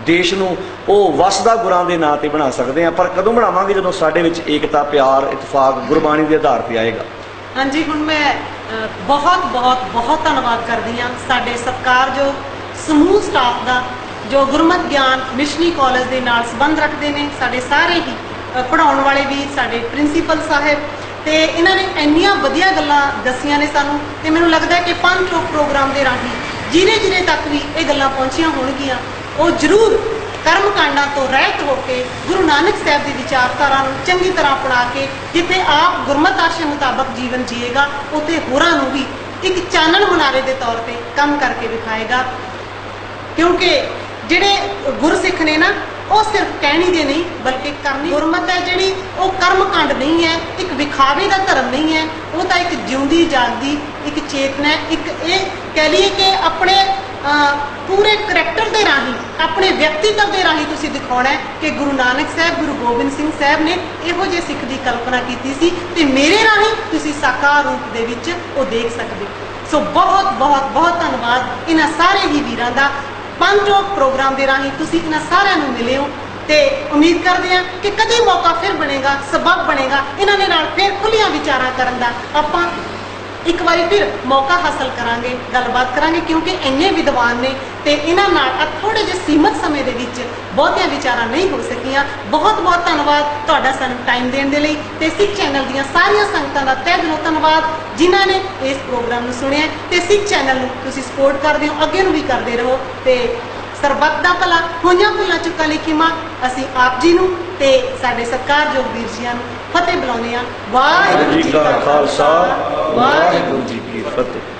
ਦੇਸ਼ ਨੂੰ ਉਹ ਵਸਦਾ ਗੁਰਾਂ ਦੇ ਨਾਂ ਤੇ ਬਣਾ ਸਕਦੇ ਆ। ਪਰ ਕਦੋਂ ਬਣਾਵਾਂਗੇ? ਜਦੋਂ ਸਾਡੇ ਵਿੱਚ ਏਕਤਾ, ਪਿਆਰ, ਇਤਫਾਕ ਗੁਰਬਾਣੀ ਦੇ ਆਧਾਰ ਤੇ ਆਏਗਾ। ਹਾਂਜੀ, ਹੁਣ ਮੈਂ ਬਹੁਤ ਧੰਨਵਾਦ ਕਰਦੀ ਹਾਂ ਸਾਡੇ ਸਤਿਕਾਰਯੋਗ ਸਮੂਹ ਸਟਾਫ ਦਾ ਜੋ ਗੁਰਮਤਿ ਗਿਆਨ ਮਿਸ਼ਨਰੀ ਕਾਲਜ ਦੇ ਨਾਲ ਸੰਬੰਧ ਰੱਖਦੇ ਨੇ, ਸਾਡੇ ਸਾਰੇ ਹੀ ਪੜ੍ਹਾਉਣ ਵਾਲੇ ਵੀ, ਸਾਡੇ ਪ੍ਰਿੰਸੀਪਲ ਸਾਹਿਬ, ਤੇ ਇਹਨਾਂ ਨੇ ਇੰਨੀਆਂ ਵਧੀਆ ਗੱਲਾਂ ਦੱਸੀਆਂ ਨੇ ਸਾਨੂੰ। ਤੇ ਮੈਨੂੰ ਲੱਗਦਾ ਕਿ ਪੰਜ ਚੌਕ ਪ੍ਰੋਗਰਾਮ ਦੇ ਰਾਹੀਂ ਜਿਹਦੇ ਤੱਕ ਵੀ ਇਹ ਗੱਲਾਂ ਪਹੁੰਚੀਆਂ ਹੋਣਗੀਆਂ, ਉਹ ਜ਼ਰੂਰ ਕਰਮ ਕਾਂਡਾਂ ਤੋਂ ਰਹਿਤ ਹੋ ਕੇ ਗੁਰੂ ਨਾਨਕ ਸਾਹਿਬ ਦੀ ਵਿਚਾਰਧਾਰਾ ਨੂੰ ਚੰਗੀ ਤਰ੍ਹਾਂ ਅਪਣਾ ਕੇ ਜਿੱਥੇ ਆਪ ਗੁਰਮਤਿ ਆਸ਼ੇ ਮੁਤਾਬਕ ਜੀਵਨ ਜੀਏਗਾ, ਉੱਥੇ ਹੋਰਾਂ ਨੂੰ ਵੀ ਇੱਕ ਚਾਨਣ ਮੁਨਾਰੇ ਦੇ ਤੌਰ ਤੇ ਕੰਮ ਕਰਕੇ ਵਿਖਾਏਗਾ। ਕਿਉਂਕਿ ਜਿਹੜੇ ਗੁਰਸਿੱਖ ਨੇ ਨਾ, ਉਹ ਸਿਰਫ ਕਹਿਣੀ ਦੇ ਨਹੀਂ ਬਲਕਿ ਕਰਨੀ। ਗੁਰਮਤਿ ਹੈ ਜਿਹੜੀ, ਉਹ ਕਰਮ ਕਾਂਡ ਨਹੀਂ ਹੈ, ਇੱਕ ਵਿਖਾਵੇ ਦਾ ਧਰਮ ਨਹੀਂ ਹੈ, ਉਹ ਤਾਂ ਇੱਕ ਜਿਉਂਦੀ ਜਾਗਦੀ ਇੱਕ ਚੇਤਨਾ ਹੈ। ਇੱਕ ਇਹ ਕਹਿ ਲਈਏ ਕਿ ਆਪਣੇ ਪੂਰੇ ਕਰੈਕਟਰ ਦੇ ਰਾਹੀਂ, ਆਪਣੇ ਵਿਅਕਤੀਤਵ ਦੇ ਰਾਹੀਂ ਤੁਸੀਂ ਦਿਖਾਉਣਾ ਹੈ ਕਿ ਗੁਰੂ ਨਾਨਕ ਸਾਹਿਬ, ਗੁਰੂ ਗੋਬਿੰਦ ਸਿੰਘ ਸਾਹਿਬ ਨੇ ਇਹੋ ਜਿਹੇ ਸਿੱਖ ਦੀ ਕਲਪਨਾ ਕੀਤੀ ਸੀ ਤੇ ਮੇਰੇ ਰਾਹੀਂ ਤੁਸੀਂ ਸਾਕਾਰ ਰੂਪ ਦੇ ਵਿੱਚ ਉਹ ਦੇਖ ਸਕਦੇ। ਸੋ ਬਹੁਤ ਧੰਨਵਾਦ ਇਹਨਾਂ ਸਾਰੇ ਹੀ ਵੀਰਾਂ ਦਾ। ਪੰਜ ਚੌਕ ਪ੍ਰੋਗਰਾਮ ਦੇ ਰਾਹੀਂ ਤੁਸੀਂ ਇਹਨਾਂ ਸਾਰਿਆਂ ਨੂੰ ਮਿਲੇ ਹੋ। ਤੇ ਉਮੀਦ ਕਰਦੇ ਹਾਂ ਕਿ ਕਦੇ ਮੌਕਾ ਫਿਰ ਬਣੇਗਾ, ਸਬਬ ਬਣੇਗਾ ਇਹਨਾਂ ਦੇ ਨਾਲ ਫਿਰ ਖੁੱਲੀਆਂ ਵਿਚਾਰਾਂ ਕਰਨ ਦਾ। ਆਪਾਂ ਇੱਕ ਵਾਰੀ ਫਿਰ ਮੌਕਾ ਹਾਸਲ ਕਰਾਂਗੇ, ਗੱਲਬਾਤ ਕਰਾਂਗੇ, ਕਿਉਂਕਿ ਇੰਨੇ ਵਿਦਵਾਨ ਨੇ ਤੇ ਇਹਨਾਂ ਨਾਲ ਥੋੜੇ ਜਿਹੇ ਸੀਮਤ ਸਮੇਂ ਦੇ ਵਿੱਚ ਬਹੁਤੀਆਂ ਵਿਚਾਰਾਂ ਨਹੀਂ ਹੋ ਸਕੀਆਂ। ਬਹੁਤ ਬਹੁਤ ਧੰਨਵਾਦ ਤੁਹਾਡਾ ਸਾਨੂੰ ਟਾਈਮ ਦੇਣ ਦੇ ਲਈ, ਤੇ ਸਿੱਖ ਚੈਨਲ ਦੀਆਂ ਸਾਰੀਆਂ ਸੰਗਤਾਂ ਦਾ ਤਹਿ ਦਿਲੋਂ ਧੰਨਵਾਦ ਜਿਨ੍ਹਾਂ ਨੇ ਇਸ ਪ੍ਰੋਗਰਾਮ ਨੂੰ ਸੁਣਿਆ, ਤੇ ਸਿੱਖ ਚੈਨਲ ਨੂੰ ਤੁਸੀਂ ਸਪੋਰਟ ਕਰਦੇ ਹੋ, ਅੱਗੇ ਨੂੰ ਵੀ ਕਰਦੇ ਰਹੋ। ਤੇ ਸਰਬੱਤ ਦਾ ਭਲਾ, ਹੋਈਆਂ ਭੁੱਲਾਂ ਚੁੱਕਾਂ ਲਈ ਖਿਮਾ। ਅਸੀਂ ਆਪ ਜੀ ਨੂੰ ਤੇ ਸਾਡੇ ਸਤਿਕਾਰਯੋਗ ਵੀਰ ਜੀਆਂ ਨੂੰ ਫਤਿਹ ਬੁਲਾਉਂਦੇ ਹਾਂ। ਵਾਹਿਗੁਰੂ ਜੀ ਕਾ ਖਾਲਸਾ, ਵਾਹਿਗੁਰੂ ਜੀ ਕੀ ਫਤਿਹ।